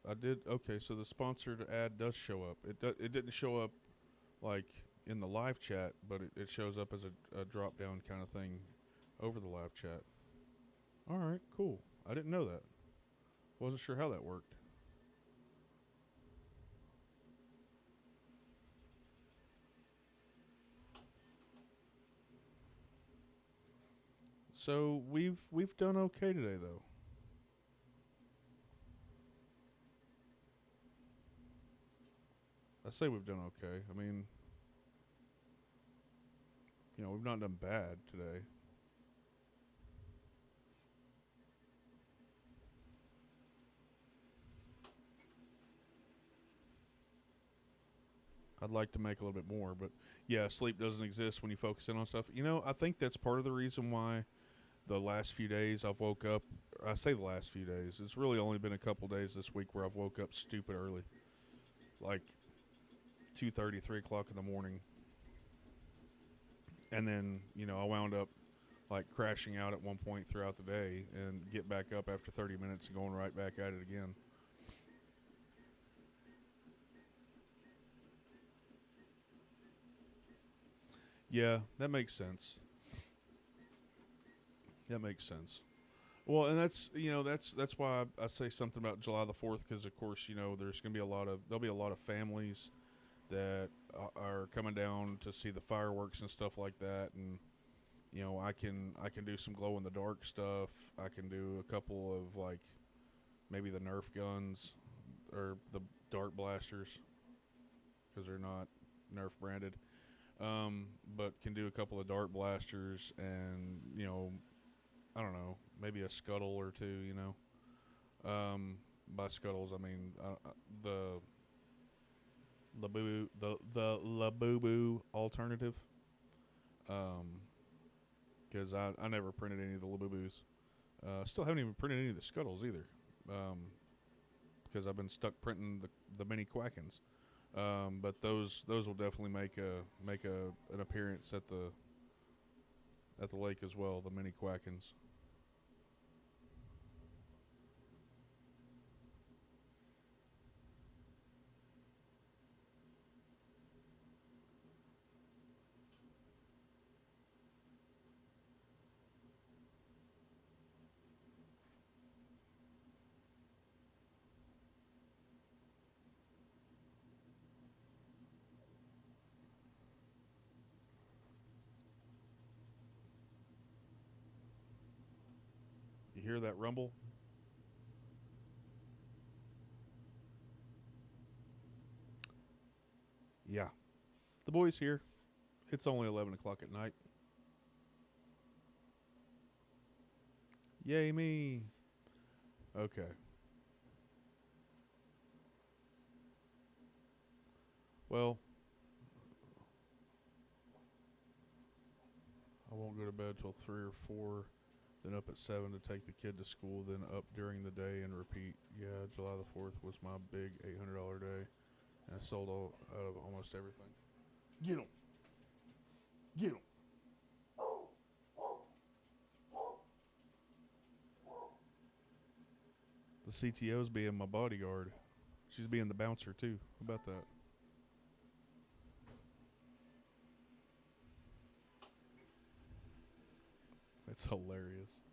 I did okay, so the sponsored ad does show up. It didn't show up like in the live chat, but it shows up as a drop down kind of thing over the live chat. All right, cool. I didn't know that. Wasn't sure how that worked. So we've done okay today though. I say we've done okay. I mean, we've not done bad today. I'd like to make a little bit more, but yeah, sleep doesn't exist when you focus in on stuff. I think that's part of the reason why the last few days I've woke up. I say the last few days. It's really only been a couple days this week where I've woke up stupid early, like 2:30, 3 o'clock in the morning, and then I wound up like crashing out at one point throughout the day and get back up after 30 minutes and going right back at it again. Yeah, that makes sense. That makes sense. Well, and that's why I say something about July the 4th, because of course there's going to be there'll be a lot of families that are coming down to see the fireworks and stuff like that, and I can do some glow in the dark stuff. I can do a couple of like maybe the Nerf guns or the dart blasters because they're not Nerf branded. But can do a couple of dart blasters and I don't know, maybe a scuttle or two. By scuttles I mean the the Labubu alternative. Because I never printed any of the Labubus. Still haven't even printed any of the scuttles either. Because I've been stuck printing the mini Quackens. But those will definitely make an appearance at the lake as well. The mini Quackens. You hear that rumble? Yeah, the boy's here. It's only 11 o'clock at night. Yay me! Okay. Well, I won't go to bed till 3 or 4. Then up at 7 to take the kid to school. Then up during the day and repeat. Yeah, July the 4th was my big $800 day, and I sold out of almost everything. Get him! Get him! The CTO's being my bodyguard. She's being the bouncer too. How about that? That's hilarious.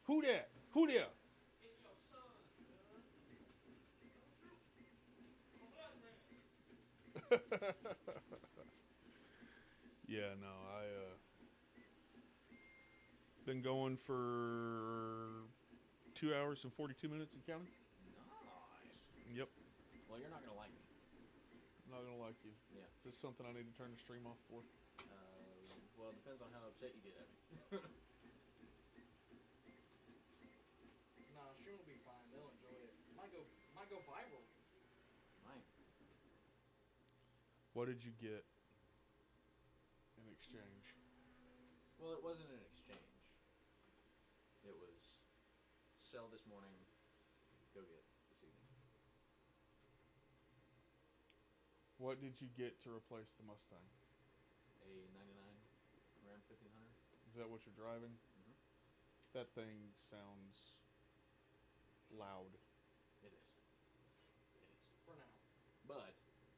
Who that? Who there? Yeah, no, I been going for 2 hours and 42 minutes and counting. Nice. Yep. Well, you're not gonna like me. I'm not gonna like you. Yeah. Is this something I need to turn the stream off for? Well, it depends on how upset you get at me. Nah, stream will be fine. They'll enjoy it. Might go viral. Mine. What did you get in exchange? Well, it wasn't an exchange. It was sell this morning, go get this evening. What did you get to replace the Mustang? A 99 Ram 1500. Is that what you're driving? Mm-hmm. That thing sounds loud. It is. It is. For now. But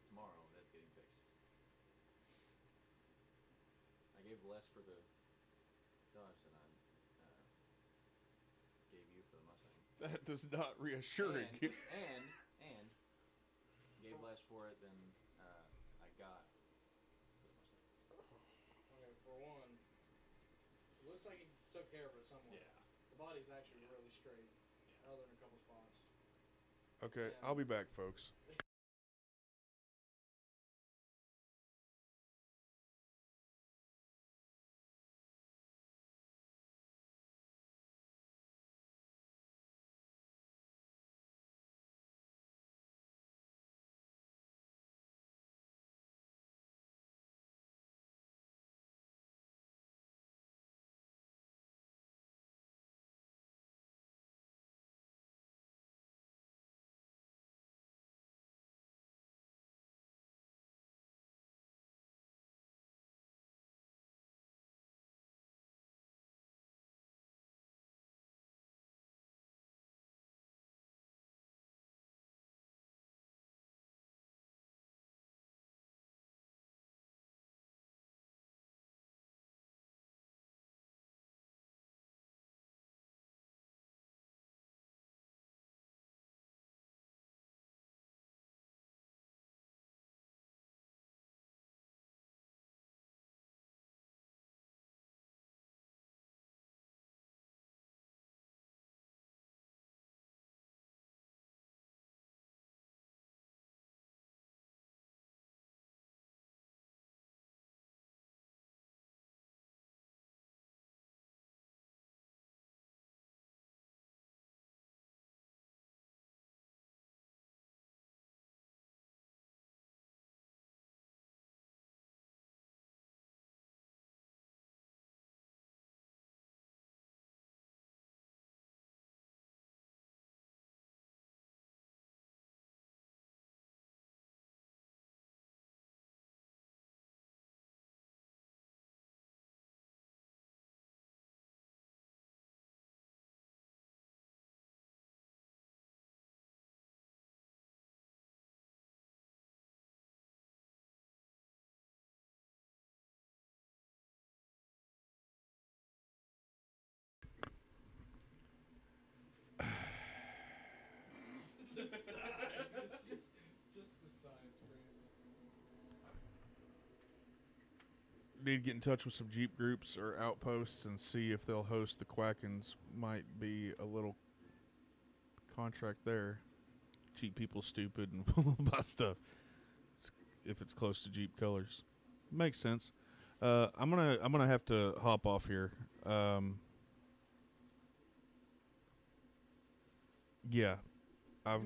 tomorrow, that's getting fixed. I gave less for the Dodge than I gave you for the Mustang. That does not reassuring. And gave less for it than I got for the Mustang. Okay, for one, it looks like he took care of it somewhat. Yeah. The body's actually really straight, other than a couple spots. Okay, Yeah. I'll be back, folks. The sign. Just the sign's crazy. Need to get in touch with some Jeep groups or outposts and see if they'll host the Quackens. Might be a little contract there. Jeep people stupid and buy stuff if it's close to Jeep colors. Makes sense. I'm gonna have to hop off here. Yeah, I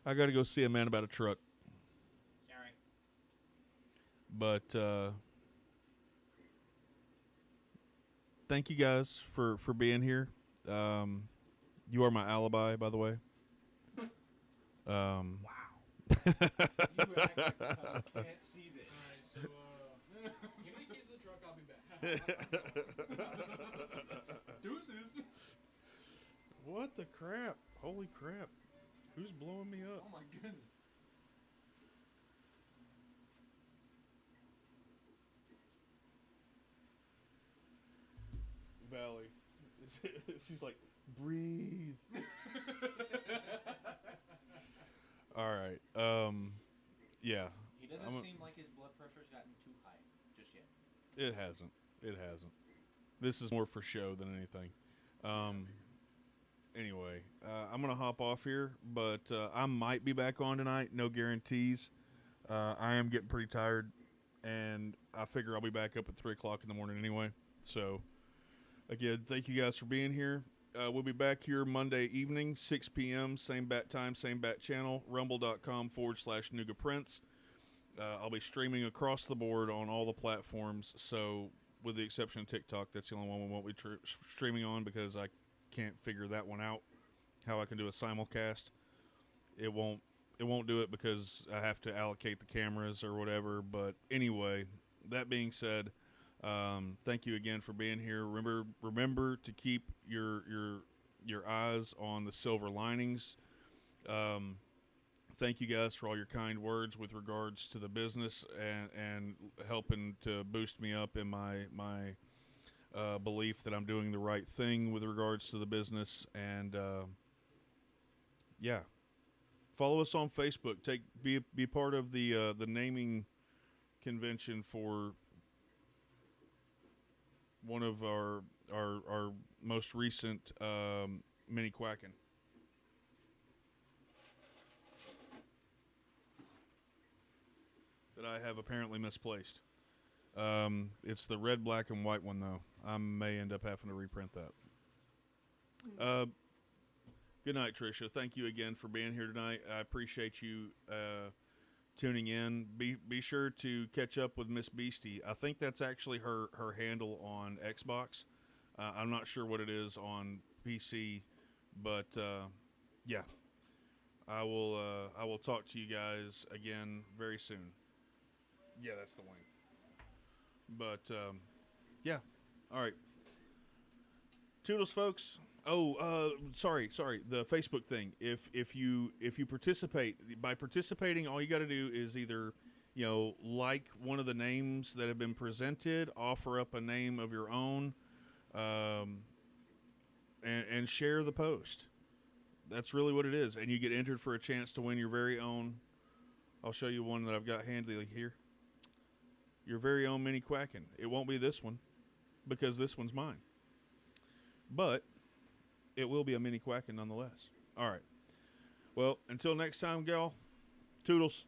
got to go see a man about a truck. Sorry. But thank you guys for being here. You are my alibi, by the way. Wow. You act like I can't see this. Alright, so, give me the keys to the truck, I'll be back. Deuces. What the crap? Holy crap. Who's blowing me up? Oh my goodness. Valley. She's like, breathe. All right. Yeah. He doesn't seem like his blood pressure's gotten too high just yet. It hasn't. It hasn't. This is more for show than anything. Anyway, I'm gonna hop off here, but I might be back on tonight. No guarantees. I am getting pretty tired, and I figure I'll be back up at 3 o'clock in the morning anyway. So, again, thank you guys for being here. We'll be back here Monday evening, 6 p.m., same bat time, same bat channel, rumble.com/NugaPrince. I'll be streaming across the board on all the platforms, so with the exception of TikTok, that's the only one we won't be streaming on because I can't figure that one out, how I can do a simulcast. It won't do it because I have to allocate the cameras or whatever. But anyway, that being said, thank you again for being here. Remember to keep your eyes on the silver linings. Thank you guys for all your kind words with regards to the business and helping to boost me up in my belief that I'm doing the right thing with regards to the business. And yeah, follow us on Facebook. Be part of the naming convention for one of our most recent mini quacking. That I have apparently misplaced. It's the red, black, and white one, though. I may end up having to reprint that. Good night, Tricia. Thank you again for being here tonight. I appreciate you tuning in. Be sure to catch up with Miss Beastie. I think that's actually her handle on Xbox. I'm not sure what it is on PC, but yeah, I will talk to you guys again very soon. Yeah, that's the wing. But yeah, all right. Toodles, folks. Oh, sorry. The Facebook thing. If you participate, by participating, all you got to do is either like one of the names that have been presented, offer up a name of your own, and share the post. That's really what it is, and you get entered for a chance to win your very own. I'll show you one that I've got handily here. Your very own mini quacking. It won't be this one because this one's mine. But it will be a mini quacking nonetheless. All right. Well, until next time, gal, toodles.